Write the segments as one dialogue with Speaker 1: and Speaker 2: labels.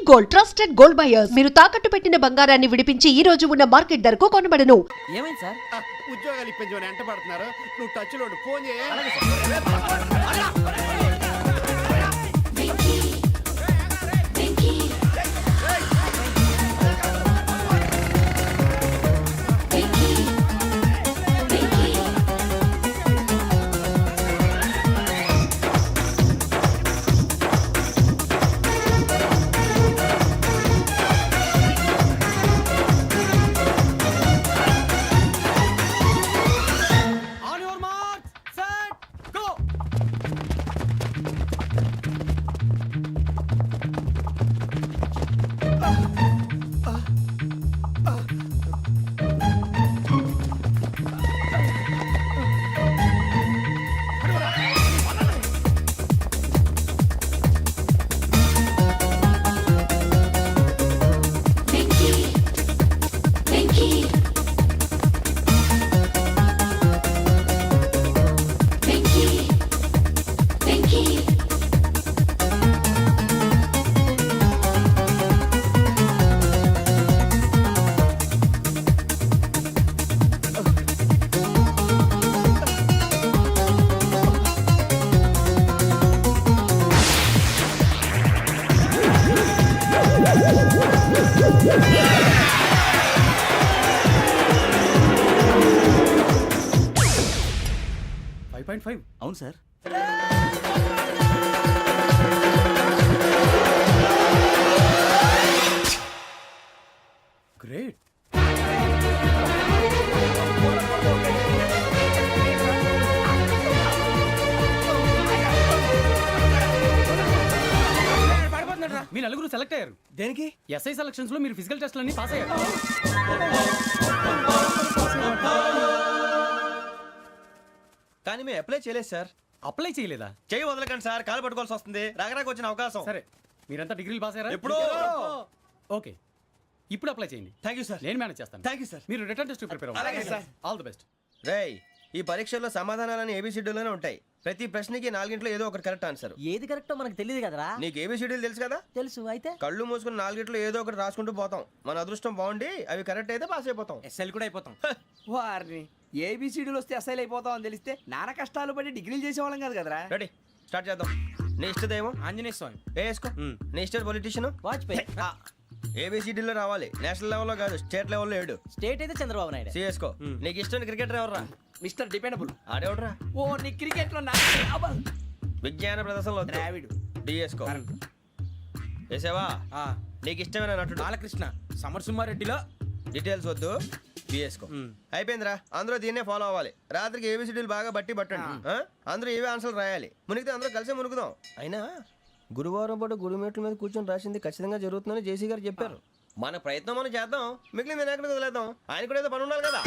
Speaker 1: Gold trusted gold buyers మీరు తాకట్టు పెట్టిన బంగారాన్ని విడిపించి ఈ రోజు ఉన్న మార్కెట్ ధరకు కొనబడను.
Speaker 2: ఏమైంది సార్?
Speaker 3: ఉద్యోగాలు ఇప్పించమని ఎంట పడుతున్నారు. నువ్వు టచ్ లో ఫోన్ చేయ.
Speaker 2: అవును సార్.
Speaker 3: గ్రేట్.
Speaker 4: మీ నలుగురు సెలెక్ట్ అయ్యారు.
Speaker 3: దేనికి?
Speaker 4: ఎస్ఐ సెలక్షన్స్ లో మీరు ఫిజికల్ టెస్ట్ అన్ని పాస్ అయ్యారు.
Speaker 2: కానీ మేము అప్లై చేయలేదు సార్.
Speaker 4: అప్లై చేయలేదా?
Speaker 2: చేయి వదలకండి సార్, కాలు పట్టుకోవాల్సి వస్తుంది. రాగరాకు వచ్చిన అవకాశం.
Speaker 4: సరే, మీరంతా డిగ్రీలు పాస్ అయ్యారా?
Speaker 2: ఎప్పుడో.
Speaker 4: ఓకే, ఇప్పుడు అప్లై చేయండి.
Speaker 2: Thank you sir.
Speaker 4: నేను మేనేజ్ చేస్తాను.
Speaker 2: Thank you sir.
Speaker 4: మీరు రిటర్న్ టెస్ట్ ప్రిపేర్ అవ్వండి.
Speaker 2: అలాగే సార్.
Speaker 4: All the best.
Speaker 2: రేయ్, ఈ పరీక్షల్లో సమాధానాలని ఏబిసిడ్యూల్లోనే ఉంటాయి. ప్రతి ప్రశ్నకి 4 ఏదో ఒకటి కరెక్ట్ ఆన్సర్.
Speaker 5: ఏది కరెక్టో మనకు తెలియదు కదరా.
Speaker 2: నీకు ఏబిసిడ్యూల్ తెలుసు కదా?
Speaker 5: తెలుసు. అయితే
Speaker 2: కళ్ళు మూసుకుని 4 ఏదో ఒకటి రాసుకుంటూ పోతాం. మన అదృష్టం బాగుండి అవి కరెక్ట్ అయితే పాస్ అయిపోతాం.
Speaker 4: ఎస్ఎల్ కూడా అయిపోతాం.
Speaker 6: వారిని ఏబిసిడీలు వస్తే అసైల్ అయిపోతాం అని తెలిస్తే నాన్న కష్టాలు పడి డిగ్రీలు చేసేవాళ్ళం కాదు కదరా.
Speaker 2: రెడీ, స్టార్ట్ చేద్దాం. నీ ఇష్టదేమో
Speaker 4: ఆంజనేయ స్వామి.
Speaker 2: వేసుకో. నీ ఇష్ట పొలిటీషియన్
Speaker 5: వాజ్పేయి.
Speaker 2: ఏబిసిడీలో రావాలి. నేషనల్ లెవెల్లో కాదు, స్టేట్ లెవెల్లో 7.
Speaker 5: స్టేట్ అయితే చంద్రబాబు నాయుడు.
Speaker 2: సిఎస్కో. నీకు ఇష్టం క్రికెటర్ ఎవర్రా?
Speaker 6: Mister dependable.
Speaker 2: ఆడేవడరా?
Speaker 6: ఓ నీ క్రికెట్ లో
Speaker 2: విజ్ఞాన ప్రదర్శనలో
Speaker 6: ద్రావిడు.
Speaker 2: డిఎస్కో. వేసావా? నీకు ఇష్టమైన నటుడు?
Speaker 4: బాలకృష్ణ. సమర్సింహారెడ్డిలో
Speaker 2: డీటెయిల్స్ వద్దు, బిఎస్కో. అయిపోయిందిరా. అందరూ దీన్నే ఫాలో అవ్వాలి. రాత్రికి ఏబిసిడీలు బాగా బట్టి పట్టండి. అందరూ ఏవే ఆన్సర్లు రాయాలి. మునిగితే అందరూ కలిసి మునుగుదాం. అయినా గురువారం పాటు గురుమేట్ల మీద కూర్చొని రాసింది ఖచ్చితంగా జరుగుతుందని జేసీ గారు చెప్పారు. మన ప్రయత్నం మనం చేద్దాం, మిగిలింది నేను ఎక్కడికి వదిలేద్దాం. ఆయన కూడా ఏదో పని ఉండాలి కదా.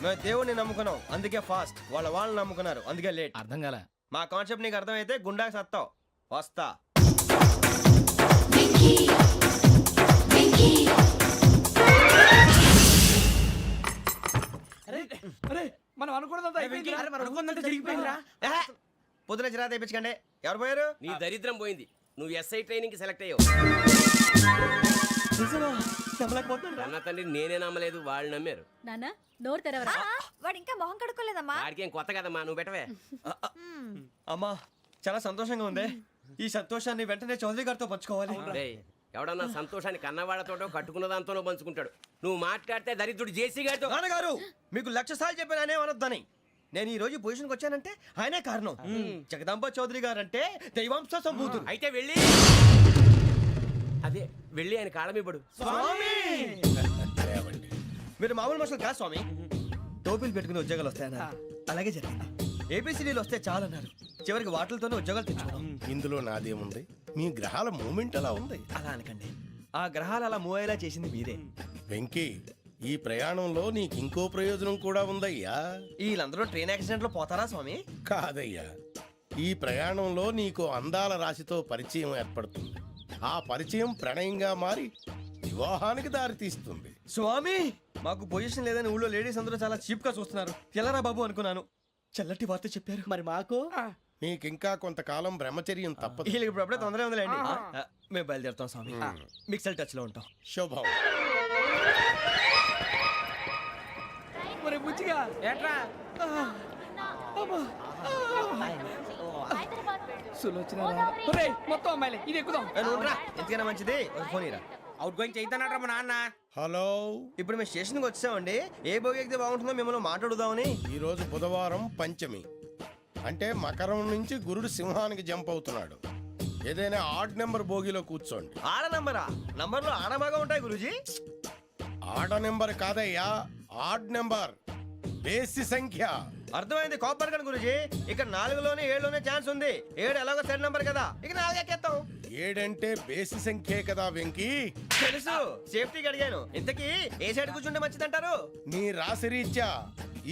Speaker 2: మేము దేవుడిని నమ్ముకున్నాం, అందుకే ఫాస్ట్. వాళ్ళు నమ్ముకున్నారు, అందుకే లేట్.
Speaker 4: అర్థం కాలే.
Speaker 2: మా కాన్సెప్ట్ నీకు అర్థమైతే గుండా సత్తావు. వస్తా.
Speaker 6: మనం అనుకున్నదంతా
Speaker 4: జరిగిపోయిందిరా.
Speaker 2: పొద్దున చిరా తెప్పించకండి. ఎవరు పోయారు?
Speaker 7: నీ దరిద్రం పోయింది. నువ్వు ఎస్ఐ ట్రైనింగ్ కి సెలెక్ట్ అయ్యావు. అన్న తండ్రి నేనే నమ్మలేదు, వాళ్ళు నమ్మారు.
Speaker 8: నానా నోరు తెరవరా. వాడు ఇంకా మొహం కడుక్కోలేదమ్మా.
Speaker 7: వాడికి ఏం కొత్త కదమ్మా, నువ్వు పెట్టవే.
Speaker 2: అమ్మా, చాలా సంతోషంగా ఉంది. ఈ సంతోషాన్ని వెంటనే చౌదరి గారితో పంచుకోవాలి.
Speaker 7: ఎవడన్నా సంతోషాన్ని కన్నవాడతోటో కట్టుకున్న దాంతోనో పంచుకుంటాడు. నువ్వు మాట్లాడితే దరిద్రుడు జేసీ గారితో.
Speaker 2: నాన్నగారు, మీకు 1,00,000 సార్లు చెప్పాను ఆయనే అనొద్దని. నేను ఈ రోజు పొజిషన్కి వచ్చానంటే ఆయనే కారణం. జగదాంబ చౌదరి గారు అంటే దైవాంశ సంభూతుడు.
Speaker 7: అయితే వెళ్ళి అదే వెళ్ళి ఆయన కాళ్ళమివ్వడు.
Speaker 2: మీరు మామూలు మనుషులు కాదు స్వామి. టోపీలు పెట్టుకుని ఉద్యోగాలు వస్తాయన్నారు, అలాగే జరిగింది. ఏబిసిడీలు వస్తే చాలన్నారు, చివరికి వాటిలతోనే ఉద్యోగాలు తెచ్చుకున్నాం.
Speaker 3: ఇందులో నాదేముంది? మీ గ్రహాల మూమెంట్ అలా ఉంది.
Speaker 2: అలా అనకండి. ఆ గ్రహాలు అలా మూవ్ అయ్యేలా చేసింది మీరే.
Speaker 9: వెంకీ, ఈ ప్రయాణంలో నీకు ఇంకో ప్రయోజనం కూడా ఉందయ్యా.
Speaker 2: వీళ్ళందరూ ట్రైన్ యాక్సిడెంట్ లో పోతారా స్వామి?
Speaker 9: కాదయ్యా, ఈ ప్రయాణంలో నీకు అందాల రాశితో పరిచయం ఏర్పడుతుంది. ఆ పరిచయం ప్రణయంగా మారి వివాహానికి దారితీస్తుంది.
Speaker 2: స్వామి, మాకు పొజిషన్ లేదని ఊళ్ళో లేడీస్ అందరూ చాలా చీప్ గా చూస్తున్నారు. ఎలారా బాబు అనుకున్నాను. చల్లటి వార్త చెప్పారు.
Speaker 5: మరి మాకు
Speaker 9: నీకింకా కొంతకాలం బ్రహ్మచర్యం తప్పదు.
Speaker 2: వీళ్ళకి ఇప్పుడు అప్పుడే తొందరగా ఉందిలేండి. మేము బయలుదేరుతాం స్వామి. మిక్సెల్ టచ్ లో ఉంటాం.
Speaker 9: శుభం.
Speaker 6: ఒరే బుచ్చిగా
Speaker 3: ఏట్రా
Speaker 6: సులోచన ఒరే మొత్తం అమ్మాయిలే ఇది ఎక్కుదాం.
Speaker 2: ఎందుకైనా మంచిది ఒక ఫోన్ ఇరా.
Speaker 3: అవుట్ గోయింగ్ చేద్దానట్రా మా నాన్న.
Speaker 9: హలో,
Speaker 2: ఇప్పుడు మేము స్టేషన్కి వచ్చామండి. ఏ బోగి ఎక్కితే బాగుంటుందో మిమ్మల్ని మాట్లాడుదామని.
Speaker 9: ఈరోజు బుధవారం పంచమి, అంటే మకరం నుంచి గురుడు సింహానికి జంప్ అవుతున్నాడు. ఏదైనా ఆడ్ నెంబర్ బోగిలో కూర్చోండి.
Speaker 2: ఆడ నంబరా? నంబర్లో ఆడ బాగా ఉంటాయి గురూజీ.
Speaker 9: ఆడ నెంబర్ కాదయ్యా, ఆడ్ నెంబర్, బేసి సంఖ్య.
Speaker 2: అర్థమైంది. కాపర్ కానీ గురూజీ, ఇక్కడ 4లోనే 7లోనే ఛాన్స్ ఉంది. 7 ఎలాగో సెడ్ నంబర్ కదా, ఇక 4 ఎక్కేస్తాం.
Speaker 9: 7 అంటే బేసి సంఖ్యే కదా వెంకీ.
Speaker 2: తెలుసు, సేఫ్టీకి అడిగాను. ఇంతకీ ఏ సైడ్ కూర్చుంటే మంచిదంటారు?
Speaker 9: నీ రాశి రీత్యా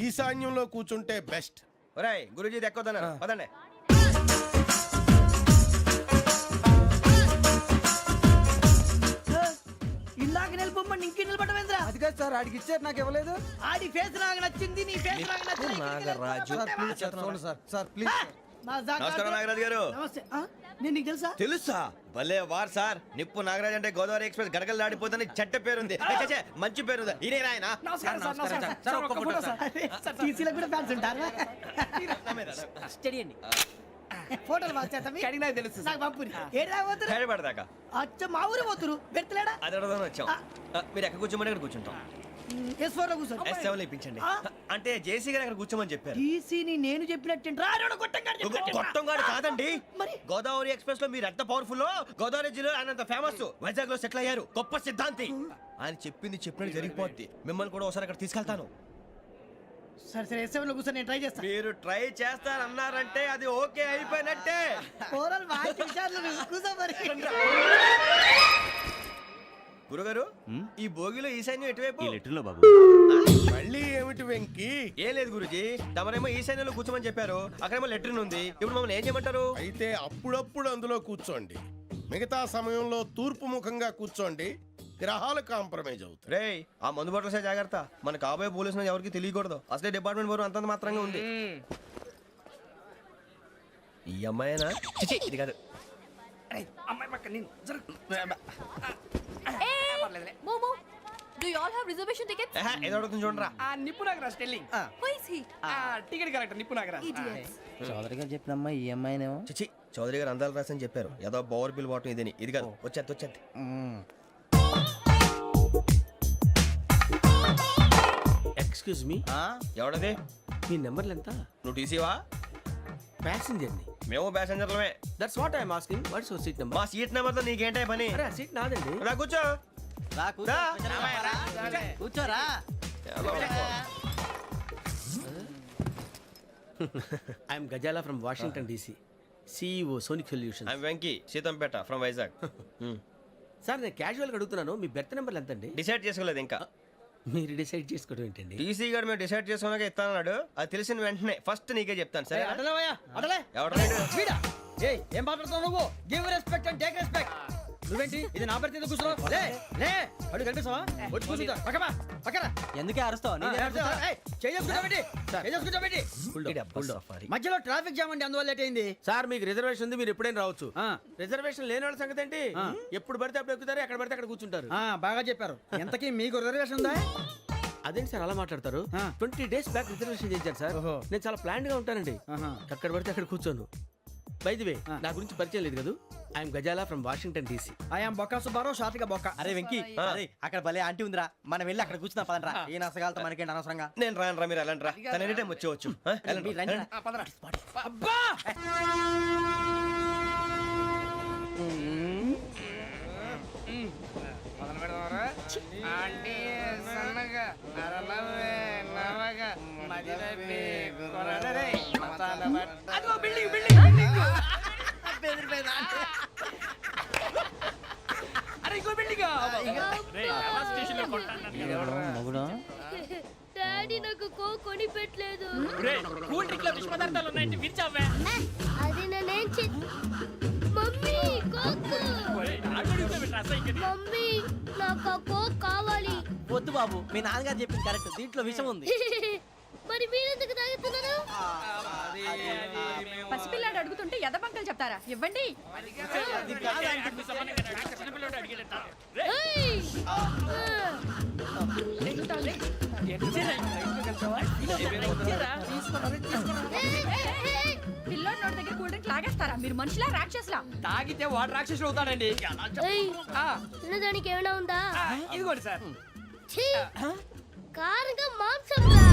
Speaker 9: ఈశాన్యంలో కూర్చుంటే బెస్ట్.
Speaker 2: ఒరాయ్ గురూజీ దెక్కొద్దన్నారు, పదండి.
Speaker 5: ఇందాక నిలబొమ్మని ఇంకే నిలబడమేంద్రా?
Speaker 6: అది కాదు సార్, ఆడికి ఇచ్చారు నాకు ఇవ్వలేదు.
Speaker 5: ఆడి ఫేస్ నాకు నచ్చింది, నీ ఫేస్ నాకు నచ్చింది.
Speaker 2: నాగరాజు.
Speaker 6: Sir please.
Speaker 2: నమస్కారం నాగరాజు గారు.
Speaker 5: నమస్తే. నేను నీకు తెలుసా?
Speaker 2: తెలుసా? భలే వార్ సార్. నిప్పు నాగరాజ్ అంటే గోదావరి ఎక్స్ప్రెస్ గడగలు దాడిపోతుంది చెట్ట పేరుంది. ఛే, మంచి పేరుంది. ఇదే ఆయన.
Speaker 6: నమస్కారం సార్, నమస్కారం సార్. ఒక్క ఫోటో సార్.
Speaker 5: సార్ టీసీలో కూడా ఫ్యాన్స్ ఉంటారా? స్టడీ అండి.
Speaker 6: ఫోటోలు మార్చేస్తాం. కడిగి నాకు తెలుసు
Speaker 5: నాకు పంపుని. ఏడా పోతురు?
Speaker 2: హైదరాబాద్దాకా.
Speaker 5: అచ్చ మా ఊరు పోతురు. పెడతలేడా?
Speaker 2: అది అడగదామని వచ్చాం. మీరు ఎక్కడ కూర్చోమని అక్కడ కూర్చుంటాం.
Speaker 5: S4 లో కూర్చో.
Speaker 2: S7 ఇప్పించండి. అంటే జేసీ గారు అక్కడ కూర్చోమని చెప్పారు.
Speaker 5: టీసీని నేను చెప్పినట్టు
Speaker 2: గొట్టంగాడు కాదండి.
Speaker 5: మరి?
Speaker 2: గోదావరి ఎక్స్ప్రెస్ లో మీరు ఎంత పవర్ఫుల్, గోదావరి జిల్లా ఆయన ఫేమస్. వైజాగ్ లో సెటిల్ అయ్యారు. గొప్ప సిద్ధాంతి. ఆయన చెప్పింది చెప్పినట్టు జరిగిపోద్ది. మిమ్మల్ని కూడా ఒకసారి అక్కడ తీసుకెళ్తాను.
Speaker 5: సరే సరే S7 లో కూర్చో, నేను ట్రై చేస్తాను.
Speaker 2: మీరు ట్రై చేస్తారన్నారంటే అది ఓకే అయిపోయినట్టే.
Speaker 5: ఓరల్ వాయిస్ విషయాలు కూర్చో మరి.
Speaker 2: గురుగారు, ఈ భోగిలో ఈశాన్యం ఎటువైపు?
Speaker 9: మళ్ళీ ఏమిటి వెంకీ?
Speaker 2: ఏం లేదు గురుజీ, తమరేమో ఈశాన్యంలో కూర్చోమని చెప్పారు. అక్కడేమో లెట్రిన్ ఉంది. ఇప్పుడు మమ్మల్ని ఏం చేయమంటారు?
Speaker 9: అయితే అప్పుడప్పుడు అందులో కూర్చోండి. మిగతా సమయంలో తూర్పు ముఖంగా కూర్చోండి. గ్రహాలు కాంప్రమైజ్ అవుతాయి.
Speaker 2: రేయ్, ఆ మందు బట్టలసే జాగ్రత్త. మన కాబోయే పోలీసులు ఎవరికి తెలియకూడదు. అసలే డిపార్ట్మెంట్ బోరు అంతంత మాత్రంగా ఉంది. ఈ అమ్మాయినా? చిచి, ఇది కాదు.
Speaker 6: అమ్మాయి పక్క నేను
Speaker 8: Momo, do you all have reservation tickets?
Speaker 2: ఏదో అడుగుతుంది చూడరా.
Speaker 6: ఆ నిప్పు Nagaraj telling.
Speaker 8: Who is he?
Speaker 6: Ticket correct నిప్పు నాగరాజ్.
Speaker 8: Idiots.
Speaker 5: చౌదరి గారు చెప్పినమ్మా ఈ అమ్మాయినేమో.
Speaker 2: చిచి, చౌదరి గారు అందాలు రాసని చెప్పారు. ఏదో బోర్ బిల్ వాటం ఇదని. ఇది కాదు. వచ్చేది.
Speaker 3: Excuse me,
Speaker 2: ఎవడది?
Speaker 3: మీ నెంబర్లు ఎంత?
Speaker 2: నువ్వు టీసీవా?
Speaker 3: ప్యాసింజర్ ని.
Speaker 2: మేము ప్యాసెంజర్లమే.
Speaker 3: That's what I'm asking. What's your seat number?
Speaker 2: మా సీట్ నెంబర్ తో నీకేంటే పని?
Speaker 3: అరే ఆ సీట్ నాదండి.
Speaker 2: రా కూర్చో.
Speaker 5: రా కూర్చో. కూర్చోరా.
Speaker 3: I'm Gazala from Washington DC, CEO Sonic Solution.
Speaker 2: I'm Venky, Seethampeta from Vizag.
Speaker 3: Sir నేను క్యాజువల్గా అడుగుతున్నాను, మీ బెర్త్ నెంబర్లు ఎంత అండి?
Speaker 2: డిసైడ్ చేసుకోలేదు ఇంకా.
Speaker 3: మీరు డిసైడ్ చేసుకోవడం ఏంటండి?
Speaker 2: టీసీ గారు మేము డిసైడ్ చేసుకున్నాక ఇస్తానన్నాడు. అది తెలిసిన వెంటనే ఫస్ట్ నీకే చెప్తాను. సరే
Speaker 5: అడలే.
Speaker 2: ఎవడ?
Speaker 5: ఏం మాట్లాడుతున్నావు నువ్వు? Give respect and take respect. నువ్వేంటి ఇది నా పరిస్థితి కూర్చున్నావు? లే లే, అడుగు కనిపిస్తావా? వచ్చి కూర్చుంటా. పక్కమా పక్కరా. ఎందుకే అరుస్తావు? మధ్యలో ట్రాఫిక్ జామ్ అండి, అందువల్ల లేట్ అయింది.
Speaker 3: సార్ మీకు రిజర్వేషన్ ఉంది, మీరు ఎప్పుడైనా రావచ్చు. రిజర్వేషన్ లేని వాళ్ళ సంగతి ఏంటి? ఎప్పుడు పడితే అప్పుడు ఎక్కుతారు, ఎక్కడ పడితే అక్కడ కూర్చుంటారు.
Speaker 5: బాగా చెప్పారు. ఎంతకీ మీకు రిజర్వేషన్ ఉందా?
Speaker 3: అదేంటి సార్ అలా మాట్లాడతారు? 20 days బ్యాక్ రిజర్వేషన్ చేశారు సార్. నేను చాలా ప్లాన్డ్ గా ఉంటానండి. అక్కడ పడితే అక్కడ కూర్చోను. బై ది వే, నా గురించి పరిచయం లేదు కదా. I'm Gazala from Washington DC.
Speaker 5: I'm Bokka Subbarao, షార్ట్గా బొక్క. అరే వెంకీ, అక్కడ భలే ఆంటీ ఉందిరా, మనం వెళ్ళి అక్కడ కూర్చున్నా పదనరా. ఏ నసగాలతో మనకేంటి అనవసరంగా.
Speaker 2: నేను రాను రా, మీరు వెళ్ళండి రా. తన ఎనీ టైం వచ్చేవచ్చు.
Speaker 6: అబ్బా మొదలు పెడదామరా? ఆంటీ సన్నగా అరలవే నవగా మదిరపి కొరడరే మతాల బట్ట. అదిగో బిల్డింగ్ బిల్డింగ్ బిల్డింగ్. అరే ఇంకో బిల్డింగ్.
Speaker 8: డాడీ నాకు కోక్ కొని పెట్టలేదు
Speaker 4: కూల్ డ్రింక్ లో విష పదార్థాలు ఉన్నాయంటే విరిచావే.
Speaker 8: అది నేనేం మమ్మీ కోక్ మమ్మీ నాకు ఆ కోక్ కావాలి.
Speaker 5: వద్దు బాబు, మీ నాన్నగారు చెప్పింది కరెక్ట్, దీంట్లో విషయం ఉంది.
Speaker 8: మరి మీరెందుకు తాగుతున్నారు?
Speaker 1: పసిపిల్లాడు అడుగుతుంటే ఎదబంకలు చెప్తారా? ఇవ్వండి.
Speaker 8: ఏయ్!
Speaker 1: పిల్లోడి నోటి దగ్గర కూల్ డ్రింక్ లాగేస్తారా? మీరు మనుషులా రాక్షసులా?
Speaker 5: తాగితే వాడు రాక్షసుడు అవుతాడండి.
Speaker 8: ఏయ్! తినడానికి ఏమైనా ఉందా?
Speaker 5: ఇదిగోండి సార్.
Speaker 8: ఛీ! కారంగా మాంసం రా.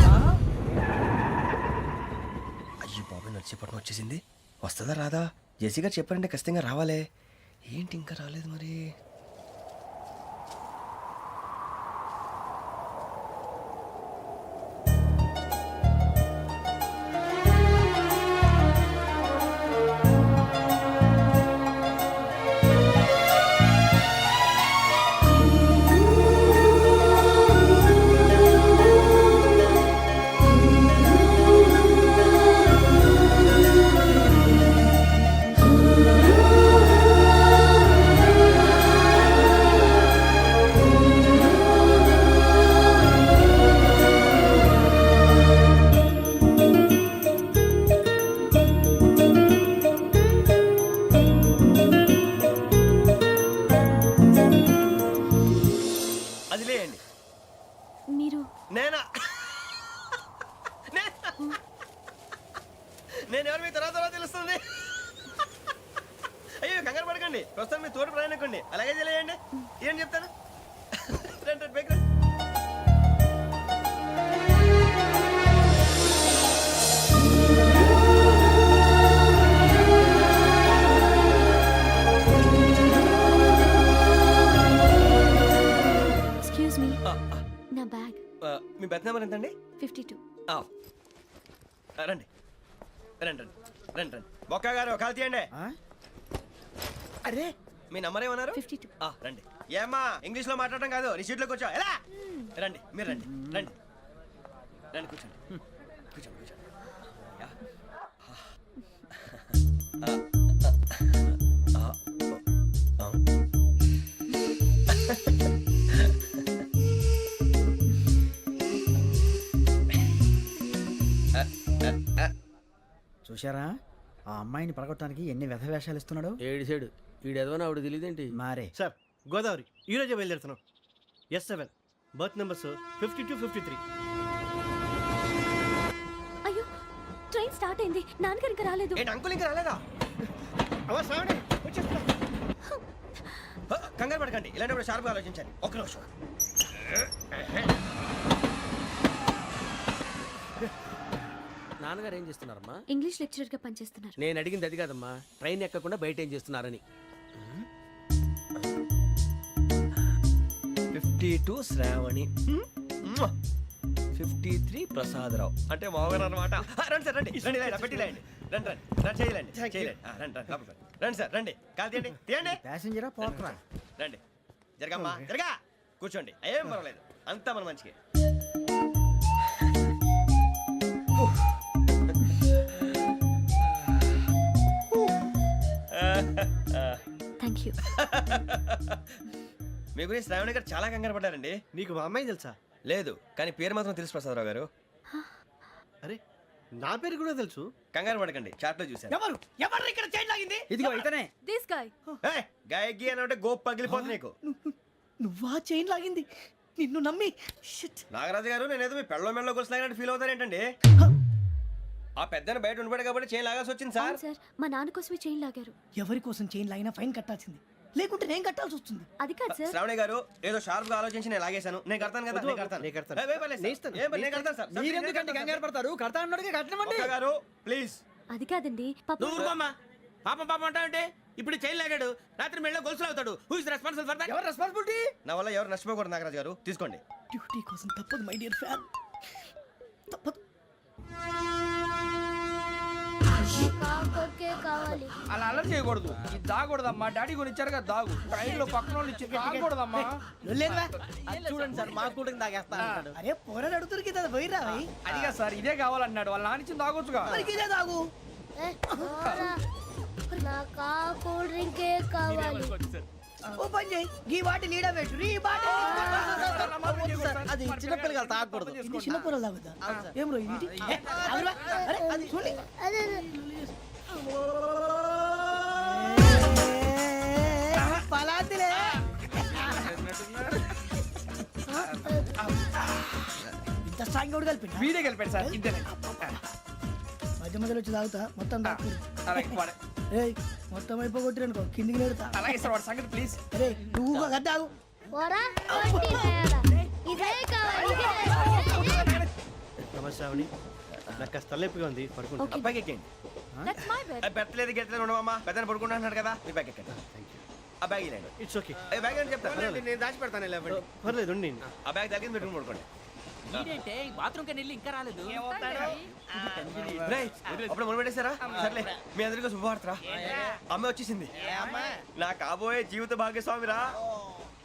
Speaker 2: అయ్యో బాబాయ్ నడిచేపట్నం వచ్చేసింది. వస్తుందా రాదా? జెసి గారు చెప్పారంటే ఖచ్చితంగా రావాలే. ఏంటి ఇంకా రాలేదు మరి? అది లేయండి.
Speaker 8: మీరు
Speaker 2: నేనా? నేను ఎవరు మీ తర్వాత తెలుస్తుంది. అయ్యో కంగారు పడకండి, ప్రస్తుతం మీ తోటి ప్రయాణకండి. అలాగే తెలియండి. ఏం చెప్తాను? రండి రండి, బైక్ రండి.
Speaker 8: ఎక్స్క్యూజ్ మీ, నా బ్యాగ్.
Speaker 2: మీ బెత్ నెంబర్ ఎంతండి?
Speaker 8: 52.
Speaker 2: రండి రండి రండి రండి రండి. బొక్క గారు కాల్ తీయండి.
Speaker 5: అరే,
Speaker 2: మీ నంబర్ ఏమన్నారు?
Speaker 8: 52.
Speaker 2: రండి. ఏమ్మా ఇంగ్లీష్ లో మాట్లాడడం కాదు, నీ సీట్లో కూర్చో. ఎలా? రండి, మీరు రండి రండి రండి, కూర్చోండి కూర్చోండి కూర్చోండి. యా.
Speaker 5: చూశారా ఆ అమ్మాయిని పడగొట్టడానికి ఎన్ని వ్యధ వేషాలు ఇస్తున్నాడు?
Speaker 3: ఏడు సైడు వీడు ఎదవని ఆవిడ తెలియదేంటి?
Speaker 5: మారే
Speaker 2: సార్ గోదావరి ఈరోజే బయలుదేరుతున్నాం. S7 berth numbers 52, 53.
Speaker 8: అయ్యో, ట్రైన్ స్టార్ట్ అయింది. నాన్నగారు ఇంకా రాలేదు.
Speaker 2: ఏంటి అంకుల్ ఇంకా రాలేదా? కంగారు పడకండి, ఇలాంటప్పుడు షార్ప్గా ఆలోచించండి. ఒక్క నిమిషం.
Speaker 3: నాన్నగారు ఏం చేస్తున్నారమ్మా?
Speaker 8: ఇంగ్లీష్ లెక్చరర్ గా పనిచేస్తున్నారు.
Speaker 3: నేను అడిగింది అది కాదమ్మా, ట్రైన్ ఎక్కకుండా బయట ఏం చేస్తున్నారని.
Speaker 2: 52 శ్రావణి, 53 ప్రసాదరావు అంటే మామగారు అనమాట. రండి సార్ రండి రండి, ఇలా పెట్టి లేండి. రండి రండి రండి, చేయలేండి చేయలేండి. రండి రండి లోపలికి రండి. రండి సార్ రండి, కాల్ తీయండి తీయండి.
Speaker 5: ప్యాసింజరా పోట్రా?
Speaker 2: రండి, జరగమ్మా జరగా, కూర్చోండి. ఏం పర్వాలేదు, అంతా మన మంచికి.
Speaker 8: Thank you.
Speaker 2: మీ గురించి శ్రావణి గారు చాలా కంగారు పడ్డారండి.
Speaker 10: నీకు మా అమ్మాయి తెలుసా?
Speaker 2: లేదు, కానీ పేరు మాత్రం తెలుసు ప్రసాదరావు గారు.
Speaker 10: అరే నా పేరు కూడా తెలుసు.
Speaker 2: కంగారు పడకండి, చాట్ లో చూశాను.
Speaker 5: ఎవరు ఎవరు ఇక్కడ చైన్ లాగింది? ఇదిగో ఇతనే.
Speaker 8: This guy.
Speaker 2: గాయకి అని అంటే గోప్ పగిలిపోతుంది నీకు.
Speaker 5: నువ్వా చైన్ లాగింది? నిన్ను నమ్మి. షిట్.
Speaker 2: నాగరాజు గారు, నేనేదో మీ పెళ్ళ మెళ్ళ కొలుసులాగినట్టు ఫీల్ అవుతారు ఏంటండి? ఆ పెద్దని బయట ఉండిపోయాడు కాబట్టి చేయి లాగాల్సి వచ్చింది సార్.
Speaker 8: సార్, మా నాన్న కోసమే చైన్ లాగారు.
Speaker 5: ఎవరి కోసం చైన్ లాగినా ఫైన్ కట్టాల్సింది, లేకుంటే నేను కట్టాల్సి వస్తుంది.
Speaker 8: అది కాదు సార్.
Speaker 2: శ్రావణి గారు, ఏదో షార్ప్ గా ఆలోచించి నేను లాగేశాను. నేను కడతాను కదా, నేను కడతాను.
Speaker 10: నేను కడతాను.
Speaker 2: ఏ, పర్లేదు సార్. ఏ, నేను కడతాను సార్.
Speaker 5: మీరెందుకంటే కంగారు పడతారు? కడతా అన్నాడుగా, కట్టమండి.
Speaker 2: ఒక్క గారు ప్లీజ్.
Speaker 8: అది కాదండి,
Speaker 3: నువ్వు ఊరుకోమ్మా. పాపం పాపం అంటావంటే? ఇప్పుడు చైన్ లాగాడు, రాత్రి మెళ్ళ గొలుసులు అవుతాడు. Who is responsible for that?
Speaker 5: ఎవరు రెస్పాన్సిబిలిటీ?
Speaker 2: నా వల్ల ఎవరు నష్టపోకూడదు నాగరాజు గారు, తీసుకోండి.
Speaker 5: డ్యూటీ కోసం తప్పదు మై డియర్ ఫ్యాన్, తప్పదు.
Speaker 8: కావాలి.
Speaker 6: అలా అల్లరి చేయకూడదు. ఇది దాగకూడదమ్మా. డాడీ కొని ఇచ్చారు కదా దాగు. ట్రైన్ లో పక్కన వాళ్ళు ఇచ్చి దాగకూడదమ్మా.
Speaker 5: చూడండి సార్ మా కూడా తాగేస్తా అంటాడు. అరే పోరాడు అడుగుతారు కదా పోయిరా
Speaker 6: అదిగా సార్ ఇదే కావాలన్నాడు. వాళ్ళ నాన్న ఇచ్చింది తాగొచ్చుగా.
Speaker 5: ఇదే తాగు.
Speaker 8: నాకు కూల్ డ్రింకే కావాలి.
Speaker 5: ఓ పని చేయి ఈ బాటి లీడ పెట్టు ఈ బాటి
Speaker 6: అది
Speaker 5: చిన్నపిల్లలు తాగకూడదు. ఇది చిన్నపిల్లలు తాగుతా ఏం రో ఇది అరే అది చూడండి
Speaker 8: అదే
Speaker 5: పలాతిలే ఇంత స్ట్రాంగ్ కూడా కలిపి
Speaker 6: వీడే కలిపాడు సార్. ఇద్దరే.
Speaker 5: మధ్య మధ్యలో వచ్చి తాగుతా మొత్తం తాగు
Speaker 6: అలాగే వాడు.
Speaker 5: ఏయ్ మొత్తం అయిపోగొట్టిరనుకో కిందికి నేడుతా
Speaker 6: అలాగే సార్ వాడు సంగతి ప్లీజ్.
Speaker 5: అరే నువ్వు గద్దాగు
Speaker 8: పోరా కొట్టి తయారా. ఇదే కావాలి.
Speaker 10: నమస్తే ఆవిడ నాకు కాస్త తలెప్పిగా ఉంది పడుకుంటా
Speaker 2: అబ్బాయికి ఎక్కండి.
Speaker 8: That's my bed.
Speaker 2: పెట్టలేదు గెట్టలేదు ఉండమమ్మా. పెద్దని పడుకుంటున్నాడు కదా, మీ బ్యాగ్ ఎక్కండి. ఆ బ్యాగ్ ఇలాండి.
Speaker 10: ఇట్స్ ఓకే
Speaker 2: బ్యాగ్ అని చెప్తాను, నేను దాచి పెడతాను.
Speaker 10: పర్లేదు ఉండి
Speaker 2: ఆ బ్యాగ్ తగ్గింది పెట్టుకుని పడుకోండి.
Speaker 4: ఏంటంటే బాత్రూమ్ కని వెళ్ళి ఇంకా రాలేదు.
Speaker 2: రేయ్, అప్పుడు మొదలు పెట్టేశారా? సర్లే, మీ అందరికీ శుభవార్తరా. అమ్మ వచ్చేసింది. నా కాబోయే జీవిత భాగ్యస్వామిరా.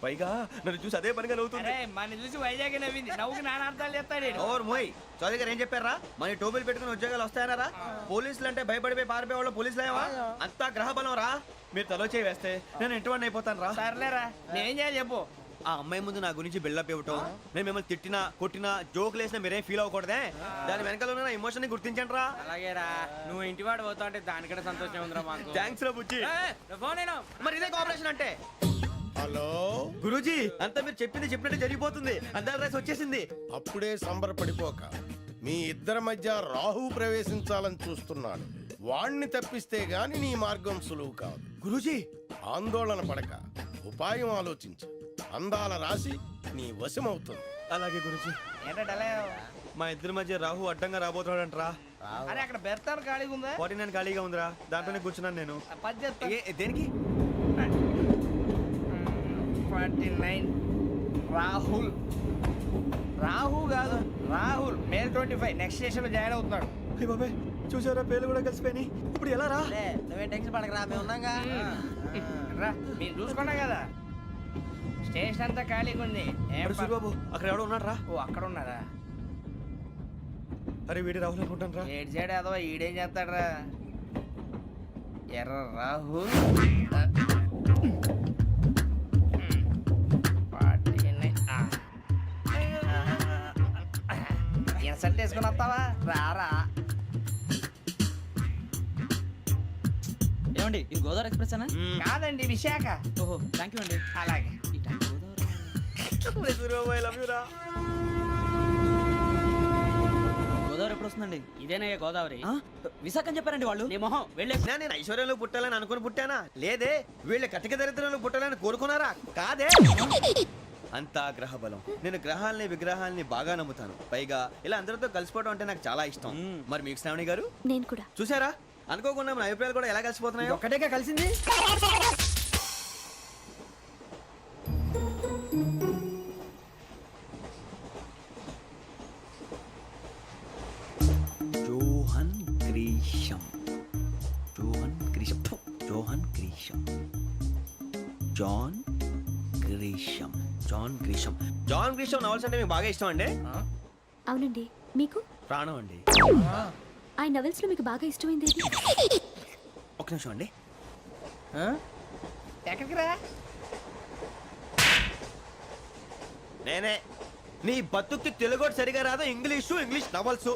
Speaker 2: పైగా నన్ను చూసి అదే పనిగా నవ్వుతుంది.
Speaker 6: మన చూసి వైజాగ్ నవ్వింది. నవ్వుకి నాన్న అర్థాలు చెప్తాడు.
Speaker 2: ఓర్ మోయ్, చౌదరి గారు ఏం చెప్పారా? మన టోబీలు పెట్టుకుని ఉద్యోగాలు వస్తాయన్నారా? పోలీసులు అంటే భయపడిపోయి పారిపోయే వాళ్ళు పోలీసులేవా? అంతా గ్రహ బలం రా. మీరు తలో చేయి వేస్తే నేను ఇంటివాడిని అయిపోతాను రా.
Speaker 6: సర్లేరా నేనేం చేయాలి చెప్పు.
Speaker 2: ఆ అమ్మాయి ముందు నా గురించి బిల్డప్ ఇవ్వటం, నేను మిమ్మల్ని తిట్టినా కొట్టినా జోకులు వేసినా మీరేం ఫీల్ అవ్వకూడదే. దాని వెనకాల ఉన్న ఎమోషన్ ని గుర్తించండి రా.
Speaker 6: అలాగేరా నువ్వు ఇంటివాడు పోతా అంటే దానికంటే సంతోషం ఉందిరా మాకు.
Speaker 2: థ్యాంక్స్ రా బుజ్జి.
Speaker 6: ఫోన్ అయినా
Speaker 2: మరి ఇదే కోఆపరేషన్ అంటే.
Speaker 9: హలో
Speaker 2: గురూజీ, అంతా మీరు చెప్పింది చెప్పినట్టు జరిగిపోతుంది. అందరి రైస్ వచ్చేసింది.
Speaker 9: అప్పుడే సంబరపడిపోక మీ ఇద్దరి మధ్య రాహు ప్రవేశించాలని చూస్తున్నాడు. వాణ్ణి తప్పిస్తే గాని నీ మార్గం సులువు కాదు.
Speaker 2: గురూజీ,
Speaker 9: ఆందోళన పడక ఉపాయం ఆలోచించు. అందాల రాశి నీ వశమవుతుంది.
Speaker 2: అలాగే గురూజీ.
Speaker 6: ఏంటంటే
Speaker 2: మా ఇద్దరి మధ్య రాహు అడ్డంగా రాబోతున్నాడంట్రా.
Speaker 6: అరే అక్కడ బెర్తాను ఖాళీగా ఉందా?
Speaker 2: 49 ఖాళీగా ఉందిరా, దాంట్లోనే కూర్చున్నాను నేను.
Speaker 6: పది చేస్తా.
Speaker 2: దేనికి?
Speaker 6: 49 రాహుల్. రాహు కాదు రాహుల్. మే 25 నెక్స్ట్ స్టేషన్ లో జాయిన్ అవుతున్నాడు.
Speaker 2: అయ్య బాబాయ్, చూసారా పేర్లు కూడా కలిసిపోయినాయి. ఇప్పుడు ఎలా రా?
Speaker 5: నువ్వేం టెన్షన్ పడకరా మేము ఉన్నాగా.
Speaker 6: రా మీరు చూసుకున్నా కదా స్టేషన్ అంతా ఖాళీగా ఉంది. ఏం ప-
Speaker 2: సూరిబాబు, అక్కడ ఎవడో ఉన్నాడు రా.
Speaker 6: ఓ అక్కడ ఉన్నారా?
Speaker 2: అరే వీడి రాహుల్ అనుకుంటాను రా.
Speaker 6: ఏడు సైడ్ అదో ఈడేం చేస్తాడరా? ఎర్ర రాహు ఇన్సల్ట్ వేసుకుని వస్తావా? రారా.
Speaker 5: ఏమండి ఇది గోదావరి ఎక్స్ప్రెస్ అనా?
Speaker 6: కాదండి విశాఖ.
Speaker 5: ఓహో థ్యాంక్ యూ అండి.
Speaker 6: అలాగే
Speaker 2: సూరిబాబు, I love you రా.
Speaker 5: గోదావరి ఎప్పుడు వస్తుందండి?
Speaker 6: ఇదేనయ్య గోదావరి.
Speaker 5: విశాఖ అని చెప్పారండి వాళ్ళు.
Speaker 6: నీ మొహం వెళ్ళే.
Speaker 2: నేను ఐశ్వర్యంలో పుట్టాలని అనుకుని పుట్టానా? లేదే. వీళ్ళ కటిక దరిద్రంలో పుట్టాలని కోరుకున్నారా? కాదే. అంతా గ్రహ బలం. నేను గ్రహాలని విగ్రహాలని బాగా నమ్ముతాను. పైగా ఇలా అందరితో కలిసిపోవడం అంటే నాకు చాలా ఇష్టం. మరి మీకు శ్రావణి గారు?
Speaker 8: నేను కూడా.
Speaker 2: చూసారా, అనుకోకుండా మన అభిప్రాయాలు కూడా ఎలా కలిసిపోతున్నాయో.
Speaker 6: ఒక్కటేగా కలిసింది.
Speaker 2: Johan Grisham. Johan Grisham. Johan Grisham. John Grisham. John Grisham. John Grisham novels అంటే మీకు బాగా ఇష్టం అండి?
Speaker 8: అవునండి. మీకు?
Speaker 2: ప్రాణం అండి.
Speaker 8: ఆ నవెల్స్ లో మీకు బాగా ఇష్టమైంది ఏది?
Speaker 2: ఒక నిమిషం అండి.
Speaker 6: ఎక్కడికి రా?
Speaker 2: నేనే. నీ బతుక్కి తెలుగు సరిగా రాదు, ఇంగ్లీష్ నవల్స్.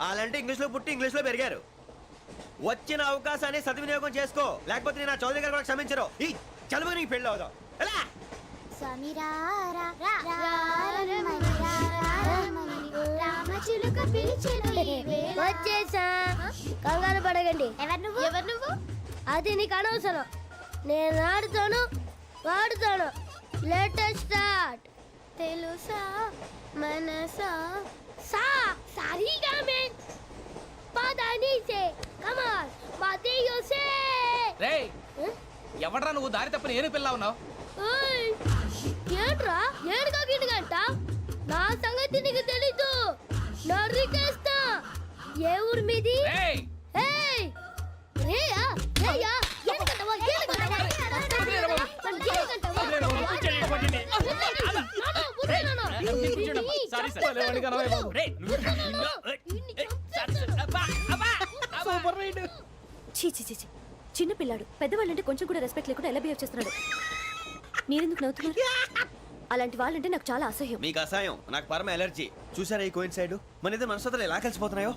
Speaker 2: అలాంటి ఇంగ్లీష్ లో పుట్టి ఇంగ్లీష్ లో పెరిగారు. వచ్చిన అవకాశాన్ని సద్వినియోగం చేసుకో, లేకపోతే నేను నా చౌదరి గారు కూడా క్షమించరు. ఈ చదువు నీకు పెళ్ళి అవుదాం. ఎలా?
Speaker 8: వచ్చేసా. కంగారు పడకండి. ఎవరు నువ్వు? అది నీకు అనవసరం. నేను ఆడుతాను వాడుతాను. Latest start. తెలుసా మనసా సా సారీగా మే పదని సే కమాల్ మాదేయో సే.
Speaker 4: రేయ్, ఎవడ్రా నువ్వు దారి తప్పని ఏను పిల్ల ఉన్నావు?
Speaker 8: ఓయ్ ఏంట్రా ఏడుగా గిడుగంట? నా సంగతి నీకు తెలీదు. నరికేస్తా. ఏ ఊరు మీది?
Speaker 4: రేయ్,
Speaker 8: ఏయ్
Speaker 4: సారీ సార్ రేయ్, నువ్వు- నిన్ను- ఏయ్, సారీ సార్. అబ్బా, అబ్బా, అబ్బా.
Speaker 8: చీ చీ చీ చీ. చిన్న పిల్లాడు పెద్దవాళ్ళంటే కొంచెం కూడా రెస్పెక్ట్ లేకుండా ఎలా బిహేవ్ చేస్తున్నాడు. మీరెందుకు నవ్వుతున్నారు? అలాంటి వాళ్ళంటే నాకు చాలా అసహ్యం.
Speaker 2: మీకు అసహాయం, నాకు పరమ ఎలర్జీ. చూసారా ఈ కోయిన్ సైడ్ మన ఇద్దరు మనస్తత్వాలు ఎలా కలిసిపోతున్నాయో.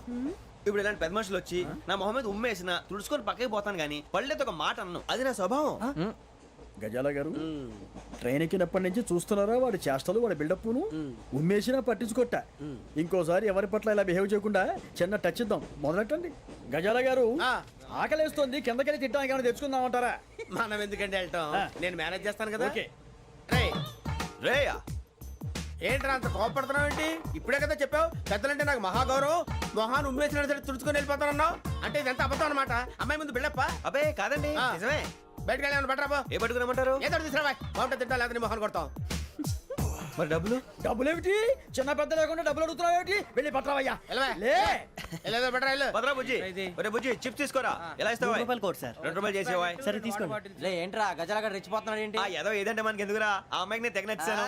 Speaker 2: ఇప్పుడు ఇలాంటి పెద్ద మనుషులు వచ్చి నా మొహం మీద ఉమ్మేసిన తుడుచుకొని పక్కకి పోతాను కానీ పళ్ళేతో ఒక మాట అన్ను. అది నా స్వభావం.
Speaker 5: గజాల గారు ట్రైన్ ఎక్కినప్పటి నుంచి చూస్తున్నారా వాడి చేష్టలు వాడి బిల్డప్ను ఉమ్మేసినా పట్టించుకోట. ఇంకోసారి ఎవరి పట్ల ఇలా బిహేవ్ చేయకుండా చిన్న టచ్ ఇద్దాం. మొదలెట్టండి. గజాల గారు ఆకలేస్తోంది, కిందకెళ్ళి తిట్టడానికి ఏమైనా తెచ్చుకుందామంటారా?
Speaker 3: మనం ఎందుకంటే వెళ్ళటం, నేను మేనేజ్ చేస్తాను కదా.
Speaker 5: ఓకే.
Speaker 3: రేయ్,
Speaker 2: రేయా
Speaker 3: ఏంట్రా అంత కోపడుతున్నావు ఏంటి? ఇప్పుడే కదా చెప్పావు పెద్దలంటే నాకు మహాగౌరవం, మొహాన్ని ఉమ్మేసిన సరే తుడుచుకొని వెళ్ళిపోతానన్నావు. అంటే ఇదంతా అబద్ధం అనమాట. అమ్మాయి ముందు బిల్డప్ప.
Speaker 2: అబ్బే కాదండి,
Speaker 3: ఆ.
Speaker 2: నిజమే.
Speaker 3: బయటకు వెళ్ళి బట్రాబో.
Speaker 2: ఏ పట్టుకురమ్మంటారు?
Speaker 3: ఏదో తీసుకురా బాగుంటుంది తింటా, లేదా నీ మొహాన్ని కొడతాం.
Speaker 2: మరి డబ్బులు?
Speaker 5: డబ్బులు ఏమిటి? చిన్న పెద్ద లేకుండా డబ్బులు అడుగుతున్నావు ఏమిటి? వెళ్ళి పట్టరావయ్యా.
Speaker 3: వెళ్ళవా?
Speaker 5: లే.
Speaker 3: వెళ్ళేదో బట్రా వెళ్ళు.
Speaker 2: భద్రా బుజ్జి, ఒరే బుజ్జి చిప్స్ తీసుకోరా. ఎలా ఇస్తావా?
Speaker 5: Court sir.
Speaker 2: 2 రూపాయలు చేసేవా?
Speaker 5: సరే తీసుకోండి.
Speaker 6: లే ఏంట్రా గజాల గడ రెచ్చిపోతున్నాడు ఏంటి?
Speaker 2: ఆ ఏదో ఏదంటే మనకి ఎందుకురా, ఆ అమ్మాయికి నేను తెగ నచ్చాను.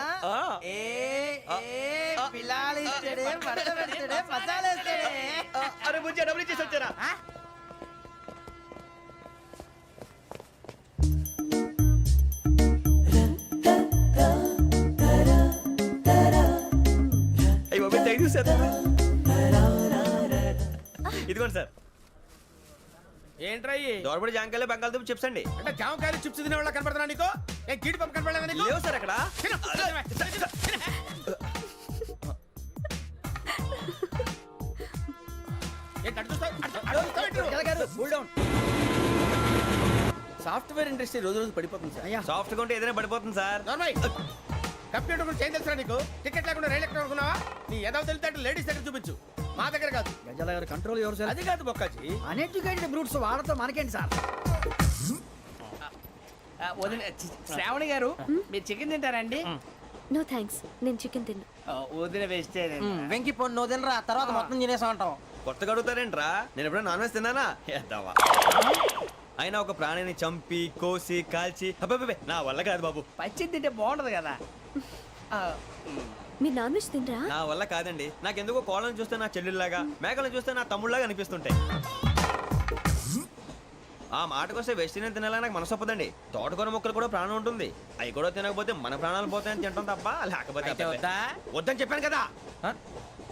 Speaker 2: అరే బుజ్జి డబ్బులు ఇచ్చేసి వచ్చారా? అయ్యో బాబోయ్, తెగ చూసేస్తారా? ఇదిగోండి సార్.
Speaker 3: ఏంట్రా ఇయి?
Speaker 2: దోరబడి జాంకాయలు బంగాళదుంప చిప్స్ అండి.
Speaker 3: అంటే జామకాయలు చిప్స్ తినే వాళ్ళ కనపడుతున్నా నీకు? ఏ గీడి పంప కనపడలేదా నీకు?
Speaker 2: లేవు సార్ అక్కడ.
Speaker 3: తిను, తినవే, తిను, తిను. ఏంటి అటు చూస్తావు? అటు చూస్తావు ఏంటి నువ్వు?
Speaker 5: గజాల గారు కూల్ డౌన్.
Speaker 3: సాఫ్ట్వేర్ ఇండస్ట్రీ రోజు రోజు పడిపోతుంది సార్.
Speaker 5: అయ్యా
Speaker 2: సాఫ్ట్ గా ఉంటే ఏదైనా పడిపోతుంది సార్.
Speaker 3: నార్మల్ కంప్యూటర్ గురించి ఏం తెలుసా నీకు? టికెట్ లేకుండా రైలు ఎక్కడ అనుకున్నావా? నీ ఏదో తెలితే అంటే లేడీస్ దగ్గర చూపించు, మా దగ్గర కాదు.
Speaker 5: గజాల గారు కంట్రోల్ ఎవరు సార్?
Speaker 3: అది కాదు బొక్కాజీ.
Speaker 5: అన్ఎడ్యుకేటెడ్ బ్రూట్స్ వాడతో మనకేంటి సార్?
Speaker 6: శ్రావణి గారు మీరు చికెన్ తింటారండి?
Speaker 8: నో థ్యాంక్స్, నేను చికెన్ తిన్నా.
Speaker 6: వదిన వేస్తే
Speaker 5: వెంకి పొన్ను నువ్వు తినరా, తర్వాత మొత్తం తినేసా ఉంటాం.
Speaker 2: కొత్తగా అడుగుతారేంట్రా? నేను ఎప్పుడైనా నాన్ వెజ్ తిన్నానా? ఎద్దావా. అయినా ఒక ప్రాణిని చంపి కోసి కాల్చి అబ్బబ్బే నా వల్ల కాదు బాబు.
Speaker 6: పచ్చి తింటే బాగుంటది కదా.
Speaker 8: మీరు నాన్ వెజ్ తినరా?
Speaker 2: నా వల్ల కాదండి. నాకెందుకో కోళ్ళని చూస్తే నా చెల్లెళ్ళలాగా, మేకలను చూస్తే నా తమ్ముళ్ళలాగా అనిపిస్తుంటాయి. ఆ మాటకొస్తే వెస్టిరియన్ తినాలని నాకు మనసు ఒప్పదండి. తోటకూర మొక్కలు కూడా ప్రాణం ఉంటుంది. అవి కూడా తినకపోతే మన ప్రాణాలు పోతాయని తింటాం తప్ప లేకపోతే
Speaker 6: వద్దా?
Speaker 2: వద్దని చెప్పాను కదా.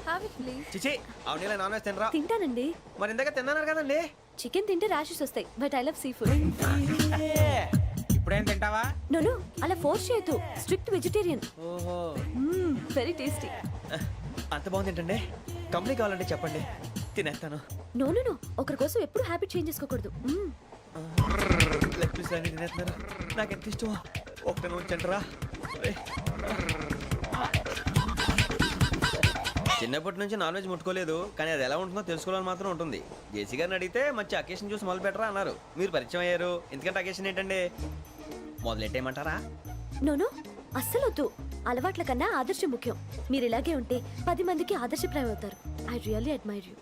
Speaker 8: Have it please.
Speaker 2: చిచి అవునీ నాన్ వెజ్ తినరా?
Speaker 8: తింటానండి.
Speaker 2: మరి ఇందాక తిన్నాను కదండి.
Speaker 8: చికెన్ తింటే ర్యాషెస్ వస్తాయి, but I love sea food.
Speaker 6: ఇప్పుడేం తింటావా?
Speaker 8: నో అలా ఫోర్స్ చేయొద్దు. Strict vegetarian.
Speaker 6: ఓహో,
Speaker 8: వెరీ టేస్టీ.
Speaker 2: అంత బాగుంది ఏంటండి? కంపెనీ కావాలంటే చెప్పండి, తినేస్తాను.
Speaker 8: నో ఒకరి కోసం ఎప్పుడు హ్యాబిట్ చేంజ్ చేసుకోకూడదు.
Speaker 2: లెగ్ పీస్ అన్ని తినేస్తున్నారు. నాకు ఎంత ఇష్టం. ఒకటే ఉంచండిరా. చిన్నప్పటి నుంచి నాన్ వెజ్ ముట్టుకోలేదు, కానీ అది ఎలా ఉంటుందో తెలుసుకోవాలని మాత్రం ఉంటుంది. జేసీ గారిని అడిగితే మంచి అకేషన్ చూసి మొదలు పెట్టరా అన్నారు. మీరు పరిచయం అయ్యారు, ఎందుకంటే అకేషన్ ఏంటండి? మొదలెట్టేయమంటారా?
Speaker 8: నో అస్సలు వద్దు. అలవాట్ల కన్నా ఆదర్శం ముఖ్యం. మీరు ఇలాగే ఉంటే 10 మందికి ఆదర్శప్రాయం అవుతారు. I really admire you.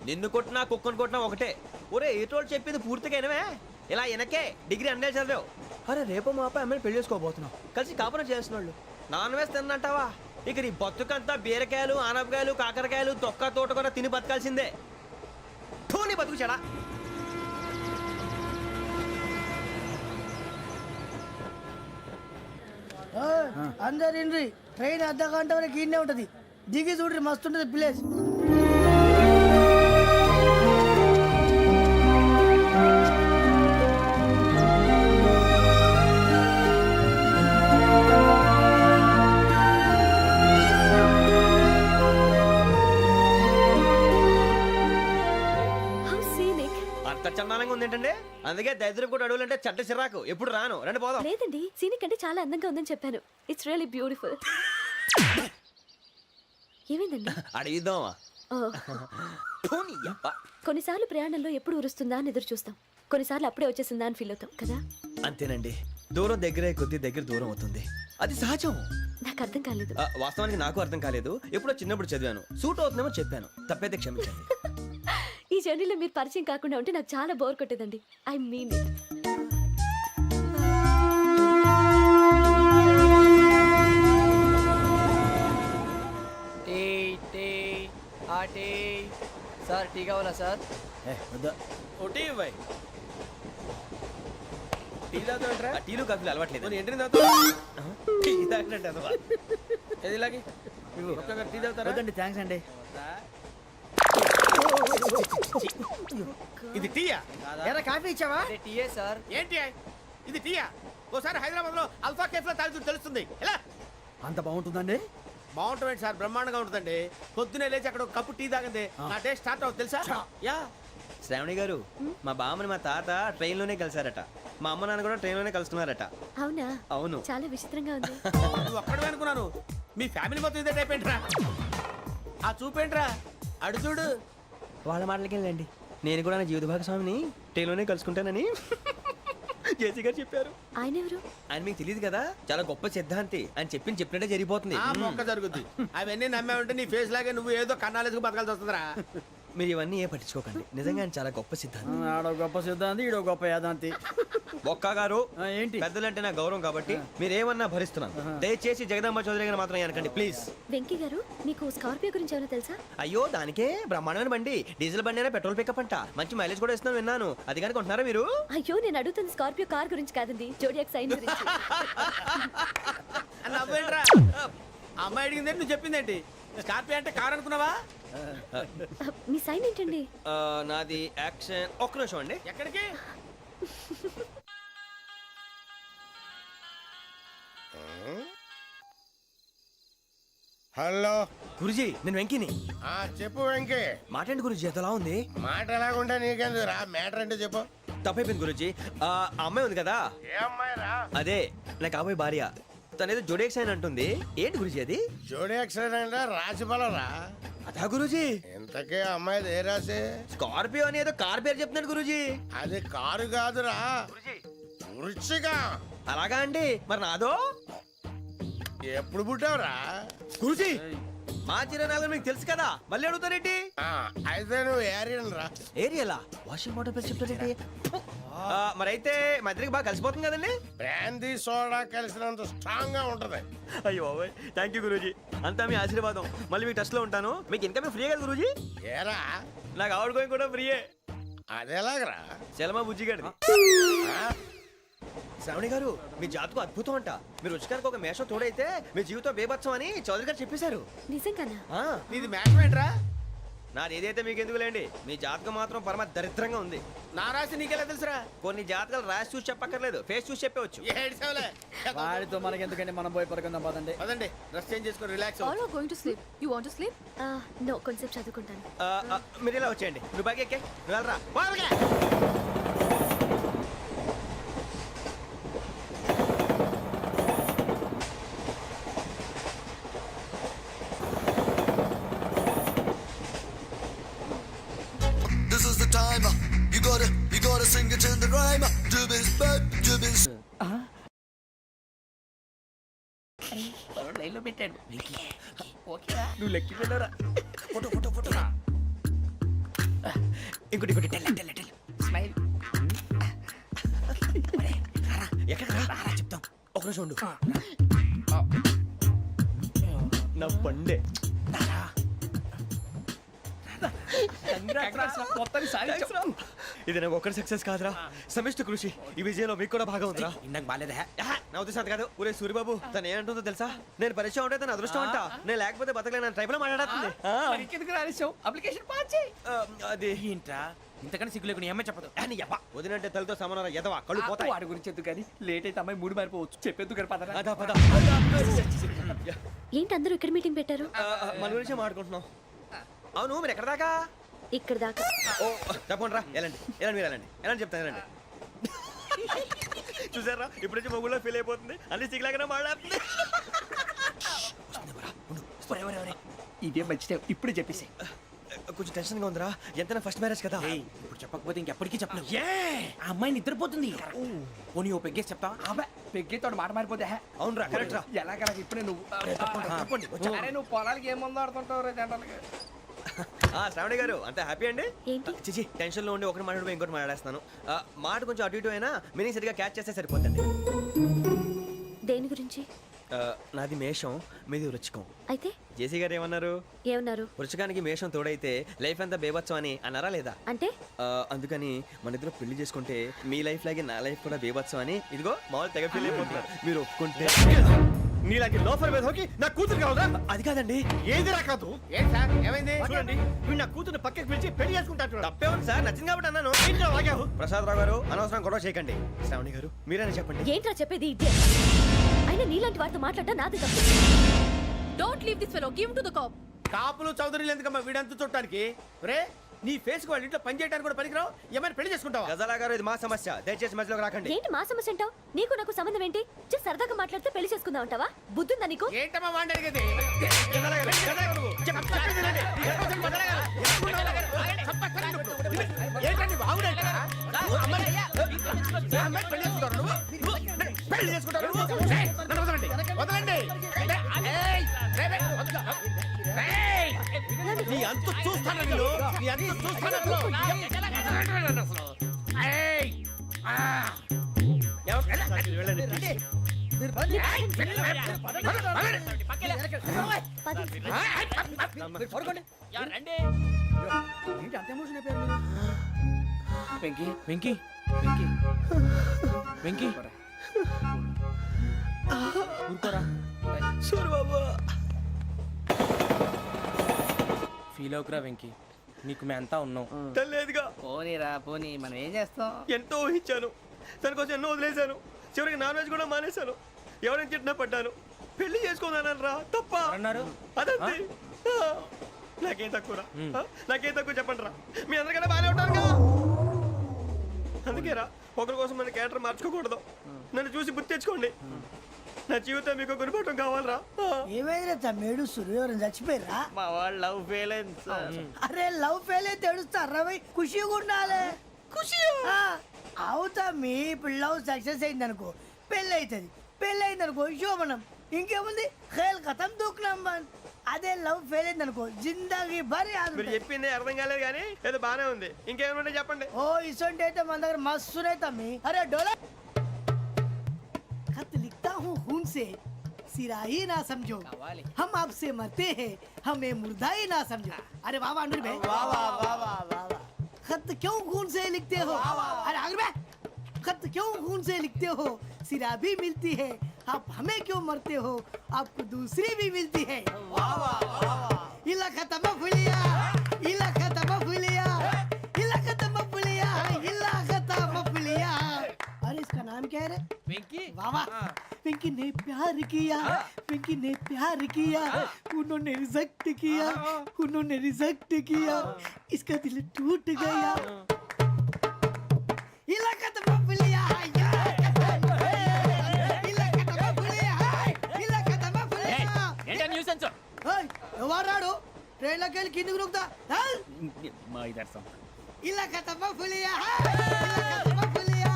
Speaker 2: నిన్ను కొట్టినా కుక్కను కొట్టినా ఒకటే. ఒరే ఏటోళ్ళు చెప్పింది పూర్తిగా వినవే. ఇలా వెనకే డిగ్రీ అన్నే చదివావు. అరే రేపు మా అబ్బాయి అమ్మాయిని పెళ్లి చేసుకోబోతున్నావు, కలిసి కాపురం చేసిన వాళ్ళు నాన్ వెజ్ తిన్నంటావా? ఇక నీ బతుకంతా బీరకాయలు ఆనపకాయలు కాకరకాయలు తొక్క తోట కూడా తిని బతకాల్సిందే. నీ బతుకు చెడా.
Speaker 5: అందరు ఇండ్రి, ట్రైన్ అర్ధ గంట వరకు ఇన్నే ఉంటది. దిగి చూడ్రి, మస్తు ఉంటది ప్లేస్.
Speaker 8: How scenic.
Speaker 2: అంత చందానంగా ఉంది ఏంటంటే? అందుకే దరిద్రం కూడా అడవులంటే చెడ్డ చిరాకు. ఎప్పుడు రాను, రండి పోదాం.
Speaker 8: లేదండి, సీనిక్ అంటే చాలా అందంగా ఉందని చెప్పాను. It's really beautiful. ఏమైందండి?
Speaker 2: అడిగిద్దామా?
Speaker 8: కొన్నిసార్లు ప్రయాణంలో ఎప్పుడు ఉరుస్తుందా అని ఎదురు చూస్తాం, కొన్నిసార్లు అప్పుడే వచ్చేసిందా అని ఫీల్ అవుతాం కదా.
Speaker 2: అంతేనండి, దూరం దగ్గరే కొద్ది దగ్గర దూరం అవుతుంది. అది సహజం.
Speaker 8: నాకు అర్థం కాలేదు.
Speaker 2: వాస్తవానికి నాకు అర్థం కాలేదు. ఎప్పుడో చిన్నప్పుడు చదివాను, సూట్ అవుతుందేమో చెప్పాను, తప్పైతే క్షమించండి.
Speaker 8: ఈ జర్నీలో మీరు పరిచయం కాకుండా ఉంటే నాకు చాలా బోర్ కొట్టేదండి. I mean it.
Speaker 6: Sir tea కావాలా సార్?
Speaker 5: వద్దా.
Speaker 3: ఒకటి ఇవ్వాయి టీ తాగుతాంట్రా
Speaker 2: టీలు కాఫీలు అలవాట్లేదు
Speaker 3: నేను ఎంట్రీ తాగుతా టీ తాగినట్టు అదవా ఏది ఇలాగే ఒక్కొక్కరు టీ తాగుతారా
Speaker 5: వద్దండి, థ్యాంక్స్ అండి.
Speaker 3: ఇది టీయా
Speaker 5: ఎరా కాఫీ ఇచ్చావా?
Speaker 6: టీయే సార్.
Speaker 3: ఏంటి ఇది టీయా? ఓసారి హైదరాబాద్ లో అల్ఫా కేఫ్ లో తాగుతూ తెలుస్తుంది ఎలా
Speaker 5: అంత బాగుంటుందండి?
Speaker 3: బాగుంటుంది సార్, బ్రహ్మాండంగా ఉంటుందండి. పొద్దునే లేచి అక్కడ ఒక కప్పు టీ తాగింది నా డే స్టార్ట్ అవుతుంది తెలుసా? యా
Speaker 2: శ్రావణి గారు, మా బామ్మని మా తాత ట్రైన్ లోనే కలిసారట. మా అమ్మ నాన్న కూడా ట్రైన్ లోనే కలుస్తున్నారట.
Speaker 8: అవునా?
Speaker 2: అవును.
Speaker 8: చాలా విచిత్రంగా ఉంది.
Speaker 3: నువ్వు ఒక్కడే అనుకున్నాను, మీ ఫ్యామిలీ మొత్తం ఇదే టైప్ ఏంట్రా? ఆ చూపేంట్రా అడు చూడు.
Speaker 2: వాళ్ళ మాటలకి వెళ్ళండి, నేను కూడా నా జీవిత భాగస్వామిని ట్రైన్ లోనే కలుసుకుంటానని జేసీ గారు చెప్పారు.
Speaker 8: ఆయన ఎవరు?
Speaker 2: ఆయన మీకు తెలియదు కదా, చాలా గొప్ప సిద్ధాంతి అని చెప్పినట్టే జరిగిపోతుంది.
Speaker 3: ఆ మొక్క జరుగుద్ది. అవన్నీ నమ్మే ఉంటే నీ ఫేస్ లాగే నువ్వు ఏదో కన్నాలేసుకు బతకాల్సి వస్తుందిరా.
Speaker 2: మీరు ఇవన్నీ ఏ పట్టించుకోకండి, నిజంగా ఆయన చాలా గొప్ప సిద్ధాంతి.
Speaker 5: ఆడో గొప్ప సిద్ధాంతి, ఈడో గొప్ప యాదాంతి.
Speaker 2: ఒక్క గారు,
Speaker 5: ఏంటి?
Speaker 2: పెద్దలంటే నా గౌరవం కాబట్టి మీరు ఏమన్నా భరిస్తున్నాను. దయచేసి జగదాంబ చౌదరి గారు మాత్రం అనకండి ప్లీజ్.
Speaker 8: వెంకీ గారు, మీకు స్కార్పియో గురించి ఏమైనా తెలుసా?
Speaker 2: అయ్యో దానికే బ్రహ్మాండమైన బండి, డీజిల్ బండి అయినా పెట్రోల్ పికప్ అంట, మంచి మైలేజ్ కూడా ఇస్తున్నాను విన్నాను. అది కానీ కొంటున్నారా మీరు?
Speaker 8: అయ్యో, నేను అడుగుతుంది స్కార్పియో కార్ గురించి కాదండి, జోడియాక్ సైన్ గురించి.
Speaker 3: నవ్వేంట్రా? అమ్మాయి అడిగింది నువ్వు చెప్పిందేంటి? స్కార్పియో అంటే కార్ అనుకున్నావా?
Speaker 8: మీ సైన్ ఏంటండి?
Speaker 2: నాది యాక్షన్. ఒక్క నిమిషం అండి.
Speaker 3: ఎక్కడికి?
Speaker 9: హలో
Speaker 2: గురుజీ, నేను వెంకిని.
Speaker 9: చెప్పు వెంకీ.
Speaker 2: మాట్లాడండి గురుజీ, ఎంతలా ఉంది?
Speaker 9: మాట ఎలాగుంటా నీకెందుకు రా, మ్యాటర్ అంటే చెప్పు.
Speaker 2: తప్పైపోయింది గురుజీ. ఆ అమ్మాయి ఉంది కదా,
Speaker 9: ఏ అమ్మాయి రా?
Speaker 2: అదే నా కాబోయే భార్య. తనేదో జోడేక్స్ అని అంటుంది. ఏంటి గురుజీ అది?
Speaker 9: జోడి యాక్సిడెంట్ రాసి బలరా.
Speaker 2: అదా గురుజీ?
Speaker 9: ఇంతకే అమ్మాయిది ఏ రాసి?
Speaker 2: స్కార్పియో అని ఏదో కార్ పేరు చెప్తున్నాడు గురుజీ.
Speaker 9: అది కారు కాదురా, వృచ్చిక.
Speaker 2: అలాగా అండి, మరి నాదో?
Speaker 9: ఎప్పుడు పుట్టావురా?
Speaker 2: గురుజీ, మా చిరనాలు మీకు తెలుసు కదా, మళ్ళీ అడుగుతారేంటి?
Speaker 9: అయితే నువ్వు ఏరియన్ రా.
Speaker 2: ఏరియలా? వాషింగ్ వాటర్ పేరు చెప్తారేంటి? మరైతే మా ఇద్దరికి బాగా కలిసిపోతుంది కదండి.
Speaker 9: బ్రాందీ సోడా కలిసినంత స్ట్రాంగ్ గా ఉంటది.
Speaker 2: అయ్యో థ్యాంక్ యూ గురూజీ, అంతా మీ ఆశీర్వాదం. మళ్ళీ మీకు టచ్ లో ఉంటాను. మీకు ఇన్కమ్ ఫ్రీ కదా గురూజీ?
Speaker 9: ఏరా,
Speaker 2: నాకు అవుట్ గోయింగ్ కూడా ఫ్రీయే.
Speaker 9: అదెలాగరా?
Speaker 2: చలమా బుజ్జి గారిది. శ్రావణి గారు, మీ జాతకు అద్భుతం అంట. మీరు రుచికారికి ఒక మేషం తోడైతే మీ జీవితం బేబత్సం అని చౌదరి గారు చెప్పేశారు.
Speaker 8: నిజంగానా?
Speaker 3: నీది మ్యాటర్ ఏంట్రా?
Speaker 2: నాది ఏదైతే మీకు ఎందుకులేండి, మీ జాతకం మాత్రం పరమ దరిద్రంగా ఉంది.
Speaker 3: నా రాసి నీకెలా తెలుసురా?
Speaker 2: కొన్ని జాతకాలు రాసి చూసి చెప్పక్కర్లేదు, ఫేస్ చూసి చెప్పవచ్చు.
Speaker 3: ఏడ్చావులే.
Speaker 5: వాడితో మనకి ఎందుకండి, మనం పోయి పడుకుందాం పదండి.
Speaker 3: పదండి, డ్రెస్ చేంజ్ చేసుకొని relax.
Speaker 8: All are going to sleep. You want to sleep? No, కొంచెం చదువుకుంటాను.
Speaker 2: మీరు ఇలా వచ్చేయండి. నువ్వు బాగా ఎక్కే, నువ్వు వెళ్ళరా. వాళ్ళకే.
Speaker 6: లైన్లో పెట్టాడు.
Speaker 2: నువ్వు లెక్కి వెళ్ళరా. Photo photo photo. ఇంకోటి ఇంకోటి. Tell
Speaker 6: smile.
Speaker 2: ఎక్కడ రా చెప్తాం. ఒక నిమిషం ఉండు. నా పండే. ఇది నాకు ఒక్కరి సక్సెస్ కాదురా, సమిష్టి కృషి. ఈ విజయంలో మీకు కూడా భాగం ఉందిరా.
Speaker 3: నాకు బాలేదా?
Speaker 2: నా ఉద్దేశం అంత కాదు. ఊరే సూర్యబాబు, తను ఏమంటుందో తెలుసా? నేను పరిచయం ఉంటే తన అదృష్టం అంట. నేను లేకపోతే బతకలేను ట్రైబ్ లో మాట్లాడుతుంది.
Speaker 6: ఇంకెందుకు రాలేసావు? అప్లికేషన్ పాస్ చేయి.
Speaker 2: అది
Speaker 3: ఏంట్రా ఇంతకన్నా సిగ్గు లేకుండా ఏమై చెప్పదు.
Speaker 2: వదినంటే తలతో సమానం ఎదవా, కళ్ళు పోతాయి.
Speaker 6: వాడి గురించి ఎందుకు కానీ లేట్ అయితే అమ్మాయి మూడు మారిపోవచ్చు. చెప్పేందుకు గారు పదరా.
Speaker 2: అదా పద.
Speaker 8: ఏంటి అందరూ ఇక్కడ మీటింగ్ పెట్టారు?
Speaker 2: మన గురించే మాట్లాడుకుంటున్నాం. అవును, మీరు ఎక్కడ దాకా?
Speaker 8: ఇక్కడ దాకా.
Speaker 2: ఓ తప్పకుండా రా, వెళ్ళండి వెళ్ళండి, మీరు వెళ్ళండి వెళ్ళండి, చెప్తాను వెళ్ళండి. చూసారా, ఇప్పుడు నుంచి మొగుల్లో ఫీల్ అయిపోతుంది, అన్ని సిగ్లాగానే మాట్లాడుతుంది.
Speaker 6: ఇదే మంచి టైం, ఇప్పుడు చెప్పేసి.
Speaker 2: కొంచెం టెన్షన్ గా ఉందిరా, ఎంతైనా ఫస్ట్ మ్యారేజ్ కదా.
Speaker 3: ఇప్పుడు చెప్పకపోతే ఇంకెప్పటికీ చెప్పను. ఆ అమ్మాయి నిద్రపోతుంది. పోనీ ఓ పెగ్గేసి చెప్తా.
Speaker 6: అబ్బాయి పెగ్గేతో మాట మారిపోతే.
Speaker 2: అవును రా, కరెక్ట్ రా.
Speaker 6: ఎలాగలా ఇప్పుడే నువ్వు. అరే నువ్వు పొలాలకి ఏం ముందు ఆడుతుంటావు రే జనరల్గా.
Speaker 2: శ్రావణి గారు, అంత హ్యాపీ అండి?
Speaker 8: ఏంటి?
Speaker 2: చిచి, టెన్షన్ లో ఉండి ఒకటి మాట్లాడిపోయి ఇంకోటి మాట్లాడేస్తాను. మాట కొంచెం అటు ఇటు అయినా మీనింగ్ సరిగా క్యాచ్ చేస్తే సరిపోతుంది.
Speaker 8: దేని గురించి?
Speaker 2: నాది మేషం మీది వృచ్చికం.
Speaker 8: అయితే
Speaker 2: జేసీ గారు ఏమన్నారు?
Speaker 8: ఏమన్నారు?
Speaker 2: వృచ్చికానికి మేషం తోడైతే లైఫ్ అంతా బేబత్సం అని అన్నారా లేదా?
Speaker 8: అంటే
Speaker 2: అందుకని మన ఇద్దరు పెళ్లి చేసుకుంటే మీ లైఫ్ లాగే నా లైఫ్ కూడా బేబత్సం అని ఇదిగో మామూలు తెగ ఫీల్ అయిపోతున్నారు. మీరు ఒప్పుకుంటే
Speaker 10: నీలాంటి లోఫర్ మీద హోకి నా కూతురు కావదా?
Speaker 2: అది కాదండి.
Speaker 10: ఏది రాకాదు.
Speaker 6: ఏం సార్ ఏమైంది?
Speaker 10: చూడండి వీడు నా కూతురు పక్కకి పిలిచి పెళ్లి చేసుకుంటాడు.
Speaker 2: తప్పే ఉంది సార్, నచ్చింది కాబట్టి అన్నాను.
Speaker 10: ఏంట్రా వాగావు?
Speaker 2: ప్రసాద్ రావు గారు అనవసరం గొడవ చేయకండి. శ్రావణి గారు మీరైనా చెప్పండి.
Speaker 8: ఏంట్రా చెప్పేది? ఇదే అయినా నీలాంటి వారితో మాట్లాడటం నాది తప్పు.
Speaker 1: Don't leave this fellow, give to the cop.
Speaker 10: కాపులు చౌదరులు ఎందుకమ్మా వీడంతా చూడటానికి? రే నీ ఫేస్ కు వాళ్ళ ఇంట్లో పని చేయడానికి కూడా పనికిరావు. ఏమైనా పెళ్లి చేసుకుంటావా?
Speaker 2: గజాలా గారు ఇది మా సమస్య, దయచేసి మధ్యలోకి రాకండి.
Speaker 8: ఏంటి మా సమస్య అంటావు? నీకు నాకు సంబంధం ఏంటి? జస్ట్ సరదాగా మాట్లాడితే పెళ్లి చేసుకుందాం అంటావా? బుద్ధుందా నీకు?
Speaker 6: ఏంటమ్మా వాడిని అడిగేది?
Speaker 10: ఏంటండి బాగుండేట? పెళ్లి చేసుకుంటారు నువ్వు? పెళ్లి చేసుకుంటారు నువ్వు? ఏయ్, నన్ను వదలండి, వదలండి. ఏయ్, రేయ్, రేయ్, వదలు. రేయ్, నీ అంతు చూస్తాను నేను, నీ అంతు చూస్తాను అసలు. వదలండి అసలు. ఏయ్, ఆ. వెళ్ళండి please.
Speaker 6: వెంకీ
Speaker 3: వెంకీ వెంకీ ఊరుకోరా. ఫీల్ అవుకురా వెంకీ, నీకు మేమంతా ఉన్నాం.
Speaker 2: తెలియదుగా.
Speaker 6: పోనీరా పోనీ, మనం ఏం చేస్తాం?
Speaker 2: ఎంతో ఊహించాను, తన కోసం ఎన్నో వదిలేశాను, చివరికి నాన్ వెజ్ కూడా మానేశాను. ఎవరైనా తిట్టినా పడ్డాను. పెళ్లి చేసుకున్నాను రా, తప్ప
Speaker 3: అన్నారు
Speaker 2: అదంతే. నాకేం తక్కువ నాకేం తక్కువ చెప్పండి రా. మీ అందరికన్నా బాగానే ఉంటారుగా. అందుకేరా ఒకరి కోసం మన క్యారెక్టర్ మార్చుకోకూడదు. నన్ను చూసి గుర్తు తెచ్చుకోండి. నా జీవితం మీకు గురిపటం కావాలరా.
Speaker 11: ఏమైనా తమ్మేడు సూర్యవరం చచ్చిపోయిరా?
Speaker 6: మా వాళ్ళు లవ్ ఫెయిల్ అయింది సార్.
Speaker 11: అరే లవ్ ఫెయిల్ అయితే ఏడుస్తారా? ఖుషిగా ఉండాలి. ఖుషి అవుతా. మీ ఇప్పుడు లవ్ సక్సెస్ అయింది అనుకో పెళ్ళి అవుతుంది. పెళ్ళి అయింది అనుకో శోభనం. ఇంకేముంది ఖేల్ కథం దూకునాం బాన్. అదే లవ్ ఫెయిల్ అయింది అనుకో జిందాగీ భారీ.
Speaker 2: మీరు చెప్పింది అర్థం కాలేదు కానీ ఏదో బానే ఉంది. ఇంకేమైనా చెప్పండి.
Speaker 11: ఓ ఇసొంటి అయితే మన దగ్గర మస్తునే తమ్మి. అరే డోలా खत लिखता हूँ खून से सिरा ही ना समझो, हम आपसे मरते हैं हमें मुर्दा ही ना समझो. अरे वाह वाह अनुर भाई, वाह वाह वाह वाह वाह. खत क्यों खून से लिखते हो? अरे अनुर भाई, खत क्यों खून से लिखते हो? सिरा भी मिलती है, आप हमें क्यों मरते हो? आपको दूसरी भी मिलती है. वाह वाह वाह. इला खत्म फुलिया, इला खत्म फुलिया, इला खत्म फुलिया, इला खत्म फुलिया. अरे इसका नाम क्या है रे?
Speaker 6: వెంకీ
Speaker 11: वाह वाह. पिंकी ने प्यार किया, पिंकी ने प्यार किया, उन्होंने रिजेक्ट किया, उन्होंने रिजेक्ट किया, इसका दिल टूट गया. इलाका तो मफलिया है, इलाका तो मफलिया है, इलाका तो मफलिया.
Speaker 6: ఏంటా న్యూసెన్స్?
Speaker 11: ओए ఎవరాడు ట్రైన్ లోకి వెళ్ళి కిందకి నొక్కుతా.
Speaker 6: మా ఇదర్సం
Speaker 11: इलाका तो मफलिया है, इलाका तो मफलिया,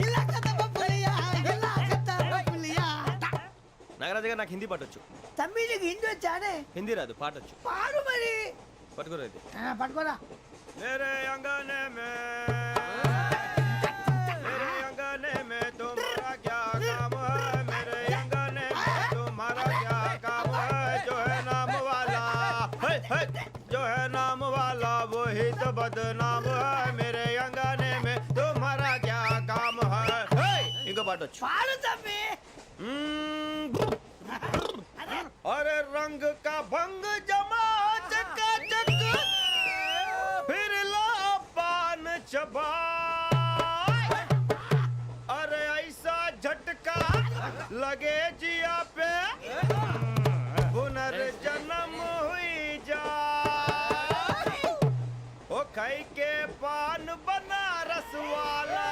Speaker 11: इलाका तो मफलिया, इलाका तो मफलिया.
Speaker 2: నాగరాజు గారు నాకు హిందీ పాటొచ్చు.
Speaker 11: తమ్మి నీకు హిందీ వచ్చానే?
Speaker 2: హిందీ రాదు, పాటొచ్చు.
Speaker 11: పాడు మరి.
Speaker 2: పట్టుకోరు అయితే.
Speaker 11: పట్టుకోరా.
Speaker 2: मेरे अंगने में मेरे अंगने में तुम्हारा क्या काम है? मेरे अंगने में तुम्हारा क्या काम है? जो है नाम वाला जो है नाम वाला वही तो बदनाम है. मेरे अंगने में तुम्हारा क्या काम है? इनको पाटो
Speaker 11: పాడు తమ్మి.
Speaker 2: अरे रंग का भंग जमा चकाचक फिर ला पान चबा. अरे ऐसा झटका लगे जिया पे पुनर्जन्म हुई जा. ओ खाई के पान बनारस वाला,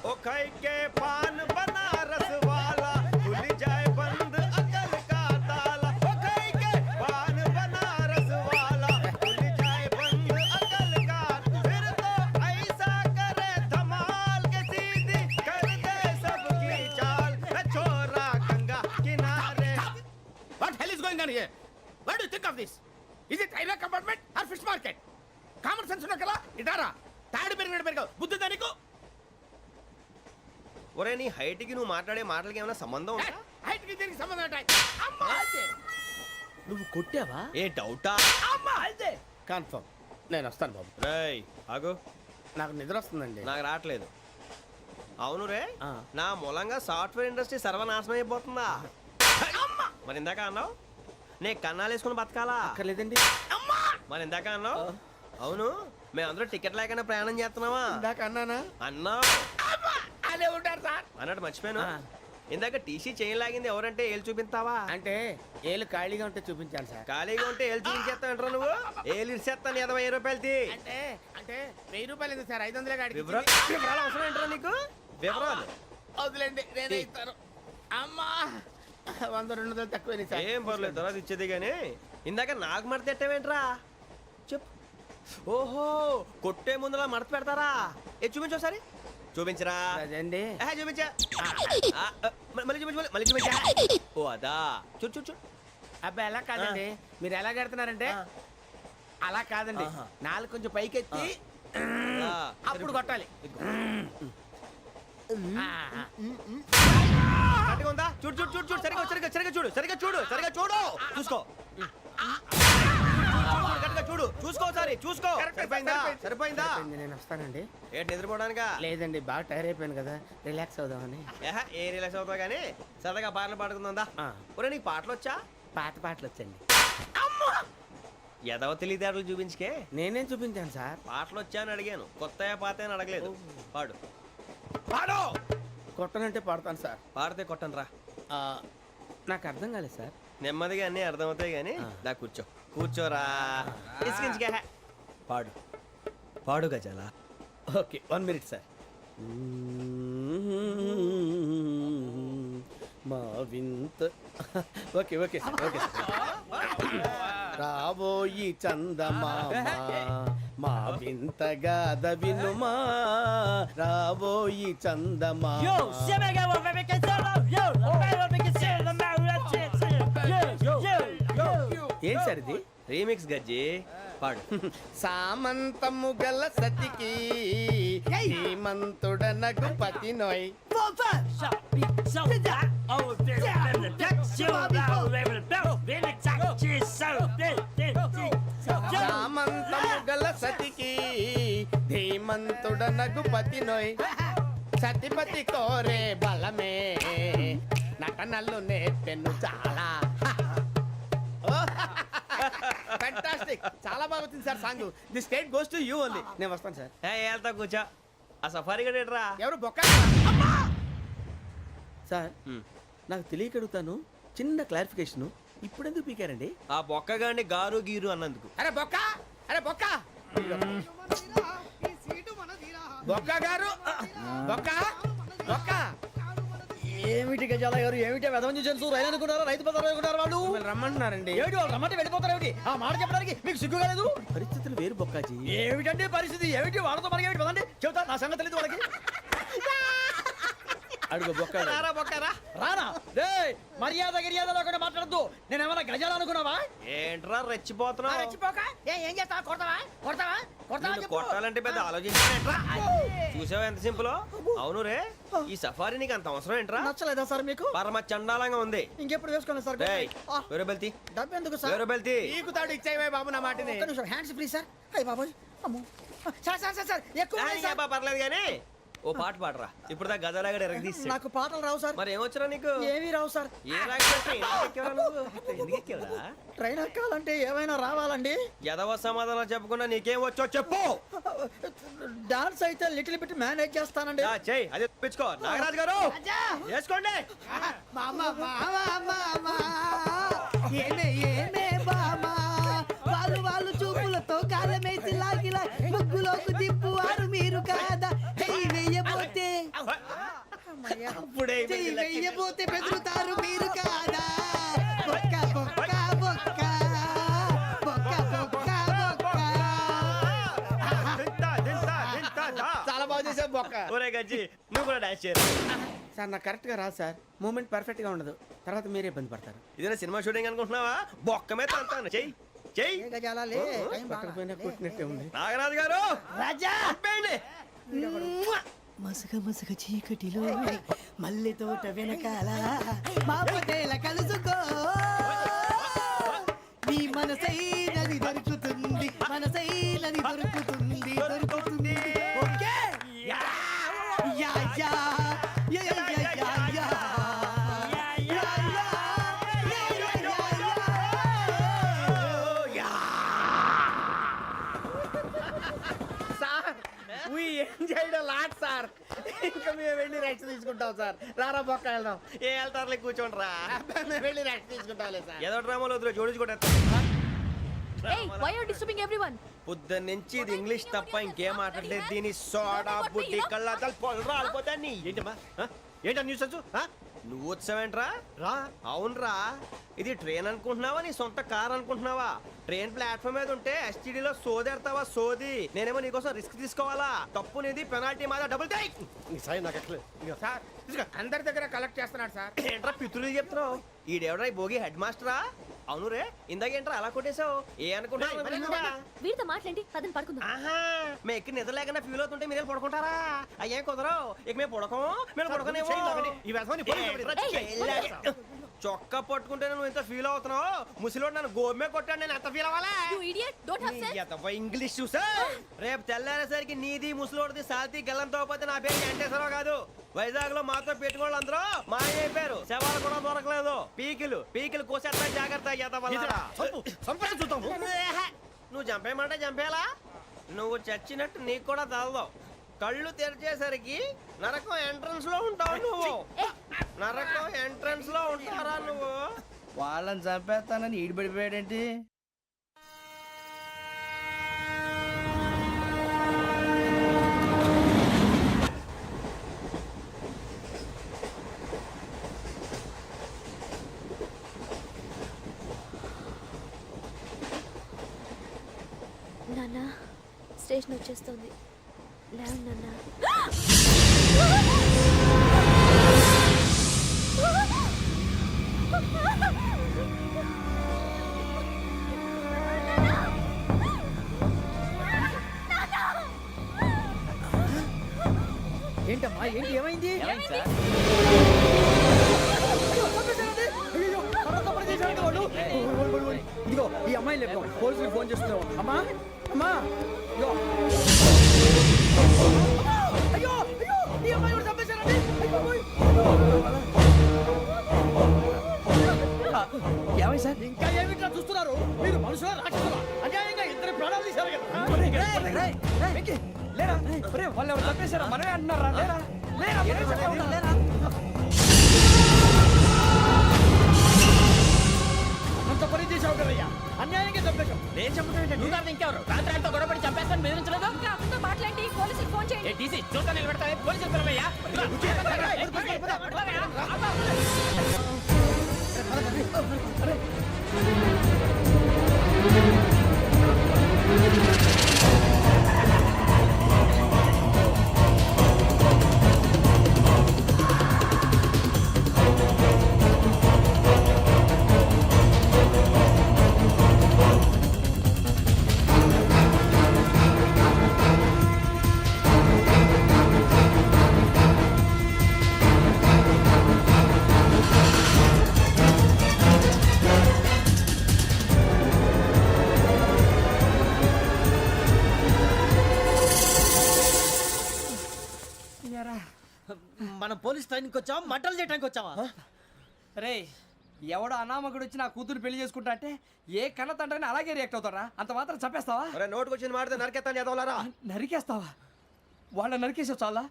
Speaker 2: ओ खाई के पान बनारस वाला खुल जाए बंद अकल का ताला. ओ खाई के पान बनारस वाला खुल जाए बंद अकल का. फिर तो ऐसा करे धमाल के सीधी कर दे सबकी चाल. छोरा गंगा किनारे.
Speaker 10: What hell is going on here? What do you think of this? Is it railway compartment or fish market? Common sense ఉన్న కదా ఇటారా. తాడు పెరిగినట్టు పెరిగావు, బుద్ధి దానికి.
Speaker 2: ఒరే నీ హైట్ కి నువ్వు మాట్లాడే మాటలకి ఏమైనా సంబంధం ఉందా?
Speaker 10: హైట్ కి దీనికి సంబంధం ఉంటాయి. అమ్మా అదే.
Speaker 3: నువ్వు కొట్టావా?
Speaker 2: ఏ డౌటా?
Speaker 10: అమ్మా అదే. కన్ఫర్మ్. నేను వస్తాను బాబు.
Speaker 2: రేయ్ ఆగు,
Speaker 10: నాకు నిద్ర వస్తుందండి.
Speaker 2: నాకు రావట్లేదు. అవును రే,
Speaker 3: ఆ.
Speaker 2: నా మూలంగా సాఫ్ట్వేర్ ఇండస్ట్రీ సర్వనాశనం అయిపోతుందా? మరి ఇందాక అన్నావు నే కన్నాలు వేసుకుని బతకాలా?
Speaker 3: అక్కర్లేదండి.
Speaker 2: మరి ఇందాక అన్నావు అవును మేమందరూ టికెట్ లేకుండా ప్రయాణం చేస్తున్నావా?
Speaker 10: ఇందాక అన్నానా?
Speaker 2: అన్నావు.
Speaker 10: అదే ఉంటారు సార్.
Speaker 2: అన్నట్టు మర్చిపోయాను.
Speaker 3: ఆ.
Speaker 2: ఇందాక టీసీ చేయి లాగింది ఎవరంటే ఏళ్ళు చూపిస్తావా?
Speaker 10: అంటే ఏళ్ళు ఖాళీగా ఉంటే చూపించాను సార్.
Speaker 2: ఖాళీగా ఉంటే ఏళ్ళు చూపించేస్తావు నువ్వు. ఏళ్ళు ఇచ్చేస్తాను 20 రూపాయలు తీ.
Speaker 10: అంటే అంటే 1000 రూపాయలు ఎందుకు సార్? 500 కాడికి
Speaker 2: వివరాలు అవసరం ఏంట్రా నీకు? వివరాలు
Speaker 10: వదిలేండి, నేనే ఇస్తాను. అమ్మా 100 200 తక్కువ సార్.
Speaker 2: ఏం పర్లేదు తర్వాత ఇచ్చేది కానీ ఇందాక నాకు మడత పెట్టావేంట్రా? చెప్పు. ఓహో కొట్టే ముందులా మడత పెడతారా? ఏ చూపించు ఒకసారి. చూపించరా?
Speaker 10: అదండి.
Speaker 2: చూపించా. మళ్ళీ చూపించు, మళ్ళీ చూపించా. ఓ అదా, చూడు చూడు చూడు.
Speaker 10: అబ్బాయి ఎలా కాదండి, మీరు ఎలా కడుతున్నారంటే అలా కాదండి. నాలుగు కొంచెం పైకెత్తి అప్పుడు కొట్టాలి.
Speaker 2: కరెక్ట్గా ఉందా? చూడు చూడు చూడు చూడు సరిగా సరిగా సరిగా చూడు సరిగా చూడు సరిగా చూడు చూసుకో. కరెక్ట్గా చూడు చూసుకో సారి చూసుకో. సరిపోయిందా? సరిపోయిందా?
Speaker 10: నేను వస్తానండి.
Speaker 2: ఏంటి నిద్రపోవడానికా?
Speaker 10: లేదండి, బాగా టైర్ అయిపోయాను కదా, రిలాక్స్ అవుదామని.
Speaker 2: ఏ రిలాక్స్ అవుతావు కానీ సరదాగా పాటలు పాడుకుందా?
Speaker 10: ఆ.
Speaker 2: ఒరే నీకు పాటలు వచ్చా?
Speaker 10: పాత పాటలు వచ్చండి.
Speaker 2: ఎదవ తెలివితేటలు చూపించుకే.
Speaker 10: నేనేం చూపించాను సార్?
Speaker 2: పాటలు వచ్చా అని అడిగాను, కొత్త పాత అని అడగలేదు. పాడు పాడు.
Speaker 10: కొట్టనంటే పాడతాను సార్.
Speaker 2: పాడితే కొట్టను రా.
Speaker 10: నాకు అర్థం కాలేదు సార్.
Speaker 2: నెమ్మదిగా అన్నీ అర్థమవుతాయి కానీ దా కూర్చో. కూర్చోరా. ఇసుకించుకే. పాడు పాడు గజాల.
Speaker 10: Okay 1 minute sir. మా వింత okay okay sir okay sir. రాబోయి చందమామ మా వింతగా దవినుమా, రాబోయి చందమామ. ఏం సార్ ఇది?
Speaker 2: రీమిక్స్ గజ్జి. పాడు.
Speaker 10: సామంతము గల సతికి హేమంతుడనగు పతి నోయ్. సామంతము గల సతికి ధీమంతుడనగు పతి నోయ్. సతిపతి కోరే బలమే నటనలు నేర్పెను చాలా. ఫ్యాంటాస్టిక్, చాలా బాగా వచ్చింది sir song. The state goes to you only. నేను వస్తాను సార్.
Speaker 2: వెళ్తా కూర్చో. ఆ సఫారీ గడేట్రా.
Speaker 10: ఎవరు బొక్క సార్? నాకు తెలియక అడుగుతాను, చిన్న క్లారిఫికేషన్. ఇప్పుడు ఎందుకు పీకారండి?
Speaker 2: ఆ బొక్కగాండి గారు గీరు అన్నందుకు.
Speaker 10: అరే బొక్క, అరే బొక్క, బొక్క గారు, బొక్క బొక్క.
Speaker 5: ఏమిటి గజాల గారు, ఏమిటి వెదవని జంతువు రైలు అనుకున్నారా? రైతు బజార్ అనుకున్నారు వాళ్ళు.
Speaker 10: మిమ్మల్ని రమ్మంటున్నారండి.
Speaker 5: ఏమిటి వాళ్ళు రమ్మంటే వెళ్ళిపోతారు? ఏమిటి ఆ మాట చెప్పడానికి మీకు సిగ్గు కాలేదు?
Speaker 10: పరిస్థితులు వేరు బొక్కాజీ.
Speaker 5: ఏమిటండి పరిస్థితి? ఏమిటి వాళ్ళతో మనకి ఏమిటి పదండి చెబుతా, నా సంగతి తెలియదు వాళ్ళకి.
Speaker 10: అడుగు బొక్క.
Speaker 2: రారా బొక్కరా.
Speaker 5: రానా రే, మర్యాద గిర్యాద లేకుండా మాట్లాడద్దు. నేనేమన్నా గజాలు అనుకున్నావా?
Speaker 2: ఏంట్రా రెచ్చిపోతున్నావు?
Speaker 5: రెచ్చిపోక ఏం చేస్తావా? కొడతావా కొడతావా కొడతావా
Speaker 2: నిన్ను
Speaker 5: చెప్పు.
Speaker 2: కొట్టాలంటే పెద్ద ఆలోచించానేంట్రా. చూసావా ఎంత సింపుల్. అవును రే, ఈ సఫారీ నీకు అంత అవసరం ఏంట్రా?
Speaker 5: నచ్చలేదా సార్ మీకు?
Speaker 2: పరమ చండాలంగా ఉంది.
Speaker 5: ఇంకెప్పుడు వేసుకోండి సార్.
Speaker 2: డేయ్, వేరే బెల్తి
Speaker 5: డబ్బు ఎందుకు సార్?
Speaker 2: వేరే బెల్తి.
Speaker 10: నీకు తాడు ఇచ్చేవే బాబు నా మాటని.
Speaker 5: ఒక్క నిమిషం హ్యాండ్స్ ప్లీజ్ సార్. అయ్య బాబోయ్ అమ్మో. సార్ సార్ సార్ సార్ ఎక్కువ ఉన్నాయి సార్.
Speaker 2: పర్లేదు కానీ ఓ పాట పాడరా. ఇప్పుడు దా గదలాగడ ఎరగదీసి.
Speaker 5: నాకు పాటలు రావు సార్.
Speaker 2: మరి ఏమొచ్చరా నీకు?
Speaker 5: ఏమీ రావు సార్.
Speaker 2: ఏ రాకపోతే ఎందుకు ఎక్కేవరా?
Speaker 5: ట్రైన్ ఎక్కాలంటే ఏమైనా రావాలండి.
Speaker 2: ఎదవ సమాధానం చెప్పకుండా నీకేం వచ్చో చెప్పు.
Speaker 5: డాన్స్ అయితే లిటిల్ బిట్ మేనేజ్ చేస్తానండి.
Speaker 2: చెయ్యి అదే తెప్పించుకో. నాగరాజు గారు వేసుకోండి.
Speaker 11: మామా మామా మామా ఏమే ఏమే బామా, వాళ్ళు వాళ్ళు చూపులతో కాలమేసి లాగిలా ముగ్గులోకి దిప్పువారు మీరు కాదా? చెయ్యి వెయ్యబోతే చెయ్యి వెయ్యబోతే బెదురుతారు మీరు కాదా? బొక్క బొక్క బొక్క బొక్క బొక్క బొక్క.
Speaker 10: చాలా బాగా చేసావు బొక్క.
Speaker 2: ఒరే గజ్జి నువ్వు కూడా డాన్స్ చేయరు.
Speaker 10: సార్ నాకు కరెక్ట్ గా రాదు సార్. మూమెంట్ పర్ఫెక్ట్ గా ఉండదు, తర్వాత మీరే ఇబ్బంది పడతారు.
Speaker 2: ఇదేనా సినిమా షూటింగ్ అనుకుంటున్నావా? బొక్క మీద అంటాను. చెయ్యి చెయ్యి.
Speaker 5: ఏ గజాలాలే, టైం బాగా.
Speaker 10: పక్కన పోయినా కొట్టినట్టే ఉంది.
Speaker 2: నాగరాజు గారు
Speaker 11: రాజా
Speaker 2: చెప్పండి.
Speaker 11: మసక మసక చీకటిలో మల్లె తోట వెనకాల మా పటేల కలుసుకో నీ మనసైనది దొరుకుతుంది మనసైనది దొరుకుతుంది దొరుకుతుంది okay yeah yeah yeah yeah yeah yeah yeah
Speaker 6: sir we enjoyed lot sir ఇంకా మేము వెళ్ళి రెస్ట్ తీసుకుంటాం సార్ రారా బొక్క వెళ్దాం
Speaker 2: ఏ వెళ్తారులే కూర్చోండి రా
Speaker 6: మేము వెళ్ళి రెస్ట్ తీసుకుంటాంలే సార్
Speaker 2: ఏదో డ్రామాలో వద్దు జోడించుకుంటా
Speaker 8: Hey, why are you disturbing everyone?
Speaker 2: పొద్దున్న నుంచి ఇది ఇంగ్లీష్ తప్ప ఇంకేం మాట్లాడలేదు దీని సోడా బుడ్డి కళ్ళ పొలరా అల్పోతా నీ
Speaker 3: ఏంటమ్మా ఏంటా న్యూస్ వచ్చు
Speaker 2: నువ్వు వచ్చావేంట్రా రా అవునరా ఇది ట్రైన్ అనుకుంటున్నావా నీ సొంత కార్ అనుకుంటున్నావా ట్రైన్ ప్లాట్ఫామ్ మీద ఉంటే ఎస్టీడీలో సోదేడతావా సోది నేనేమో నీకోసం రిస్క్ తీసుకోవాలా తప్పు నీది పెనాల్టీ మాదా డబుల్ టై
Speaker 3: సాయి నాకు ఎట్లే
Speaker 6: సార్ అందరి దగ్గర కలెక్ట్ చేస్తున్నాడు సార్
Speaker 2: ఏంట్రా పితులు చెప్తున్నావు ఈడెవడ్రా ఈ భోగి హెడ్ మాస్టరా అవును రే ఇందాకేంట్రా అలా కొట్టేశావు ఏ అనుకుంటున్నా
Speaker 8: వీరితో మాట్లాడి అతను పడుకుందాం.
Speaker 2: ఆహా మేము ఎక్కి నిద్ర లేకుండా ఫీల్ అవుతుంటే మీరు పడుకుంటారా అయ్యేం కుదరవు ఇక మేము పడకం మేము చొక్కా పట్టుకుంటే నువ్వు ఎంత ఫీల్ అవుతున్నావు ముసలివాడు నన్ను గోమే కొట్టాడు నేను ఎంత ఫీల్ అవ్వాలా
Speaker 8: You idiot, don't have sense.
Speaker 2: English చూసా రేపు తెల్లారేసరికి నీది ముసలోడిది సాల్తీ గల్లంతో పోతే నా పేరు వెంకటేశ్వరరావు కాదు వైజాగ్ లో మాతో పెట్టుకోళ్ళు అందరూ మాయైపోయారు శవాలు కూడా దొరకలేదు పీకిలు కోసేస్తా జాగ్రత్త నువ్వు చంపేయమంటే చంపేలా నువ్వు చచ్చినట్టు నీకు కూడా తగదు కళ్ళు తెరిచేసరికి నరకం ఎంట్రన్స్ లో ఉంటావు నువ్వు నరకం ఎంట్రన్స్ లో ఉంటారా నువ్వు
Speaker 6: వాళ్ళని చంపేస్తానని ఈడిపడిపోయాడేంటి
Speaker 8: నాన్న స్టేషన్ వచ్చేస్తుంది లేవు నాన్న.
Speaker 5: ఏంటమ్మా ఏంటి ఏమైంది ఇదిగో ఈ అమ్మాయి లేదు పోలీసులకు ఫోన్ చేస్తున్నావు అమ్మా అమ్మా ఇదిగో అయ్యో అయ్యో ఈ అమ్మాయి కూడా చంపేశారండి ఏమై సార్ ఇంకా ఏమిట్లా చూస్తున్నారు మీరు మనుషుల రాక్షసులా అన్యాయంగా ఇద్దరు ప్రాణాలు తీశారు కదా లేరా వాళ్ళు ఎవరు చంపేశారా మనమే అంటున్నారా లేరా లేరా అంత పని చేసావు కదయ్యా అన్యాయంగా చంపేశావు
Speaker 2: నేను చంపడం
Speaker 4: నువ్వు కాదు ఇంకెవరు రాత్రి ఆయనతో గొడవపడి చంపేస్తాను బెదిరించలేదు
Speaker 8: అతనితో మాట్లాడి పోలీసులకు ఫోన్ చేయండి.
Speaker 4: ఏ టీసీ చూస్తా నిలబెడతా పోలీసులు పిలవయ్యా
Speaker 5: మనం పోలీస్ ట్రైనింగ్కి వచ్చావా మంటలు చేయడానికి వచ్చావా
Speaker 6: రే ఎవడో అనామకుడు వచ్చి నా కూతురు పెళ్లి చేసుకుంటా అంటే ఏ కన్న తండ్రిని అలాగే రియాక్ట్ అవుతారా అంత మాత్రం చంపేస్తావా
Speaker 2: నోటుకు వచ్చింది మాడితే నరికెత్తాను చదవాలరా
Speaker 6: నరికేస్తావా వాళ్ళని నరికేసావు చాలా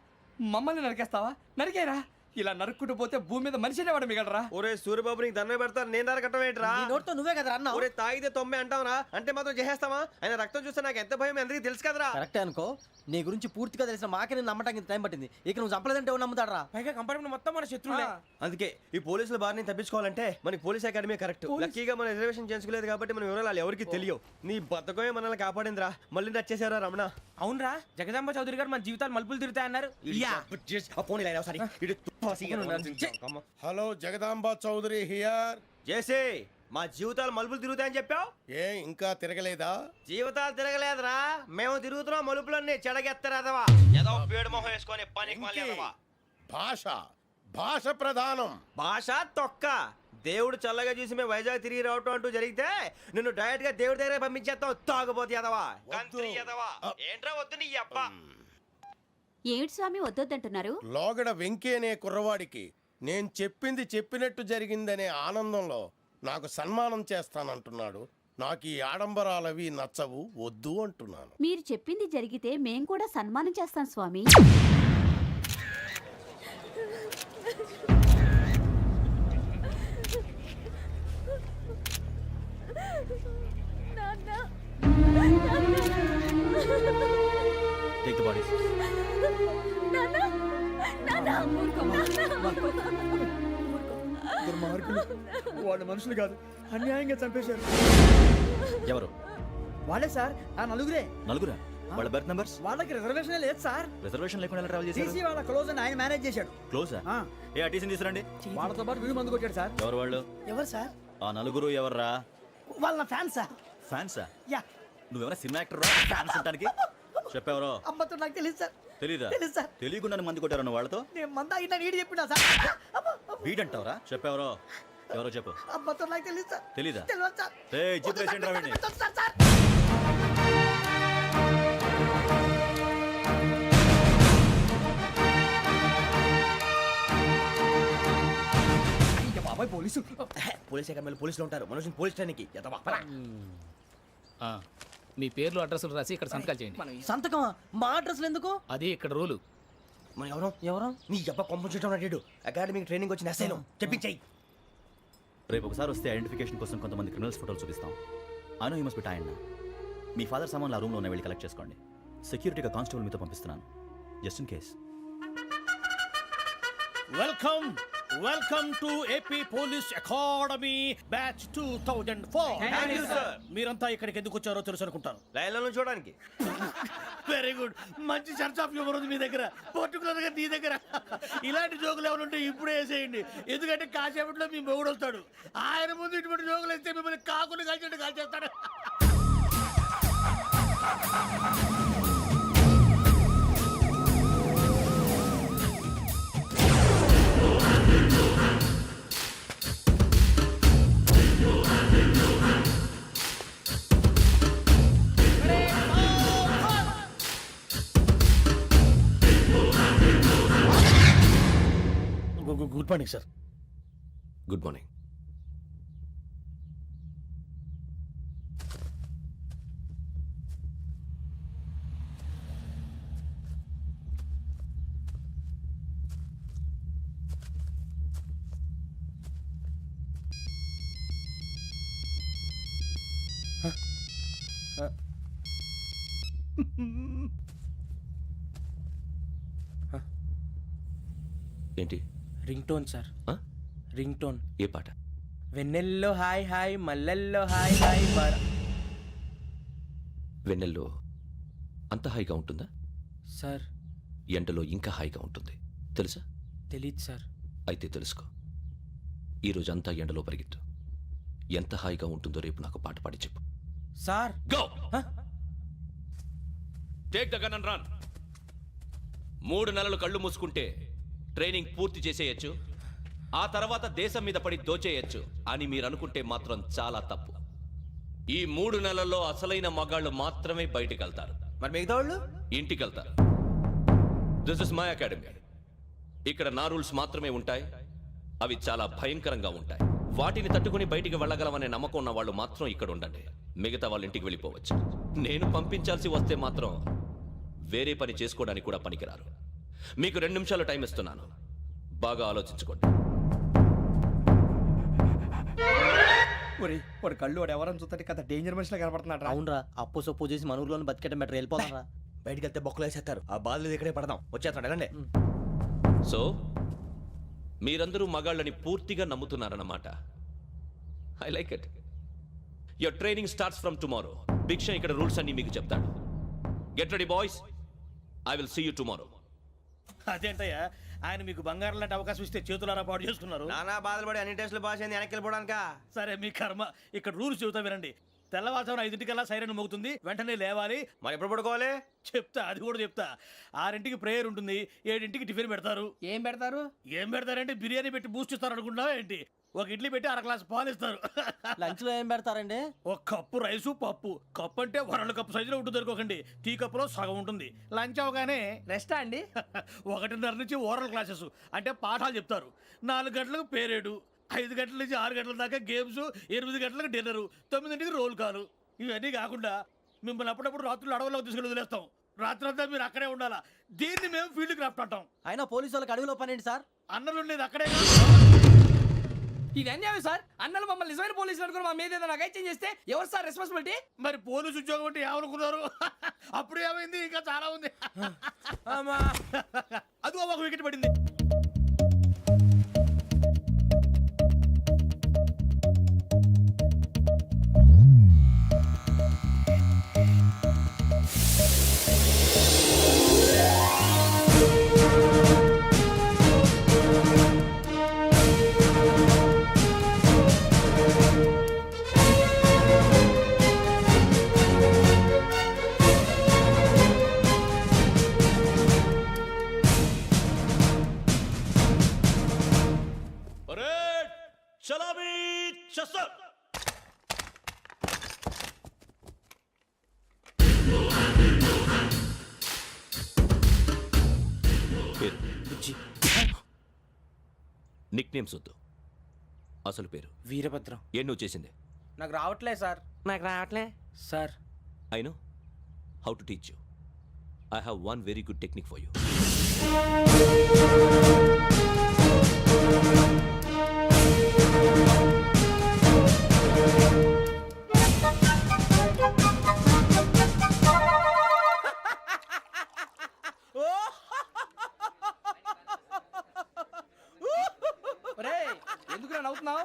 Speaker 6: మమ్మల్ని నరికేస్తావా నరికేరా ఇలా నరుక్కుంటూ పోతే భూమి మీద మనిషినే వాడు మిగలరా
Speaker 2: ఒరే సూర్యబాబు నీకు దండ పెడతారు నేను నరకటం ఏంట్రా
Speaker 5: నోటితో నువ్వే కదా అన్నా
Speaker 2: ఒరే తాగితే తొమ్మే అంటావరా అంటే మాత్రం చేసేస్తావా ఆయన రక్తం చూస్తే నాకు ఎంత భయం అందరికీ తెలుసు కదరా
Speaker 5: కరెక్టే అనుకో నీ గురించి పూర్తిగా తెలిసిన మాకే నేను నమ్మటానికి ఇంత టైం పట్టింది ఇక నువ్వు చంపలేదంటే ఎవరు నమ్ముతాడరా
Speaker 6: పైగా కంపార్ట్మెంట్ మొత్తం మన శత్రువులే
Speaker 2: అందుకే ఈ పోలీసుల బారిని తప్పించుకోవాలంటే మనకి పోలీస్ అకాడమీ కరెక్ట్ లక్కీగా మన రిజర్వేషన్ చేసుకోలేదు కాబట్టి మన వివరాలు ఎవరికి తెలియవు నీ బతకమే మనల్ని కాపాడిందిరా మళ్ళీ నచ్చేసారా రమణ
Speaker 6: అవునరా జగదాంబ చౌదరి గారు మన జీవితాలు మలుపులు తిరుగుతాయన్నారు
Speaker 9: హలో జగదాంబ చౌదరి హియర్
Speaker 2: జేసే మా జీవితాలు మలుపులు తిరుగుతాయని చెప్పావు.
Speaker 9: ఏ ఇంకా తిరగలేదా?
Speaker 2: జీవితాలు తిరగలేదురా, మేము తిరుగుతున్నాం మలుపులన్నీ. చెడగెత్తరాదవా ఏదో పేడు మొహం వేసుకొని పనికి మళ్ళీ ఎదవా.
Speaker 9: భాష భాష ప్రధానం.
Speaker 2: భాష తొక్క. దేవుడు చల్లగా చూసి మేము వైజాగ్ తిరిగి రావటం అంటూ జరిగితే నిన్ను డైరెక్ట్ గా దేవుడి దగ్గర పంపించేస్తాం. తాగబోతు ఎదవా, కంత్రి ఎదవా. ఏంట్రా వద్దు నీ అబ్బా.
Speaker 8: ఏమిటి స్వామి వద్దొద్దంటున్నారు?
Speaker 9: లోగడ వెంకీ అనే కుర్రవాడికి నేను చెప్పింది చెప్పినట్టు జరిగిందనే ఆనందంలో నాకు సన్మానం చేస్తానంటున్నాడు. నాకు ఈ ఆడంబరాలవి నచ్చవు, వద్దు అంటున్నాను.
Speaker 8: మీరు చెప్పింది జరిగితే మేం కూడా సన్మానం చేస్తాం స్వామి.
Speaker 5: Take the bodies. దుర్మార్గులు. వాళ్ళు మనుషులు కాదు, అన్యాయంగా చంపేశారు.
Speaker 6: ఎవరు?
Speaker 5: వాళ్ళే సార్, ఆ నలుగురే.
Speaker 6: నలుగురా? వాళ్ళ బర్త్ నంబర్స్?
Speaker 5: వాళ్ళకి రిజర్వేషన్ లేదు సార్.
Speaker 6: రిజర్వేషన్ లేకుండా ఎలా ట్రావెల్
Speaker 5: టీసీ వాళ్ళ క్లోజ్ అని ఆయన మేనేజ్ చేశాడు.
Speaker 6: క్లోజా?
Speaker 5: ఆ,
Speaker 6: ఏ ఆ టీసీని తీసుకురండి.
Speaker 5: వాళ్ళతో పాటు వీడు మందు కొట్టాడు సార్.
Speaker 6: ఎవరు వాళ్ళు?
Speaker 11: ఎవరు సార్?
Speaker 6: ఆ నలుగురు ఎవర్రా?
Speaker 11: వాళ్ళ ఫ్యాన్ సార్.
Speaker 6: ఫ్యాన్సా?
Speaker 11: యా.
Speaker 6: నువ్వెవరా సినిమా యాక్టర్ రా ఫ్యాన్స్ అంటానికి? చెప్పెవరో?
Speaker 11: అమ్మతో నాకు తెలియదు సార్.
Speaker 6: తెలీదా?
Speaker 11: తెలీదు సార్.
Speaker 6: తెలియకుండా మంది కొట్టారు వాళ్ళతో?
Speaker 11: నేను మంద అయినా నీడి చెప్పినా సార్.
Speaker 6: వీడంటావరా? చెప్పెవరో? ఎవరో చెప్పు.
Speaker 11: అమ్మతో నాకు తెలియదు సార్.
Speaker 6: తెలీదా?
Speaker 11: తెలియదు సార్.
Speaker 6: ఏయ్, జీప్ రేసేయండి రా వీడిని.
Speaker 11: వద్దు సార్, సార్.
Speaker 2: బాబాయ్ పోలీసు. పోలీస్ అకాడమీలో పోలీసులు ఉంటారు. మనుషులు పోలీస్ ట్రైనింగ్ ఎదవా.
Speaker 4: మీ పేర్లు అడ్రస్లు రాసి ఇక్కడ సంతకాలు చేయండి.
Speaker 11: సంతకం మా అడ్రస్లు ఎందుకు?
Speaker 4: అది ఇక్కడ రూలు.
Speaker 2: మనం ఎవరు నీ అబ్బా పంపించడం అడిగాడు. అకాడమిక్ ట్రైనింగ్ వచ్చిన అసైలం చెప్పించాయి.
Speaker 6: రేపు ఒకసారి వస్తే ఐడెంటిఫికేషన్ కోసం కొంతమంది క్రిమినల్స్ ఫోటోలు చూపిస్తాం. I know you must be tired now. Me father సామాన్లు ఆ రూమ్లో ఉన్న వెళ్ళి కలెక్ట్ చేసుకోండి. సెక్యూరిటీగా కానిస్టేబుల్ మీతో పంపిస్తున్నాను, just in case.
Speaker 10: Welcome welcome to AP police academy batch 2004. మీరంతా ఇక్కడికి ఎందుకు వచ్చారో తెలుసు అనుకుంటాను.
Speaker 2: లైన్లో చూడడానికి.
Speaker 10: Very good. మంచి చర్చ్ ఆఫ్ హ్యూమర్ ఉంది మీ దగ్గర, పర్టికులర్ గా నీ దగ్గర. ఇలాంటి జోకులు ఏమైనా ఉంటే ఇప్పుడే వేసేయండి, ఎందుకంటే కాసేపట్లో మీ మొగుడు వస్తాడు. ఆయన ముందు ఇటువంటి జోకులు వేస్తే మిమ్మల్ని కాకుని కాల్చేట్టు కాల్చేస్తాడు. Good morning sir.
Speaker 7: Good morning. ఏంటి?
Speaker 3: Ring tone sir. Ring tone.
Speaker 7: ఏ పాట?
Speaker 3: వెన్నెల్లో హాయ్ హాయ్, మల్లెల్లో హాయ్ హాయ్.
Speaker 7: వెన్నెల్లో అంత హాయిగా ఉంటుందా?
Speaker 3: సార్
Speaker 7: ఎండలో ఇంకా హాయిగా ఉంటుంది తెలుసా?
Speaker 3: తెలీదు సార్.
Speaker 7: అయితే తెలుసుకో. ఈరోజు అంతా ఎండలో పరిగెత్తు. ఎంత హాయిగా ఉంటుందో రేపు నాకు పాట పాడి చెప్పు.
Speaker 3: Sir
Speaker 7: go. Take the gun and run. 3 నెలలు కళ్ళు మూసుకుంటే ట్రైనింగ్ పూర్తి చేసేయచ్చు, ఆ తర్వాత దేశం మీద పడి దోచేయచ్చు అని మీరు అనుకుంటే మాత్రం చాలా తప్పు. ఈ 3 నెలల్లో అసలైన మగాళ్ళు మాత్రమే బయటికి వెళ్తారు.
Speaker 2: మరి మిగతా వాళ్ళు
Speaker 7: ఇంటికి వెళ్తారు. This is my academy. ఇక్కడ నా రూల్స్ మాత్రమే ఉంటాయి. అవి చాలా భయంకరంగా ఉంటాయి. వాటిని తట్టుకుని బయటికి వెళ్ళగలమనే నమ్మకం ఉన్న వాళ్ళు మాత్రం ఇక్కడ ఉండండి. మిగతా వాళ్ళు ఇంటికి వెళ్ళిపోవచ్చు. నేను పంపించాల్సి వస్తే మాత్రం వేరే పని చేసుకోవడానికి కూడా పనికిరారు. మీకు 2 నిమిషాలు టైం ఇస్తున్నాను, బాగా ఆలోచించుకోండి.
Speaker 5: వాడు కళ్ళు వాడు ఎవరైనా చూస్తే కదా డేంజర్ మనిషిలో కనపడుతున్నాడు.
Speaker 3: అవునరా, అప్పు సొప్పు చేసి మన ఊర్లో బతికేట బెటర్ వెళ్ళిపోతారా.
Speaker 2: బయటికి వెళ్తే బొక్కలు వేసేస్తారు. ఆ బాధలు ఇక్కడే పడదాం. వచ్చేస్తాడు వెళ్ళండి.
Speaker 7: సో మీరందరూ మగాళ్ళని పూర్తిగా నమ్ముతున్నారన్నమాట. I like it. Your training starts from tomorrow. భిక్ష ఇక్కడ రూల్స్ అన్ని మీకు చెప్తాడు. Get ready boys, I will see you tomorrow.
Speaker 10: అదేంటయ్యా, ఆయన మీకు బంగారం లాంటి అవకాశం ఇస్తే చేతులారా పాటు చేసుకున్నారు.
Speaker 2: నానా బాధలు పడి అన్ని టెస్టులు పాస్ అయింది, వెనక్కి వెళ్ళిపోవడానికా?
Speaker 10: సరే మీ కర్మ. ఇక్కడ రూల్స్ చెబుతా వినండి. తెల్లవారుజామున 5:00కల్లా సైరన్ మోగుతుంది, వెంటనే లేవాలి.
Speaker 2: మరి ఎప్పుడు పడుకోవాలి?
Speaker 10: చెప్తా, అది కూడా చెప్తా. 6ంటికి ప్రేయర్ ఉంటుంది, 7ంటికి టిఫిన్ పెడతారు.
Speaker 4: ఏం పెడతారు?
Speaker 10: ఏం పెడతారంటే బిర్యానీ పెట్టి బూస్ట్ ఇస్తారు అనుకుంటున్నావా ఏంటి? ఒక ఇడ్లీ పెట్టి 1/2 గ్లాస్ పాలు ఇస్తారు.
Speaker 4: లంచ్ లో ఏం పెడతారండి?
Speaker 10: ఒక కప్పు రైసు పప్పు. కప్పు అంటే 1/2 కప్పు సైజులో ఉంటుంది అనుకోకండి, టీ కప్పులో సగం ఉంటుంది. లంచ్ అవగానే
Speaker 4: రెస్టా అండి?
Speaker 10: 1:30 నుంచి ఓరల్ క్లాసెస్ అంటే పాఠాలు చెప్తారు. 4 గంటలకు పేరేడు, 5 గంటల నుంచి 6 గంటల దాకా గేమ్స్, 8 గంటలకు డిన్నర్, 9ంటికి రోల్ కాలు. ఇవన్నీ కాకుండా మిమ్మల్ని అప్పుడప్పుడు రాత్రులు అడవుల్లో తీసుకెళ్ళి వదిలేస్తాం. రాత్రంతా మీరు అక్కడే ఉండాలా. దీన్ని మేము ఫీల్డ్ క్రాఫ్ట్ అంటాం.
Speaker 4: అయినా పోలీసు వాళ్ళకి అడవిలో పని ఏంటి సార్?
Speaker 10: అన్నలు ఉండేది అక్కడే.
Speaker 4: ఇది అన్యాయం సార్. అన్నలు మమ్మల్ని నిజమైన పోలీసులు అనుకుని మా మీద ఏదైనా అగైత్యం చేస్తే ఎవరు సార్ రెస్పాన్సిబిలిటీ?
Speaker 10: మరి పోలీసు ఉద్యోగం అంటే ఏమనుకున్నారు? అప్పుడు ఏమైంది, ఇంకా చాలా ఉంది. అది ఒక వికెట్ పడింది.
Speaker 7: చలామీ చస్టర్. నిక్ నేమ్స్ వద్దు, అసలు పేరు.
Speaker 4: వీరభద్రం.
Speaker 7: ఏం నువ్వు చేసింది?
Speaker 4: నాకు రావట్లే సార్. నాకు రావట్లే sir.
Speaker 7: I know how to teach you. I have one very good technique for you.
Speaker 4: ఎందుకు నవ్వుతున్నావు?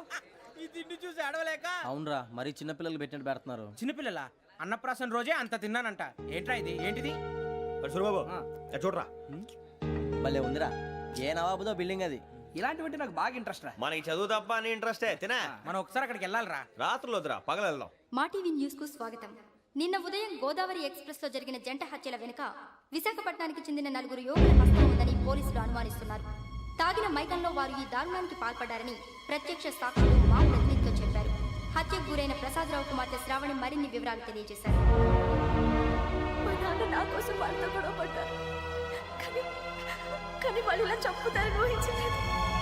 Speaker 4: ఈ తిండి చూసి అడవలేక. అవునరా, మరి చిన్నపిల్లలు పెట్టినట్టు పెడుతున్నారు. చిన్నపిల్లల అన్నప్రాసన రోజే అంత తిన్నానంట. ఏంట్రా ఇది? ఏంటిది?
Speaker 2: సూరిబాబు చూడరా,
Speaker 4: భలే ఉందిరా. ఏ నవాబుదో బిల్డింగ్ అది. ఇలాంటివంటే నాకు బాగా ఇంట్రెస్ట్ రా.
Speaker 2: మనకి చదువు తప్ప అని ఇంట్రెస్టే. తినా
Speaker 4: మనం ఒకసారి అక్కడికి వెళ్ళాలిరా.
Speaker 2: రాత్రులు వద్దురా, పగలు వెళ్దాం.
Speaker 8: మా టీవీ న్యూస్ కు స్వాగతం. నిన్న ఉదయం గోదావరి ఎక్స్ప్రెస్ లో జరిగిన జంట హత్యల వెనుక విశాఖపట్నానికి చెందిన 4 యువకుల హస్తం ఉందని పోలీసులు అనుమానిస్తున్నారు. తాగిన మైకంలో వారు ఈ దారుణానికి పాల్పడ్డారని ప్రత్యక్ష సాక్షులు మా ప్రతినిధితో చెప్పారు. హత్యకు గురైన ప్రసాదరావు కుమార్తె శ్రావణి మరిన్ని వివరాలు తెలియజేశారు.
Speaker 12: మా నాన్న నా కోసం వాళ్ళతో గొడవ పడ్డారు, కానీ వాళ్ళు ఇలా చంపుతారని ఊహించలేదు.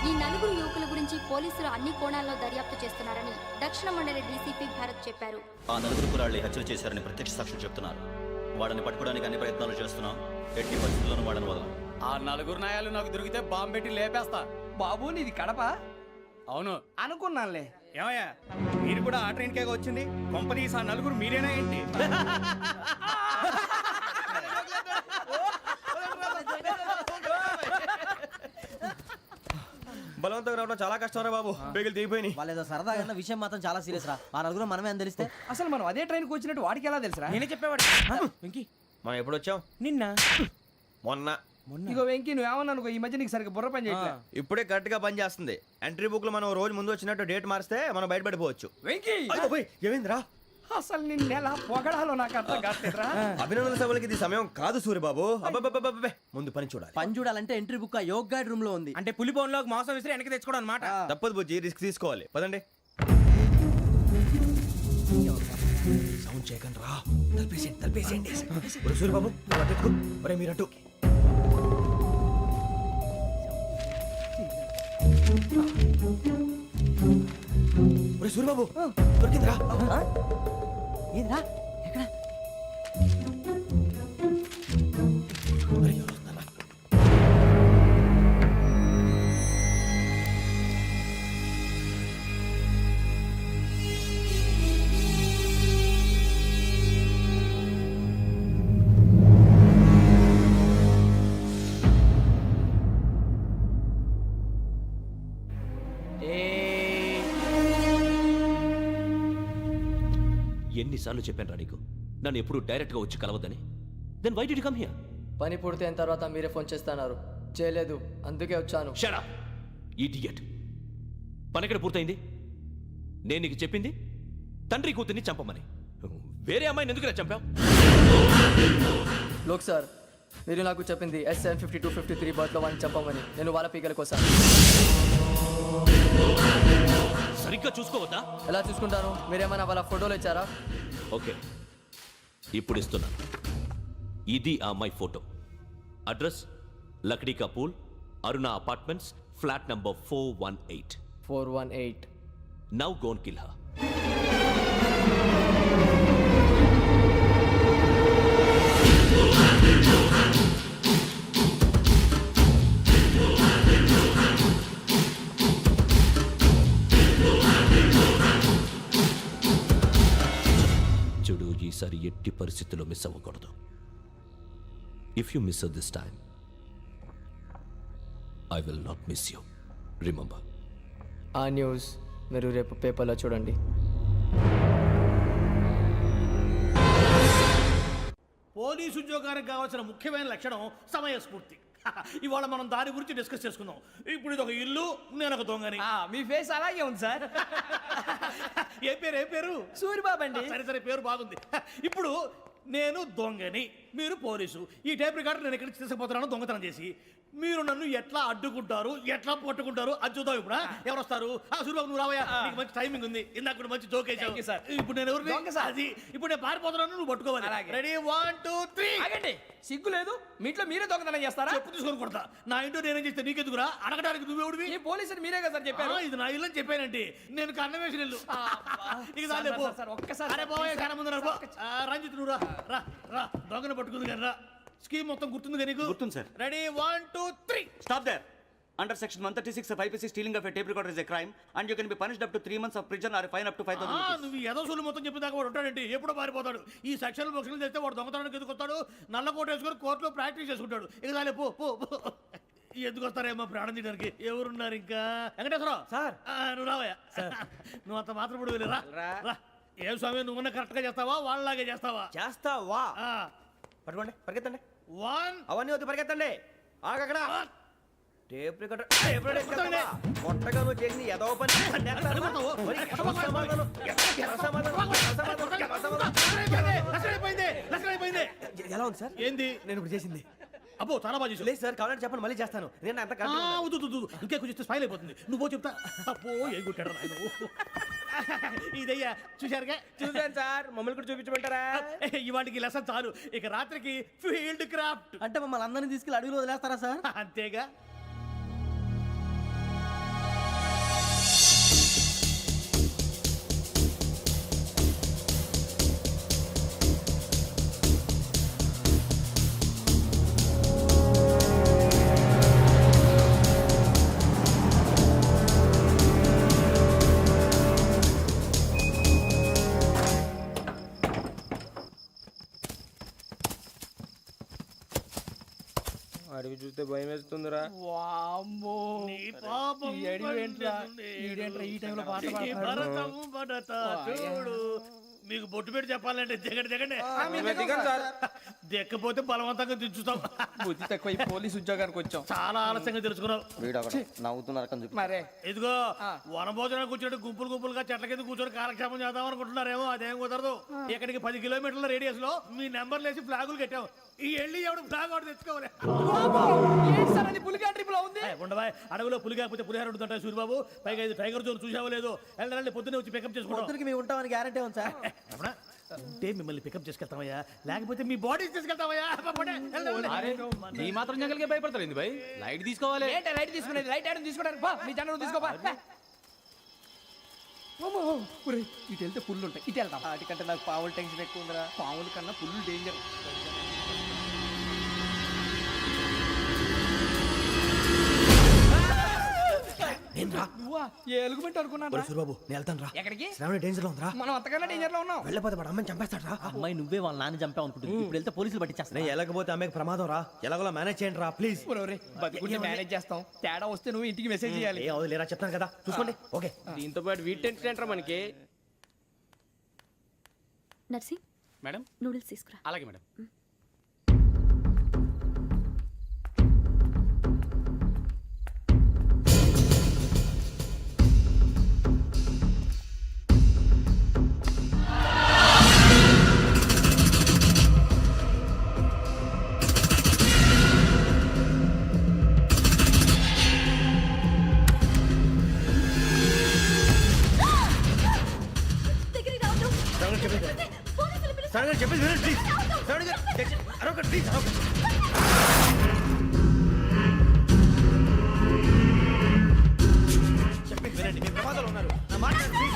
Speaker 8: ఈ 4 యువకుల గురించి పోలీసులు అన్ని కోణాల్లో దర్యాప్తు చేస్తున్నారని దక్షిణ మండలి డీసీపీ భరత్ చెప్పారు.
Speaker 6: ఆ 4 కుర్రాళ్ళు హత్యలు చేశారని ప్రత్యక్ష సాక్షులు చెప్తున్నారు. వాళ్ళని పట్టుకోవడానికి అన్ని ప్రయత్నాలు చేస్తున్నాం. ఎట్టి పరిస్థితుల్లోనూ వాళ్ళని వదలం.
Speaker 4: ఆ 4 నాయాలు నాకు దొరికితే బాంబు పెట్టి లేపేస్తా. బాబు నీది కడప? అవును అనుకున్నానులే.
Speaker 10: ఏమయ్యా, మీరు కూడా ఆ ట్రైన్ కేగా వచ్చింది? కంపెనీస్ ఆ 4 మీరేనా ఏంటి?
Speaker 2: బలవంతంగా రావడం చాలా కష్టం రా బాబు, బేగులు దిగిపోయినాయి.
Speaker 4: వాళ్ళేదో సరదాగా అన్న విషయం మాత్రం చాలా సీరియస్ రా. ఆ 4 మనమే అని తెలిస్తే అసలు మనం అదే ట్రైన్కి వచ్చినట్టు వాడికి ఎలా తెలుసురా? నేనే చెప్పేవాడు. వెంకీ,
Speaker 2: మనం ఎప్పుడు వచ్చాం?
Speaker 4: నిన్న
Speaker 2: మొన్న.
Speaker 4: ఇగో వెంకీ, నువ్వేమన్నా అనుకో, ఈ మధ్య నీకు సరిగ్గా బుర్ర పని చేయట్లే.
Speaker 2: ఇప్పుడే కరెక్ట్ గా పని చేస్తుంది. ఎంట్రీ బుక్ లో మనం రోజు ముందు వచ్చినట్టు డేట్ మారిస్తే మనం బయటపడిపోవచ్చు.
Speaker 4: వెంకీ,
Speaker 2: ఏమైందిరా?
Speaker 4: అసలు నిన్న ఎలా పొగడాలో నాకు అర్థం కాట్లేదురా.
Speaker 2: అభినందన సభలకి ఇది సమయం కాదు సూరిబాబు. అబ్బబ్బబ్బబ్బబ్బే, ముందు పని చూడాలి.
Speaker 4: పని చూడాలంటే ఎంట్రీ బుక్ ఆ యోగ్ గైడ్ రూమ్ లో ఉంది. అంటే పులి బోన్లోకి మాంసం విసిరి వెనక్కి తెచ్చుకోవడం అనమాట.
Speaker 2: తప్పదు బుజ్జి, రిస్క్ తీసుకోవాలి. పదండి. సౌండ్ చేయకండి రా. తలపేసేయండి. సూరిబాబు మీరట్టు. సూరిబాబు దొరికిందిరా.
Speaker 4: ఏంద్రా? ఎక్కడ?
Speaker 7: ఎన్నిసార్లు చెప్పాను రా నీకు, నన్ను ఎప్పుడు డైరెక్ట్ గా వచ్చి కలవద్దని? Then why did you come here?
Speaker 4: పని పూర్తయిన తర్వాత మీరే ఫోన్ చేస్తున్నారు.
Speaker 13: చేయలేదు, అందుకే వచ్చాను.
Speaker 7: Shut up idiot. పని ఎక్కడ పూర్తయింది? నేను నీకు చెప్పింది తండ్రి కూతుర్ని చంపమని. వేరే అమ్మాయిని ఎందుకు చంపావు?
Speaker 13: లోక్ సార్, మీరు నాకు చెప్పింది SN5253 బర్త్లో వాళ్ళని చంపమని. నేను వాళ్ళ పీకల కోసం.
Speaker 7: సరిగ్గా చూసుకోవద్దా?
Speaker 13: ఎలా చూసుకుంటాను? మీరేమైనా వాళ్ళ ఫోటోలు ఇచ్చారా?
Speaker 7: ఓకే, ఇప్పుడు ఇస్తున్నాను. ఇది ఆ అమ్మాయి ఫోటో. అడ్రస్ లక్డీ కా pool, Aruna apartments, flat number 418.
Speaker 13: 418.
Speaker 7: Now go and kill her. చూడు, ఈసారి ఎట్టి పరిస్థితుల్లో మిస్ అవ్వకూడదు. If you miss this time I will not miss you. Remember.
Speaker 13: ఆ న్యూస్ మీరు రేపు పేపర్లో చూడండి.
Speaker 10: పోలీసు ఉద్యోగానికి కావాల్సిన ముఖ్యమైన లక్షణం సమయస్ఫూర్తి. ఇవాళ మనం దాని గురించి డిస్కస్ చేసుకుందాం. ఇప్పుడు ఇది ఒక ఇల్లు, నేను ఒక దొంగని.
Speaker 4: మీ ఫేస్ అలాగే ఉంది సార్.
Speaker 10: ఏ పేరు?
Speaker 4: సూరిబాబు అండి.
Speaker 10: సరే పేరు బాగుంది. ఇప్పుడు నేను దొంగని, మీరు పోలీసు. ఈ టైప్ రికార్డు నేను ఎక్కడికి తీసుకుపోతున్నాను దొంగతనం చేసి. మీరు నన్ను ఎట్లా అడ్డుకుంటారు, ఎట్లా పట్టుకుంటారు అది చూద్దాం. ఇప్పుడు ఎవరు వస్తారు? సూరిబాబు నువ్వు రావయ్యా, నీకు మంచి టైమింగ్ ఉంది. ఇందాక కూడా మంచి జోక్ వేసావు సార్. ఇప్పుడు నేను ఎవరు? అది ఇప్పుడు నేను పారిపోతున్నాను, నువ్వు పట్టుకోవాలి. రెడీ 1 2 3.
Speaker 4: ఆగండి, సిగ్గు లేదు? మీ ఇంట్లో మీరే దొంగతనం చేస్తారా?
Speaker 10: చెప్పు తీసుకొని కొడతా. నా ఇంట్లో నేనేం చేస్తే నీకెందుకురా? అడగడానికి నువ్వెవడివి?
Speaker 4: ఈ పోలీసులు మీరే కదా సార్ చెప్పారు.
Speaker 10: ఇది నా ఇల్లు అని చెప్పానంటే నేను కన్నం వేసిన ఇల్లు.
Speaker 4: ఒక్కసారి
Speaker 10: అరే బాబాయ్, కన్నం ముందు రంజిత్ నువ్వు రా రా, దొంగను పట్టుకుంది కానీ రా. స్కీమ్ మొత్తం గుర్తుంది కానీ నీకు?
Speaker 6: గుర్తుంది sir.
Speaker 10: Ready 1 2 3.
Speaker 6: Stop there. Under section 136 of IPC, stealing of a tape recorder is a crime and you can be punished up to 3 months of prison or a fine up to 5,000 rupees.
Speaker 10: నువ్వు ఏదో సూలు మొత్తం చెప్పిన దాకా వాడు ఉంటాడండి. ఎప్పుడో పారిపోతాడు. ఈ సెక్షన్లు బొక్షన్లు చేస్తే వాడు దొంగతనానికి ఎందుకు వస్తాడు? నల్ల కోట వేసుకొని కోర్టులో ప్రాక్టీస్ చేసుకుంటాడు. ఇక చాలే పో పో. ఎందుకు వస్తారేమో ప్రాణం తీయడానికి. ఎవరున్నారు ఇంకా? వెంకటేశ్వరరావు సార్, నువ్వు రావయ్యా. నువ్వు అంత మాత్రం ఇప్పుడు వెళ్ళి రా. ఏం స్వామి, నువ్వు కరెక్ట్ గా చేస్తావా వాళ్ళలాగే చేస్తావా?
Speaker 2: చేస్తావా? పట్టుకోండి, పరిగెత్తండి.
Speaker 10: 1
Speaker 2: అవన్నీ వద్దు, పరిగెత్తండి. ఆగక్కడ టేప్ రికార్డర్ కొట్టగా నువ్వు చేసి ఏదో పని. ఎలా ఉంది సార్?
Speaker 10: ఏంది
Speaker 2: నేను ఇప్పుడు చేసింది?
Speaker 10: అబ్బో చాలా బాగా చేసావు.
Speaker 2: లేదు సార్, కావాలంటే చెప్పండి, మళ్ళీ చేస్తాను. నేను అంత
Speaker 10: ఇంకే కొంచెం స్మైల్ అయిపోతుంది. నువ్వు చెప్తా. అబ్బో ఏం కొట్టాడు నాయన. ఇదయ్యా చూశారుగా?
Speaker 4: చూసాను సార్, మమ్మల్ని కూడా చూపించమంటారా?
Speaker 10: ఇవాటికి లెసన్ చాలు. ఇక రాత్రికి ఫీల్డ్ క్రాఫ్ట్.
Speaker 2: అంటే మమ్మల్ని అందరినీ తీసుకెళ్ళి అడుగులో వదిలేస్తారా సార్?
Speaker 10: అంతేగా.
Speaker 4: అడిగి చూస్తే భయం వేస్తుందిరా.
Speaker 10: నీ పాపం
Speaker 11: ఈ టైంలో పాట
Speaker 10: ఈ భరతము భరత చూడు. మీకు బొట్టు పెట్టి చెప్పాలంటే దిగండి. దిక్కపోతే బలవంతంగా దించుతాం.
Speaker 4: బుద్ధి తక్కువ, ఈ పోలీస్ ఉద్యోగానికి వచ్చాం.
Speaker 10: చాలా ఆలస్యంగా తెలుసుకున్నావు.
Speaker 4: మరే
Speaker 10: ఇదిగో వనభోజనానికి కూర్చోండి, గుంపులుగా చెట్ల కింద కూర్చొని కాలక్షేపం చేద్దాం అనుకుంటున్నారేమో. అదేం కుదరదు. ఇక్కడికి 10 కిలోమీటర్ల రేడియస్ లో మీ నెంబర్లు వేసి ఫ్లాగులు కట్టాం. ఈ వెళ్ళి ఎవడు ఫ్లాగ్ ఒకటి తెచ్చుకోవాలి.
Speaker 4: పులిగా ట్రిప్ లో ఉంది.
Speaker 10: ఉండవా, అడవిలో పులి కాకపోతే పులిహార ఉంటుంటాయి సూరిబాబు. పైగా ఇది టైగర్ జోన్ చూసావో లేదో. వెళ్ళండి, పొద్దున్నే వచ్చి పికప్ చేసుకుంటాం.
Speaker 2: మేము ఉంటామని గ్యారంటీ ఉంది సార్.
Speaker 10: ఉంటే మిమ్మల్ని పికప్ చేసుకెళ్తామయ్యా, లేకపోతే మీ బాడీ తీసుకెళ్తామయ్యా.
Speaker 4: ఈ మాత్రం జంగల్కే భయపడతారు ఏంది భయ్? లైట్ తీసుకోవాలి. లైట్ తీసుకునేది లైట్ ఐటమ్ తీసుకోవడానికి మీ జనరల్ తీసుకోపా. ఇటు వెళ్తే పుల్లు ఉంటాయి, ఇటు వెళ్తాం.
Speaker 2: వాటికంటే నాకు పావులు టెన్షన్ ఎక్కువ ఉందిరా.
Speaker 4: పాముల కన్నా పుల్లు డేంజర్. ఎలుగుబెట్టి అనుకున్నాను.
Speaker 2: సూరిబాబు నేను వెళ్తాను రా.
Speaker 4: ఎక్కడికి?
Speaker 2: శ్రావణి డేంజర్ లో ఉందిరా.
Speaker 4: మనం అంతకన్నా డేంజర్ లో ఉన్నాం.
Speaker 2: వెళ్ళపోతే వాడు అమ్మని చంపేస్తాడు రా.
Speaker 6: అమ్మాయి నువ్వే వాళ్ళ నాన్న చంపావు అనుకుంటుంది. ఇప్పుడు వెళ్తే పోలీసులు పట్టించేస్తా.
Speaker 2: వెళ్ళకపోతే అమ్మాయికి ప్రమాదం రా. ఎలాగోలా మేనేజ్ చేయండి రా ప్లీజ్.
Speaker 4: బతికుంటే మేనేజ్ చేస్తాం. తేడా వస్తే నువ్వు ఇంటికి మెసేజ్ చేయాలి.
Speaker 2: ఏ లేరా, చెప్తాను కదా, చూసుకోండి. ఓకే.
Speaker 4: దీంతో పాటు వీటి టెంట్ మనకి.
Speaker 12: నర్సి
Speaker 4: మేడం
Speaker 12: నూడిల్స్ తీసుకురా.
Speaker 4: అలాగే మేడం.
Speaker 2: శ్రావణి గారు చెప్పేసి వినండి ప్లీజ్. శ్రావణి గారు అరొకటి ప్లీజ్ అరొకటి. చెప్పేసి వినండి, మీరు ప్రమాదాలు ఉన్నారు. నా మాట వినండి, ప్లీజ్.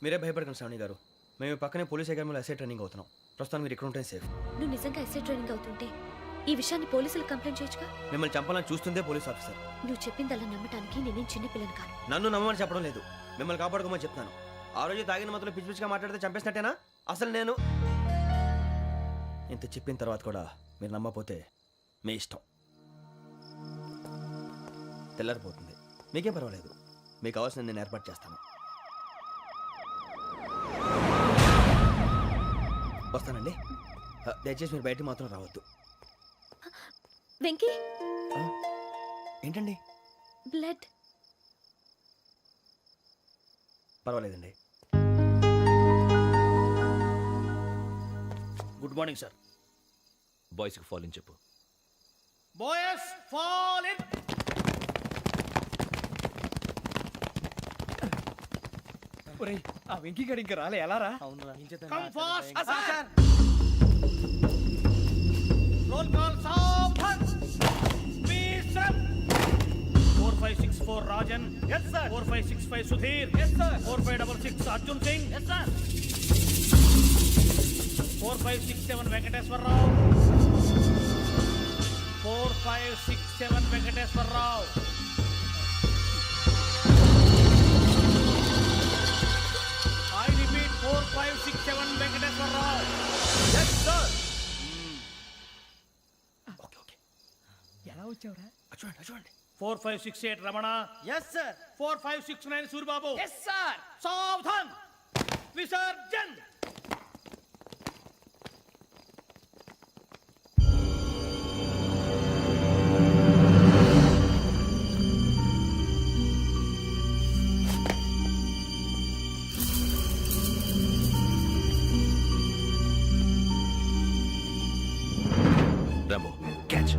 Speaker 2: మీరే భయపడకండి శ్రావణి గారు. మేము పక్కనే పోలీస్ అకాడమీలో ఎస్ఐ ట్రైనింగ్ అవుతున్నాం. ప్రస్తుతానికి మీరు ఇక్కడ ఉంటే సేఫ్.
Speaker 12: నువ్వు నిజంగా ఎస్ఐ ట్రైనింగ్ అవుతుంటే ఈ విషయాన్ని పోలీసులకు కంప్లైంట్ చేయొచ్చుగా.
Speaker 2: మిమ్మల్ని చంపాలని చూస్తుందే పోలీస్ ఆఫీసర్.
Speaker 12: నువ్వు చెప్పిందల్లా నమ్మటానికి నేనేం చిన్నపిల్లని కాను.
Speaker 2: నన్ను నమ్మమని చెప్పడం లేదు, మిమ్మల్ని కాపాడుకోమని చెప్తాను. ఆ రోజు తాగిన మాత్రం పిచ్చి పిచ్చిగా మాట్లాడితే చంపేసినట్టేనా? అసలు నేను ఇంత చెప్పిన తర్వాత కూడా మీరు నమ్మపోతే మీ ఇష్టం. తెల్లారిపోతుంది, మీకేం పర్వాలేదు. మీకు కావాల్సిన నేను ఏర్పాటు చేస్తాను. వస్తానండి. దయచేసి మీరు బయటికి మాత్రం రావద్దు.
Speaker 12: వెంకీ,
Speaker 2: ఏంటండి?
Speaker 12: బ్లడ్.
Speaker 2: పర్వాలేదండి.
Speaker 10: Good morning sir.
Speaker 7: బాయ్స్కి ఫాల్ ఇన్ చెప్పు.
Speaker 10: Boys fall in.
Speaker 5: ఆ వెంకీ గడి ఇంకా రాలే, ఎలా రా?
Speaker 10: Come fast sir. Roll call సావధాన్. విశ్రమ్. 4564 Rajan. yes sir. 4565 Sudheer. yes sir. 4566 Arjun Singh. yes sir. 4567 Venkateswararao. 4567 Venkateswararao. I repeat 4567 Venkateswararao. yes sir.
Speaker 2: Okay. ఎలా వచ్చావురా? చూడండి.
Speaker 10: 4568 Ramana.
Speaker 2: Yes sir.
Speaker 10: 4569 Suribabu.
Speaker 2: Yes sir.
Speaker 10: సావధాన్. విసర్జన్.
Speaker 7: Rambo catch.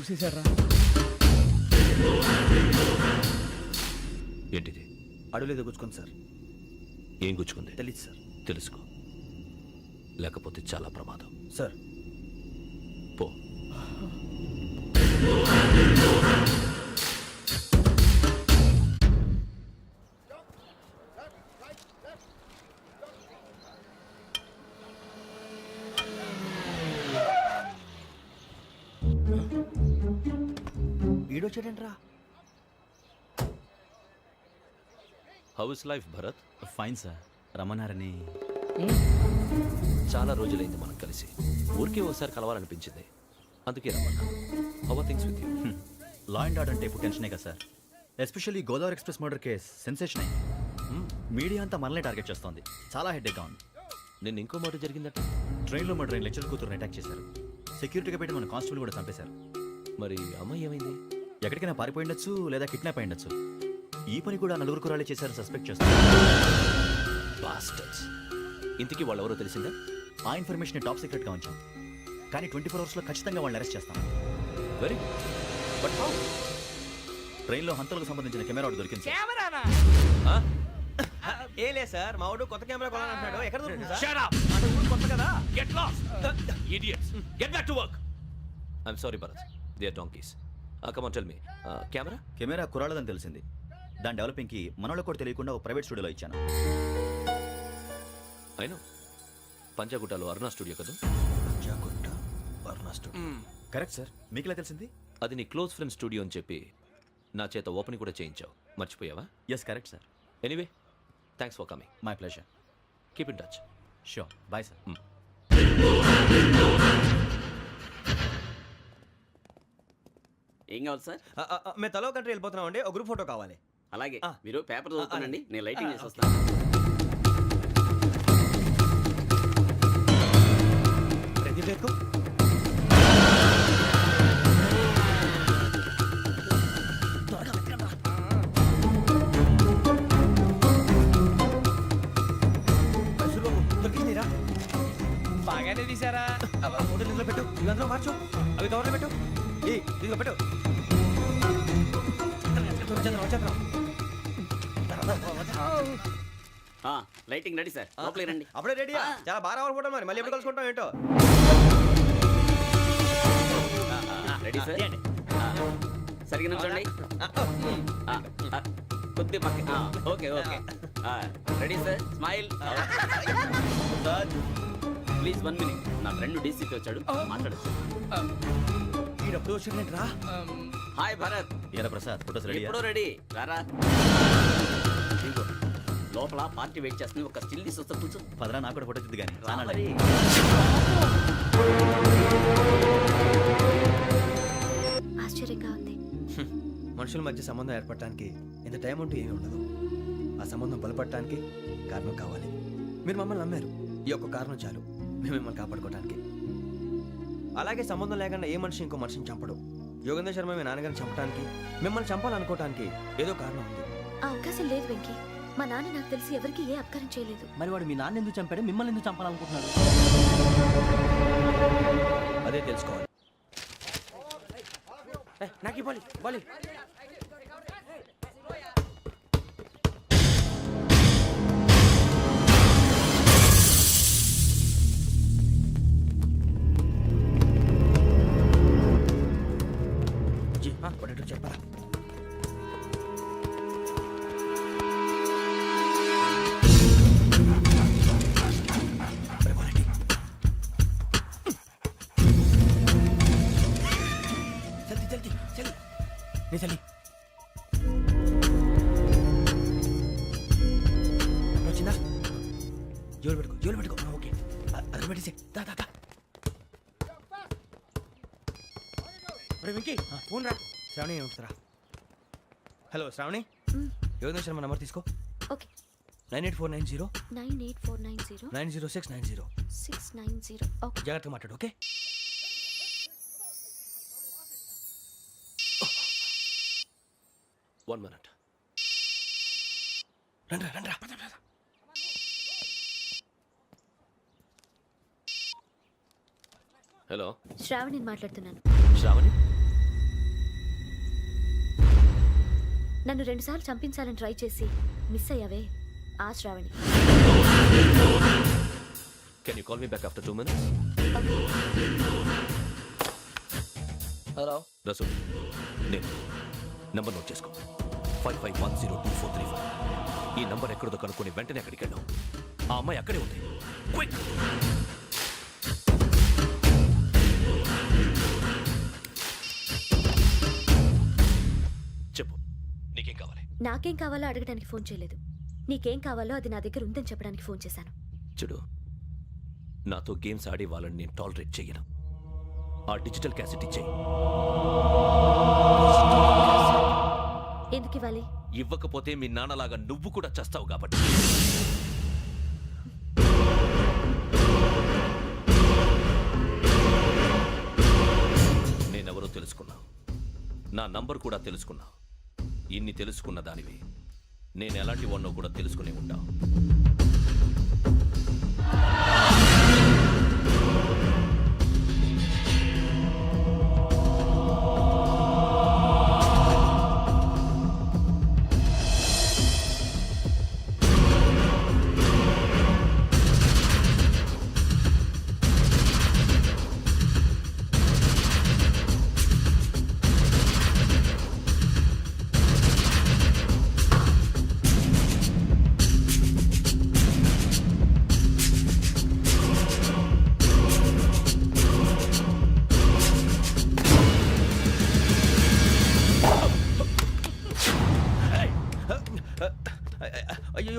Speaker 5: చూసేశారా?
Speaker 7: ఏంటిది?
Speaker 2: అడవిలో గుచ్చుకుంది సార్.
Speaker 7: ఏం గుచ్చుకుంది?
Speaker 2: తెలీదు సార్.
Speaker 7: తెలుసుకో, లేకపోతే చాలా ప్రమాదం.
Speaker 2: సార్
Speaker 7: పో.
Speaker 2: ఈడొచ్చాడేంట్రా?
Speaker 7: How's life Bharat?
Speaker 6: Fine sir. రమ్మన్నారని.
Speaker 7: చాలా రోజులైంది మనం కలిసి. ఊరికే ఒకసారి కలవాలనిపించింది, అందుకే రమ్మన్నా. How are things with you?
Speaker 6: Law and order అంటే ఇప్పుడు టెన్షనే కదా sir. Especially Godavari express murder case sensation అయింది. మీడియా అంతా మనల్ని టార్గెట్ చేస్తోంది. చాలా హెడ్ఏక్గా ఉంది.
Speaker 7: నిన్న ఇంకో మాట జరిగిందట.
Speaker 6: ట్రైన్లో మా ట్రైన్ లెక్చర్ కూతురుని అటాక్ చేశారు. సెక్యూరిటీగా పెట్టి మన కానిస్టేబుల్ కూడా చంపేశారు.
Speaker 7: మరి అమ్మాయి ఏమైంది?
Speaker 6: ఎక్కడికైనా పారిపోయి ఉండొచ్చు, లేదా కిడ్నాప్ అయి ఉండొచ్చు. ఈ పని కూడా నలుగురు కురాలే చేశారని సస్పెక్ట్ చేస్తారు.
Speaker 7: బాస్టర్స్. ఇంతకీ వాళ్ళు ఎవరో తెలిసిందా?
Speaker 6: ఆ ఇన్ఫర్మేషన్ టాప్ సీక్రెట్గా ఉంచాం, కానీ 24 అవర్స్లో ఖచ్చితంగా వాళ్ళని అరెస్ట్ చేస్తాం.
Speaker 7: Very but how?
Speaker 6: ట్రైన్లో హంతలకు సంబంధించిన కెమెరా ఒకటి దొరికింది సార్.
Speaker 2: కెమెరానా? ఏ లే సార్, మా వాడు కొత్త కెమెరా కొనాలంటున్నాడు. ఎక్కడ దొరుకుతుంది సార్?
Speaker 7: Shut up!
Speaker 2: ఊరు కొత్త కదా.
Speaker 7: Get lost! Idiots! Get back to work! I'm sorry Bharat, they are donkeys. Come on tell me, camera?
Speaker 6: Camera కురాలదని తెలిసింది. దాని డెవలపింగ్కి మనోళ్ళకి కూడా తెలియకుండా ఒక ప్రైవేట్ స్టూడియోలో ఇచ్చాను.
Speaker 7: అయినా పంజాగుట్టలో అరుణ స్టూడియో కదా?
Speaker 2: పంజాగుట్ట వర్ణ స్టూడియో.
Speaker 6: Correct sir. మీకు ఎలా తెలిసింది?
Speaker 7: అది నీ క్లోజ్ ఫ్రెండ్ స్టూడియో అని చెప్పి నా చేత ఓపెన్ కూడా చేయించావు, మర్చిపోయావా?
Speaker 6: Yes correct sir.
Speaker 7: Anyway, thanks for coming.
Speaker 6: My pleasure.
Speaker 7: Keep in touch.
Speaker 6: Sure. Bye sir.
Speaker 14: ఏం కావాలి సార్?
Speaker 2: మేము తలో కంట్రీ వెళ్ళిపోతున్నాం అండి, ఒక గ్రూప్ ఫోటో కావాలి.
Speaker 14: అలాగే, మీరు పేపర్ చదువుతానండి, నేను లైటింగ్ చేసి వస్తాను.
Speaker 2: ప్రదీప్ ఎక్కువ
Speaker 4: బాగానే తీసారా?
Speaker 2: ఫోటోలు ఇందులో పెట్టు, ఇవి అందులో మార్చు, అవి కవర్లో పెట్టు, ఇదిగో పెట్టు.
Speaker 14: లైటింగ్ రెడీ సార్, లోపలికి రండి.
Speaker 2: అప్పుడే రెడీయా? చాలా బాగా రావాలి ఫోటో, మరి మళ్ళీ ఎప్పుడు కలుసుకుంటాం ఏంటో.
Speaker 14: Ready sir. సరిగ్గా నుంచోండి. కొద్ది పక్క. Okay okay. Ready sir, smile. Please 1 minute. నా ఫ్రెండ్ డీసీకి వచ్చాడు, మాట్లాడచ్చు.
Speaker 2: ఈడప్పుడు వచ్చిందంటరా.
Speaker 14: హాయ్ భరత్.
Speaker 6: ఏరా ప్రసాద్, ఫోటోస్ రెడీ?
Speaker 14: ఎప్పుడో రెడీ. రారా. లోపల పార్టీ వెయిట్ చేస్తుంది, ఒక స్టిల్ తీసి వస్తా, కూర్చో.
Speaker 6: పదరా, నాకు కూడా ఫోటో తిద్ది కానీ.
Speaker 14: మరి
Speaker 12: ఆశ్చర్యంగా ఉంది.
Speaker 2: మనుషుల మధ్య సంబంధం ఏర్పడటానికి ఇంత టైం ఉంటే ఏమీ ఉండదు. ఆ సంబంధం బలపడటానికి కారణం కావాలి. మీరు మమ్మల్ని నమ్మారు, ఈ ఒక్క కారణం చాలు మేము మిమ్మల్ని కాపాడుకోవడానికి. అలాగే సంబంధం లేకుండా ఏ మనిషి ఇంకో మనిషిని చంపడు. యోగేంద్ర శర్మ మీ నాన్నగారిని చంపడానికి, మిమ్మల్ని చంపాలనుకోవటానికి ఏదో కారణం ఉంది.
Speaker 12: ఆ అవకాశం లేదు వెంకీ. మా నాన్న నాకు తెలిసి ఎవరికి ఏ అపకారం చేయలేదు.
Speaker 4: మరి వాడు మీ నాన్న ఎందుకు చంపాడు, మిమ్మల్ని ఎందుకు చంపాలనుకుంటున్నాడు?
Speaker 2: అదే తెలుసుకోవాలి.
Speaker 4: నాకు బాలి బాలి.
Speaker 2: చెప్పరా? జల్దీ జల్దీ నీ చల్లి వచ్చిందా? జోలు పెట్టుకో. ఓకే, అది పెట్టేసి దా దా దా.
Speaker 4: వెంకీ ఫోన్ రా.
Speaker 2: శ్రావణి ఏమిటిరా? హలో శ్రావణి, యోగేంద్ర శర్మ నంబర్ తీసుకో.
Speaker 12: ఓకే.
Speaker 2: 98490
Speaker 12: 98490
Speaker 2: 90690.
Speaker 12: 690. ఓకే.
Speaker 2: జాగ్రత్తగా మాట్లాడు. ఓకే.
Speaker 7: One minute.
Speaker 2: రండ్రా.
Speaker 7: హలో,
Speaker 12: శ్రావణిని మాట్లాడుతున్నాను.
Speaker 7: శ్రావణి?
Speaker 12: నన్ను 2 సార్లు చంపించాలని ట్రై చేసి మిస్ అయ్యావే, ఆ Sravani.
Speaker 7: Can you call me back after 2 minutes?
Speaker 13: Hello.
Speaker 7: Rasu, నేను నంబర్ నోట్ చేసుకో. 55102435. ఈ నంబర్ ఎక్కడదో కనుక్కొని వెంటనే అక్కడికి వెళ్ళాం. ఆ అమ్మాయి అక్కడే ఉంది. క్విక్! చెప్పు, నీకేం కావాలి?
Speaker 12: నాకేం కావాలో అడగడానికి ఫోన్ చేయలేదు. నీకేం కావాలో అది నా దగ్గర ఉందని చెప్పడానికి ఫోన్ చేశాను.
Speaker 7: చూడు, నాతో గేమ్స్ ఆడే వాళ్ళని నేను టాలరేట్ చెయ్యను. ఆ డిజిటల్ క్యాసెట్ ఇచ్చేయి.
Speaker 12: ఎందుకు ఇవ్వాలి?
Speaker 7: ఇవ్వకపోతే మీ నాన్నలాగా నువ్వు కూడా చస్తావు కాబట్టి. నేనెవరో తెలుసుకున్నావు, నా నంబర్ కూడా తెలుసుకున్నావు. ఇన్ని తెలుసుకున్న దానివి నేను ఎలాంటి వాడినో కూడా తెలుసుకునే ఉంటావు.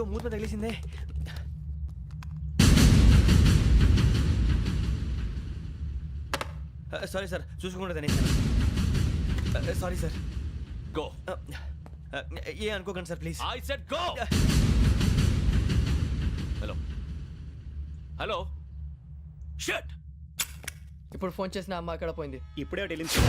Speaker 2: అయ్యో మూత తగిలిసిందే. సారీ సార్, చూసుకోకుండా తినేసాను. Sorry sir.
Speaker 7: గో.
Speaker 2: ఏ అనుకోకండి sir please.
Speaker 7: I said go. Hello hello. Shut.
Speaker 13: ఇప్పుడు ఫోన్ చేసిన అమ్మ అక్కడ పోయింది.
Speaker 5: ఇప్పుడే డెలివరీ.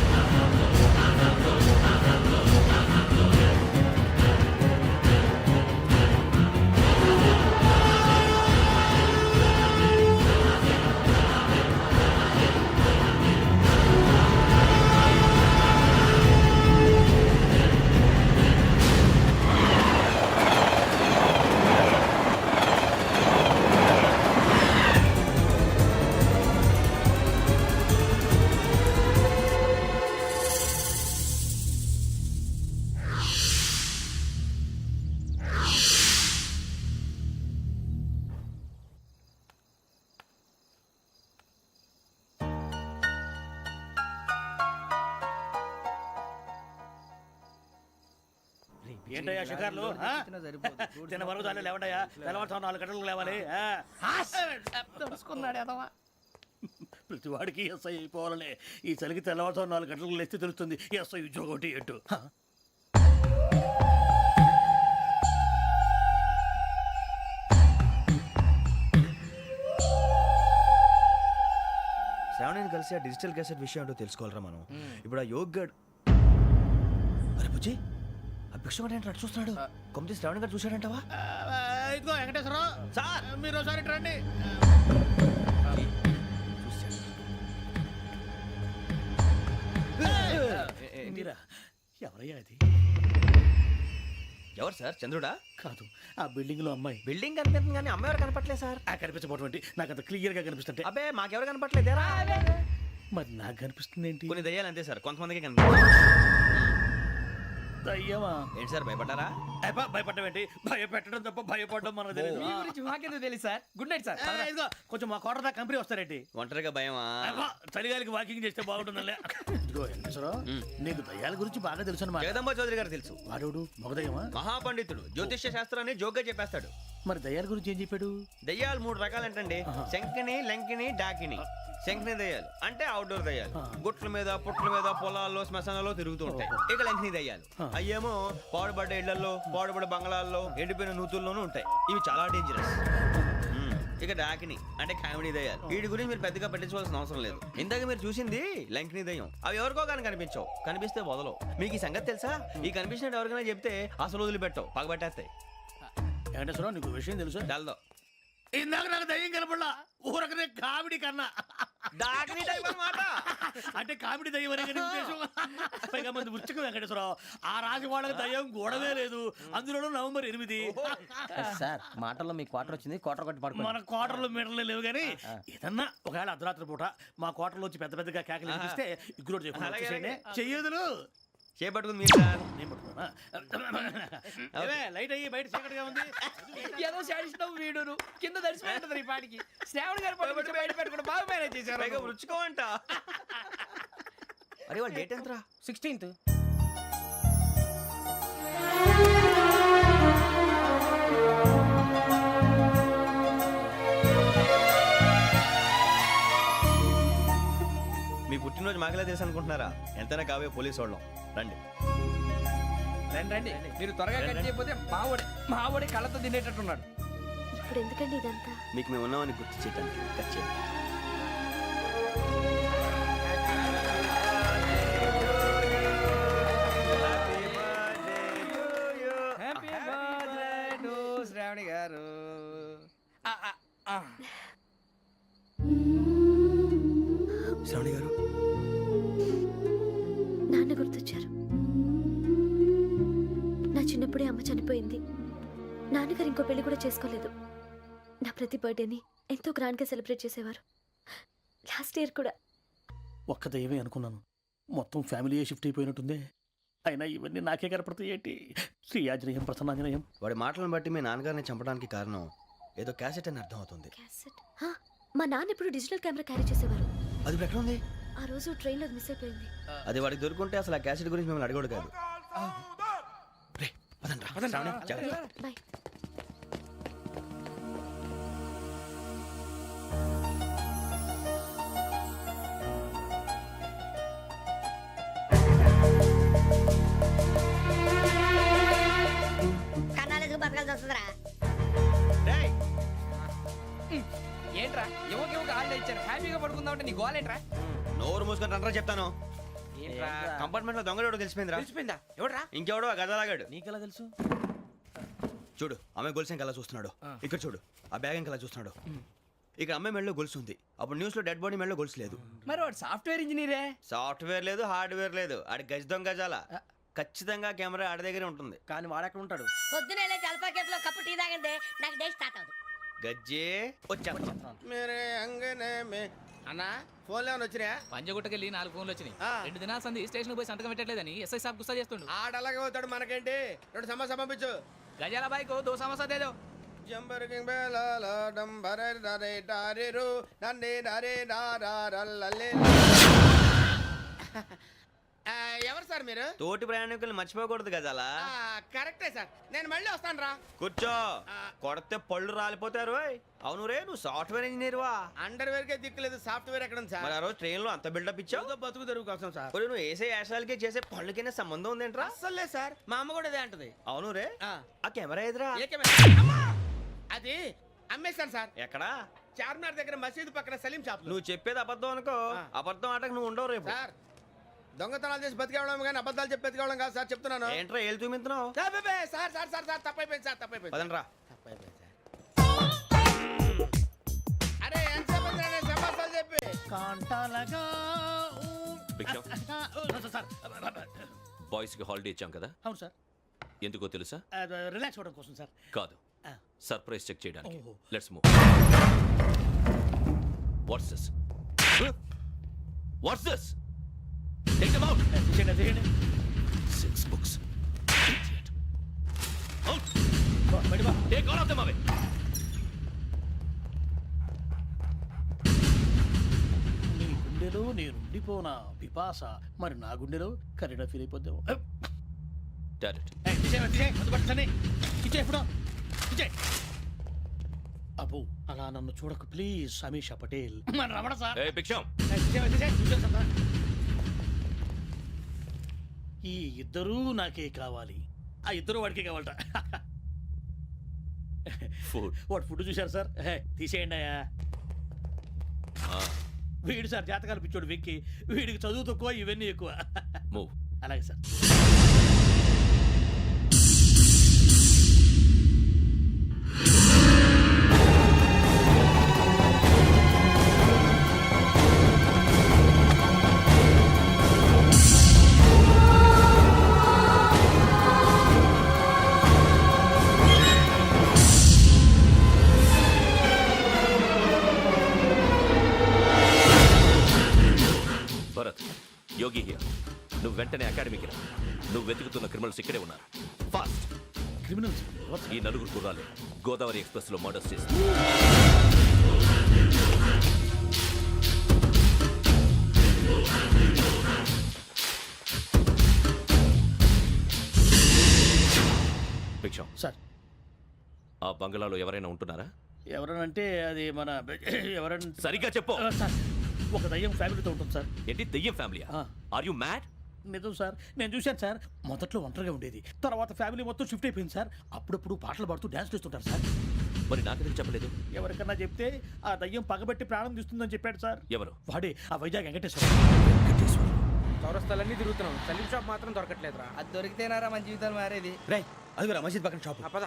Speaker 10: ఏంటయ్యా షికార్లు? తిన్న వరకు దాన్ని లేవండయ్యా. తెల్లవారుతో 4 గంటలకు లేవాలి. ప్రతి వాడికి ఎస్ఐ అయిపోవాలనే ఈ చలికి తెల్లవారుతో 4 గంటలకు లేస్తే తెలుస్తుంది ఎస్ఐ ఉద్యోగం ఒకటి ఎటు.
Speaker 2: శ్రావణిని కలిసి ఆ డిజిటల్ క్యాసెట్ విషయం ఏంటో తెలుసుకోవాలరా మనం. ఇప్పుడు ఆ యోగ్ గడ్. అరే బుజ్జి, ఆ భిక్షం ఏంటంటే అటు చూస్తున్నాడు. కొమ్మిది శ్రావణి గారు చూశాడంటావా?
Speaker 10: ఇదిగో వెంకటేశ్వరరావు సార్, మీరు ఒకసారి రండి. ఎవరయ్యా అది?
Speaker 2: ఎవరు సార్? చంద్రుడా?
Speaker 10: కాదు, ఆ బిల్డింగ్ లో అమ్మాయి.
Speaker 2: బిల్డింగ్ కనిపిస్తుంది కానీ అమ్మాయి ఎవరు కనపట్లేదు సార్.
Speaker 10: కనిపించబోటువంటి నాకు అంత క్లియర్ గా కనిపిస్తుంటే.
Speaker 2: అబ్బే మాకెవరు కనపట్లేదేరా?
Speaker 10: మరి నాకు కనిపిస్తుంది ఏంటి?
Speaker 2: కొన్ని దయ్యాలు అంతే సార్, కొంతమందికి కనిపిస్తుంది.
Speaker 10: దయ్యమా?
Speaker 2: ఏంటి సార్ భయపడ్డారా?
Speaker 10: భయపడడం ఏంటి? భయపెట్టడం తప్ప భయపడడం మనకు తెలియదు.
Speaker 13: మాకెందుకు తెలుసు సార్. Good night sir.
Speaker 10: ఇదిగో కొంచెం మా కోట దాకా కంపెనీ వస్తారేంటి?
Speaker 2: ఒంటరిగా భయమా?
Speaker 10: చలిగాలికి వాకింగ్ చేస్తే బాగుంటుందిలే. ఇదిగో వెంకటేశ్వరరావు, నీకు దయ్యాల గురించి బాగా తెలుసు అన్నమాట.
Speaker 2: జగదంబ చౌదరి గారు తెలుసు.
Speaker 10: వాడోడు మగదయ్యమా?
Speaker 2: మహాపండితుడు, జ్యోతిష్య శాస్త్రాన్ని జోగ్గా చెప్పేస్తాడు.
Speaker 10: మరి దయ్యాల గురించి ఏం చెప్పాడు?
Speaker 2: దయ్యాలు 3 రకాలంటండి. శంకిని, లంకిని, డాకిని. శంకిని దయ్యాలు అంటే అవుట్డోర్ దయ్యాలు, గుట్ల మీద పుట్ల మీద పొలాల్లో శ్మశానాల్లో తిరుగుతూ ఉంటాయి. ఇక లంకిని దయ్యాలు అయ్యేమో పాడుబడ్డ ఇళ్లలో, పాడుబడ్డ బంగ్లాల్లో, ఎండిపోయిన నూతుల్లోనూ ఉంటాయి. ఇవి చాలా డేంజరస్. ఇక డాకిని అంటే కామెడీ దయ్యాలు. వీటి గురించి మీరు పెద్దగా పట్టించుకోవాల్సిన అవసరం లేదు. ఇందాక మీరు చూసింది లంకిని దయ్యం. అవి ఎవరికో కానీ కనిపించవు, కనిపిస్తే వదలవు. మీకు ఈ సంగతి తెలుసా? ఈ కనిపించినట్టు ఎవరికైనా చెప్తే అసలు వదిలిపెట్టవు, పగబట్టేస్తాయి.
Speaker 10: వెంకటేశ్వరరావు, నీకు విషయం తెలుసు?
Speaker 2: తెలదో.
Speaker 10: ఇందాక నాకు దయ్యం కనపడలా, ఊరకనే కామెడీ కన్నా.
Speaker 2: డాకిని టైప్ అన్నమాట.
Speaker 10: అంటే కామెడీ దయ్యం అనే ఉద్దేశం. పైగా మంది వృచ్చికం వెంకటేశ్వరరావు. ఆ రాజు వాళ్ళకి దయ్యం గొడవే లేదు. అందులోనూ నవంబర్ 8.
Speaker 4: సార్ మాటల్లో మీ క్వార్టర్ వచ్చింది, క్వార్టర్ కొట్టి పడుకో.
Speaker 10: మన క్వార్టర్లో మీటర్లు లేవు కానీ ఏదన్నా ఒకవేళ అర్ధరాత్రి పూట మా క్వార్టర్లో వచ్చి పెద్ద పెద్దగా కేకలు వినిపిస్తే ఇగ్గురు చెయ్యదులు
Speaker 2: చేపట్టుకుంది మీరు సార్.
Speaker 10: నేను పట్టుకున్నా. లైట్ అయ్యి బయట చీకటిగా ఉంది.
Speaker 4: ఏదో శాడిస్తావు వీడును కింద దర్శనం ఈ పాటికి. శ్రావణ్ గారు పట్టుకుంటే బయట పెట్టుకుంటే బాగా మేనేజ్ చేశారు.
Speaker 2: పైగా రుచుకోమంట. అరే వాళ్ళ డేట్ ఎంతరా?
Speaker 4: 16th.
Speaker 2: మీ పుట్టినరోజు మాకలే తెలుసు అనుకుంటున్నారా? ఎంతైనా కావే పోలీసు వాళ్ళం. రండి
Speaker 4: రండి. మీరు త్వరగా కట్ చేయకపోతే మావోడి కళ్ళతో తినేటట్టున్నాడు.
Speaker 12: ఇప్పుడు ఎందుకండి ఇదంతా?
Speaker 2: మీకు మేము ఉన్నామని గుర్తు చేయడానికి కట్ చేయండి.
Speaker 4: హ్యాపీ బర్త్డే టు శ్రావణి గారు.
Speaker 2: శ్రావణి గారు,
Speaker 12: నాన్న గుర్తొచ్చారు. నా చిన్నప్పుడే అమ్మ చనిపోయింది. నాన్నగారు ఇంకో పెళ్లి కూడా చేసుకోలేదు. నా ప్రతి బర్త్డేని ఎంతో గ్రాండ్గా సెలబ్రేట్ చేసేవారు. లాస్ట్ ఇయర్ కూడా.
Speaker 10: ఒక్క దయ్యమే అనుకున్నాను, మొత్తం ఫ్యామిలీయే షిఫ్ట్ అయిపోయినట్టుందే. అయినా ఇవన్నీ నాకే కనపడతాయి ఏంటి? శ్రీ ఆంజనేయం ప్రసన్నాంజనేయం.
Speaker 2: వాడి మాటలను బట్టి మీ నాన్నగారిని చంపడానికి కారణం ఏదో క్యాసెట్ అని అర్థం అవుతుంది.
Speaker 12: క్యాసెట్? మా నాన్న ఇప్పుడు డిజిటల్ కెమెరా క్యారీ చేసేవారు.
Speaker 2: అది ఇప్పుడు ఎక్కడ ఉంది?
Speaker 12: ఆ రోజు ట్రైన్లో మిస్ అయిపోయింది.
Speaker 2: అది వాడికి దొరుకుంటే అసలు ఆ క్యాసెట్ గురించి మిమ్మల్ని అడగడు కాదు.
Speaker 12: బాయ్.
Speaker 4: ఏంట్రా యువక హాలిడే ఇచ్చారు హ్యాపీగా పడుకుందాం అంటే నీ గోల్ ఏంట్రా?
Speaker 2: నోరు మూసుకొని రండ్రా చెప్తాను.
Speaker 4: ఏంట్రా
Speaker 2: కంపార్ట్మెంట్ లో దొంగడు తెలిసిపోయిందిరా.
Speaker 4: తెలిసిపోయిందా? ఎవడ్రా?
Speaker 2: ఇంకెవడో ఆ గదలాగాడు.
Speaker 4: నీకెలా తెలుసు?
Speaker 2: చూడు అమ్మాయి గొలుసు ఇంకలా చూస్తున్నాడు. ఇక్కడ చూడు ఆ బ్యాగ్ ఇంకలా చూస్తున్నాడు. ఇక్కడ అమ్మాయి మెడలో గొలుసు ఉంది. అప్పుడు న్యూస్ లో డెడ్ బాడీ మెడలో గొలుసు లేదు.
Speaker 4: మరి వాడు సాఫ్ట్వేర్ ఇంజనీరే.
Speaker 2: సాఫ్ట్వేర్ లేదు, హార్డ్వేర్ లేదు. ఆడి గజ దొంగ గజాల. ఖచ్చితంగా కెమెరా ఆడి దగ్గరే ఉంటుంది.
Speaker 4: కానీ వాడెక్కడ ఉంటాడు?
Speaker 15: పొద్దునే జలపా కేఫ్లో కప్పు టీ తాగిందే నాకు డే స్టార్ట్ అవుతుంది.
Speaker 2: గజ్జే వచ్చా.
Speaker 10: మేరే అంగనే మే అన్నా ఫోన్లో ఏమైనా వచ్చినాయా?
Speaker 4: పంజగుట్టకెళ్ళి 4 ఫోన్లు వచ్చినాయి. 2 దినాల సంది స్టేషన్ పోయి సంతకం పెట్టలేదని ఎస్ఐ సాబ్ గుస్తా చేస్తుండు.
Speaker 10: ఆడలాగే పోతాడు, మనకేంటి? 2 సమస్య పంపించు.
Speaker 4: గజాల బైక్ 2 సమస్య దేదో.
Speaker 10: జంబరకింగ్ బేలాల డంబరే డరే డారిరు నన్నే డరే డారల్లలే. ఎవరు సార్ మీరు?
Speaker 2: తోటి ప్రయాణికులు మర్చిపోకూడదు గజాల.
Speaker 10: కరెక్టే సార్, నేను మళ్ళీ వస్తాను రా.
Speaker 2: కూర్చో. కొడితే పళ్ళు రాలిపోతారు. అవును రే, నువ్వు సాఫ్ట్వేర్ ఇంజనీర్ వా?
Speaker 10: అండర్వేర్ కే దిక్కులేదు, సాఫ్ట్వేర్ ఎక్కడ ఉంది
Speaker 2: మరి
Speaker 10: సార్?
Speaker 2: ఆ రోజు ట్రైన్ లో అంత బిల్డప్ ఇచ్చావు.
Speaker 10: బతుకు తెరుగు కోసం సార్.
Speaker 2: ఒరేయ్, నువ్వు వేసే యాశాలకి చేసే పళ్ళకైనా సంబంధం ఉందేంట్రా?
Speaker 10: అస్సలు లేదు సార్, మా అమ్మ కూడా అదే అంటది.
Speaker 2: అవును రే, ఆ కెమెరా ఎదురా?
Speaker 10: ఏ కెమెరా? అమ్మా! అది అమ్మేశాను సార్.
Speaker 2: ఎక్కడా?
Speaker 10: చార్మినార్ దగ్గర మసీదు పక్కన సలీం షాప్.
Speaker 2: నువ్వు చెప్పేది అబద్ధం అనుకో. అబద్ధం ఆటకు నువ్వు ఉండవు రేపు.
Speaker 10: సార్ దొంగతనాలు చేసి బతికేవడం కానీ అబద్ధాలు చెప్పి బతికేవడం కాదు సార్, చెప్తున్నాను.
Speaker 2: ఏంట్రా ఏళ్ళు చూపించినావు?
Speaker 10: Sir sir sir sir sir తప్పైపోయింది సార్, తప్పైపోయింది.
Speaker 2: పదండ్రా.
Speaker 10: తప్పైపోయింది సార్. అరే ఎంతసేపు సమాసాలు చెప్పి
Speaker 5: కాంటాలగా
Speaker 7: బాయ్స్ కి హాలిడే ఇచ్చాం కదా,
Speaker 5: అవును సార్.
Speaker 7: ఎందుకో తెలుసా?
Speaker 5: రిలాక్స్ అవ్వడం కోసం సార్.
Speaker 7: కాదు, సర్ప్రైజ్ చెక్ చేయడానికి. Let's move. What's this? What's this? Take them out. 6 books. Idiot. Out. Take all of them away.
Speaker 5: నీ గుండెలో నేనుండిపోనా పిపాస, మరి నా గుండెలో కరీడా ఫీల్ అయిపోద్దాము.
Speaker 7: Direct.
Speaker 5: అబ్బో అలా నన్ను చూడకు please, Sameesha Patel. Ramana sir.
Speaker 7: Hey, Biksham.
Speaker 5: ఈ ఇద్దరూ నాకే కావాలి, ఆ ఇద్దరు వాడికే కావాలట.
Speaker 7: Food.
Speaker 5: వాడు ఫుడ్ చూశారు సార్, తీసేయండి అయ్యా. వీడు సార్ జాతకాలు పిచ్చోడు వెక్కి, వీడికి చదువు తక్కువ ఇవన్నీ ఎక్కువ.
Speaker 7: Move.
Speaker 5: అలాగే సార్.
Speaker 7: Bharat, Yogi here. నువ్వు వెంటనే అకాడమీకి రా. నువ్వు వెతుకుతున్న క్రిమినల్స్ ఇక్కడే ఉన్నారు. ఫాస్ట్.
Speaker 5: క్రిమినల్స్?
Speaker 7: ఈ 4 కుర్రాలు గోదావరి ఎక్స్ప్రెస్ లో మర్డర్స్ చేస్తారు. భిక్షం
Speaker 5: సార్,
Speaker 7: ఆ బంగ్లాలో ఎవరైనా ఉంటున్నారా?
Speaker 5: ఎవరనంటే అది మన ఎవరన్నా
Speaker 7: సరిగ్గా చెప్పు.
Speaker 5: సార్, ఒక దయ్యం ఫ్యామిలీతో ఉంటుంది సార్.
Speaker 7: ఏంటి దెయ్యం ఫ్యామిలీ? Are you mad?
Speaker 5: నిజం సార్, నేను చూశాను సార్. మొదట్లో ఒంటరిగా ఉండేది, తర్వాత ఫ్యామిలీ మొత్తం షిఫ్ట్ అయిపోయింది సార్. అప్పుడప్పుడు పాటలు పాడుతూ డ్యాన్స్ చేస్తుంటారు సార్.
Speaker 7: మరి నాకెందుకు చెప్పలేదు?
Speaker 5: ఎవరికన్నా చెప్తే ఆ దయ్యం పగబెట్టి ప్రాణం తీస్తుందని చెప్పాడు సార్.
Speaker 7: ఎవరు?
Speaker 5: వాడే ఆ వైజాగ్ వెంకటేశ్వర.
Speaker 4: చౌరస్తాలన్నీ తిరుగుతున్నాం, సలీం షాప్ మాత్రం దొరకట్లేదురా. అది దొరికితేనారా మన జీవితాలు మారేది.
Speaker 2: రేయ్, అదిగురా మసీద్ పక్కన షాప్.
Speaker 4: పద.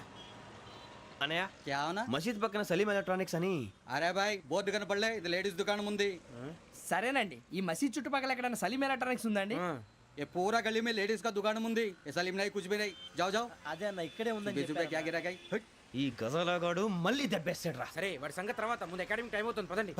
Speaker 2: అనయ్య,
Speaker 13: क्या होना?
Speaker 2: మసీద్ పక్కన సలీం ఎలక్ట్రానిక్స్ అని.
Speaker 13: अरे भाई बहुत కనపడలే, ఇది లేడీస్ దుకాణం ఉంది.
Speaker 4: సరేనండి, ఈ మసీద్ చుట్టుపక్కల ఎక్కడైనా సలీం ఎలక్ట్రానిక్స్ ఉందండి?
Speaker 13: ये पूरा गली में लेडीज का दुकान मुंदी, ये सलीम नहीं कुछ भी नहीं. जाओ जाओ.
Speaker 5: అదే అన్న ఇక్కడే ఉందని
Speaker 13: 20 रुपए क्या गिरा गई?
Speaker 2: ఈ గజాలగాడు మళ్ళీ దెబ్బేస్తాడు రా.
Speaker 4: సరే, వాడి సంగతి తర్వాత, ముందు అకాడమిక్ టైం అవుతుంది, పదండి.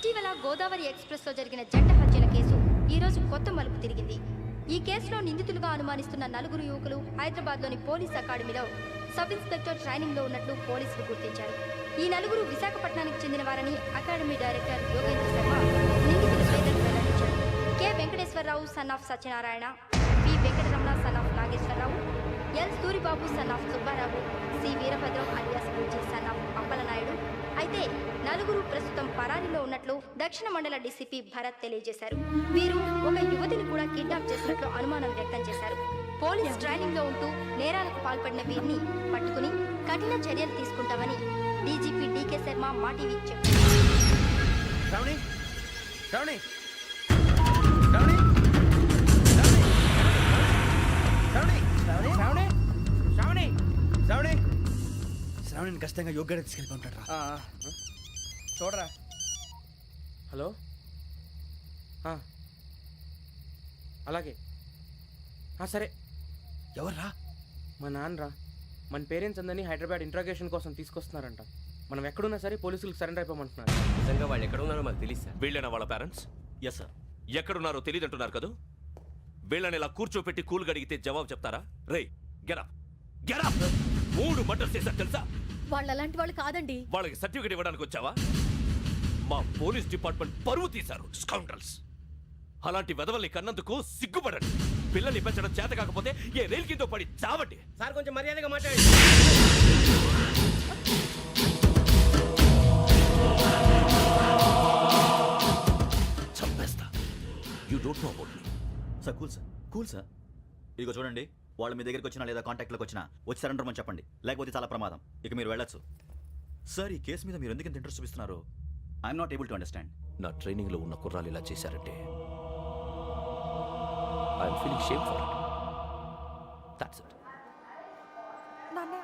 Speaker 8: ఇటీవల గోదావరి ఎక్స్ప్రెస్లో జరిగిన జంట హత్యల కేసు ఈరోజు కొత్త మలుపు తిరిగింది. ఈ కేసులో నిందితులుగా అనుమానిస్తున్న 4 యువకులు హైదరాబాద్లోని పోలీస్ అకాడమీలో సబ్ ఇన్స్పెక్టర్ ట్రైనింగ్లో ఉన్నట్లు పోలీసులు గుర్తించారు. ఈ 4 విశాఖపట్నానికి చెందిన వారని అకాడమీ డైరెక్టర్ యోగేంద్ర శర్మ నిందితుల పేర్లను వెల్లడించారు. K Venkateswararao son of Satyanarayana, P Venkataramana son of Nageswararao, L Suribabu son of Subbarao, C Veerabhadram alias Bujji son of Appalanaidu. అయితే 4 ప్రస్తుతం పరారీలో ఉన్నట్లు దక్షిణ మండల డీసీపీ భరత్ తెలియజేశారు. వీరు ఒక యువతిని కూడా కిడ్నాప్ చేసినట్లు అనుమానం వ్యక్తం చేశారు. పోలీస్ ట్రైనింగ్ లో ఉంటూ నేరాలకు పాల్పడిన వీరిని పట్టుకుని కఠిన చర్యలు తీసుకుంటామని డీజీపీ డీకే శర్మ మా టీవీకి చెప్పారు.
Speaker 10: శ్రావణి శ్రావణి శ్రావణి శ్రావణి శ్రావణి శ్రావణి శ్రావణి
Speaker 5: శ్రావణిని ఖచ్చితంగా యోగ్యత తీసుకెళ్ళి ఉంటాడు.
Speaker 4: చూడరా. హలో, అలాగే సరే.
Speaker 5: ఎవర్రా?
Speaker 4: మా నాన్నరా. మన పేరెంట్స్ అందరినీ హైదరాబాద్ ఇంట్రాగేషన్ కోసం తీసుకొస్తున్నారంట. మనం ఎక్కడున్నా సరే పోలీసులకు సరెండర్ అయిపోమంటున్నారు.
Speaker 14: నిజంగా వాళ్ళు ఎక్కడ ఉన్నారో మాకు తెలియదు సార్.
Speaker 7: వీళ్ళేనా వాళ్ళ పేరెంట్స్?
Speaker 6: Yes sir.
Speaker 7: ఎక్కడున్నారో తెలియదంటున్నారు కదా. వీళ్ళని ఇలా కూర్చోపెట్టి కూల్ గడిగితే జవాబు చెప్తారా? రే గెటప్ గెటప్. 3 మర్డర్స్ చేశారు తెలుసా?
Speaker 12: వాళ్ళు అలాంటి వాళ్ళు కాదండి.
Speaker 7: వాళ్ళకి సర్టిఫికేట్ ఇవ్వడానికి వచ్చావా? మా పోలీస్ డిపార్ట్మెంట్ పరువు తీశారు స్కౌండ్రల్స్. అలాంటి వెధవల్ని కన్నందుకు సిగ్గుపడండి. పిల్లల్ని పెంచడం చేత కాకపోతే ఏ రైలు కింద పడి చావండి.
Speaker 3: సార్ కొంచెం మర్యాదగా మాట్లాడండి.
Speaker 7: చంపేస్తా. You don't know about me.
Speaker 6: Sir cool sir. ఇదిగో చూడండి, వాళ్ళు మీ దగ్గరికి వచ్చినా లేదా కాంటాక్ట్లోకి వచ్చినా వచ్చి సరెండర్ అని చెప్పండి, లేకపోతే చాలా ప్రమాదం. ఇక మీరు వెళ్ళొచ్చు. సార్, ఈ కేసు మీద మీరు ఎందుకు ఇంత ఇంట్రెస్ట్ చూపిస్తున్నారు? I'm not able to understand.
Speaker 7: నా ట్రైనింగ్ లో ఉన్న కుర్రాలు ఇలా చేశారంటే I'm feeling shame for it. That's it.
Speaker 12: నాన్న,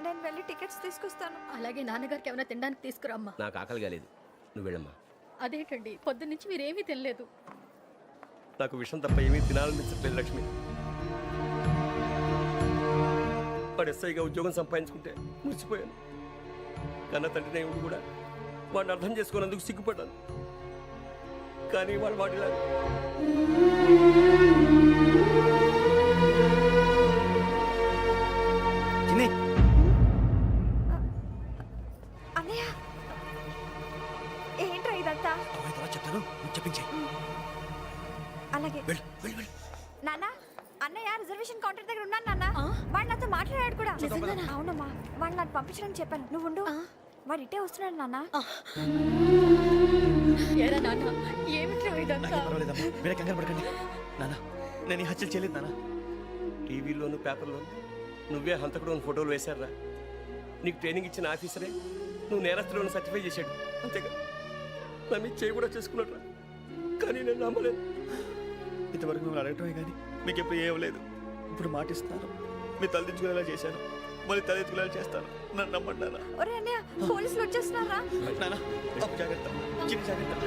Speaker 12: నేను వెళ్ళి టికెట్స్ తీసుకొస్తాను. అలాగే నాన్నగారికి ఏమైనా తినడానికి తీసుకురామ్మా.
Speaker 14: నాకు ఆకలి కాలేదు, నువ్వు వెళ్ళమ్మా.
Speaker 12: అదేంటండి, పొద్దున్నుంచి మీరేమీ తినలేదు.
Speaker 14: నాకు విషయం తప్ప ఏమీ తినాలనిపించట్లేదు లక్ష్మి. వాడు ఎస్ఐగా ఉద్యోగం సంపాదించుకుంటే మురిసిపోయాను. కన్న తండ్రినే ఉండి కూడా వాడిని అర్థం చేసుకున్నందుకు సిగ్గుపడ్డాను. కానీ వాడు వాడిలా
Speaker 12: అన్నయ్య, ఏంట్రా ఇదంతా?
Speaker 5: చెప్తాను, చెప్పించే.
Speaker 12: అలాగే. నాన్న, అన్నయ్య రిజర్వేషన్ కౌంటర్ దగ్గర ఉన్నాను నాన్న. వాడు నాతో మాట్లాడాడు కూడా. అవునమ్మా, వాడు నాకు పంపించడానికి చెప్పాను. నువ్వు ఉండు, వాడు ఇట్టే వస్తున్నాడు నాన్న.
Speaker 5: మీరే కంగారు పడకండి నాన్న. నేను ఈ హత్యలు చేయలేదు నాన్న.
Speaker 14: టీవీలోను పేపర్లోను నువ్వే హంతకుడు అని ఫోటోలు వేశారా? నీకు ట్రైనింగ్ ఇచ్చిన ఆఫీసరే నువ్వు నేరస్తులను సర్టిఫై చేశాడు. అంతేగా నా మీద చేయి కూడా చేసుకున్నట్రా. కానీ నేను నమ్మలేదు.
Speaker 5: ఇంతవరకు మిమ్మల్ని అడగటమే కానీ మీకు ఎప్పుడు ఏమలేదు. ఇప్పుడు మాటిస్తున్నాను, మీ తలదించుకునేలా చేశాను, మళ్ళీ తలెత్తుకునేలా చేస్తాను. నన్ను నమ్మండి నాన్న.
Speaker 12: ఒరే అన్నయ్య, పోలీసులు వచ్చేస్తున్నారా?
Speaker 5: నాన్న, జాగ్రత్త, చిన్న జాగ్రత్త.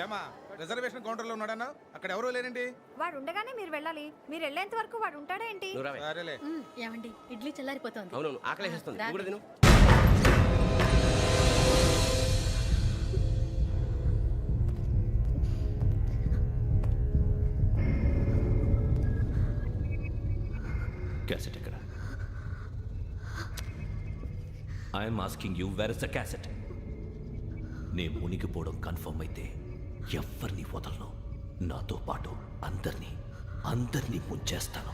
Speaker 10: ఏమా రిజర్వేషన్ కౌంటర్ లో ఉన్నాడన్నా? అక్కడ ఎవరూ లేనండి.
Speaker 12: వాడు ఉండగానే మీరు వెళ్ళాలి. మీరు వెళ్ళేంత వరకు వాడు ఉంటాడా ఏంటి?
Speaker 10: సరేలే.
Speaker 12: ఏమండి, ఇడ్లీ చల్లారిపోతుంది.
Speaker 14: అవునవును, ఆకలేస్తుంది. నువ్వు కూడా తిను.
Speaker 7: క్యాసెట్ ఎక్కడ? I'm asking you, where is the cassette? నే మునిగిపోవడం కన్ఫర్మ్ అయితే ఎవ్వరిని వదలను. నాతో పాటు అందరినీ ముంచేస్తాను.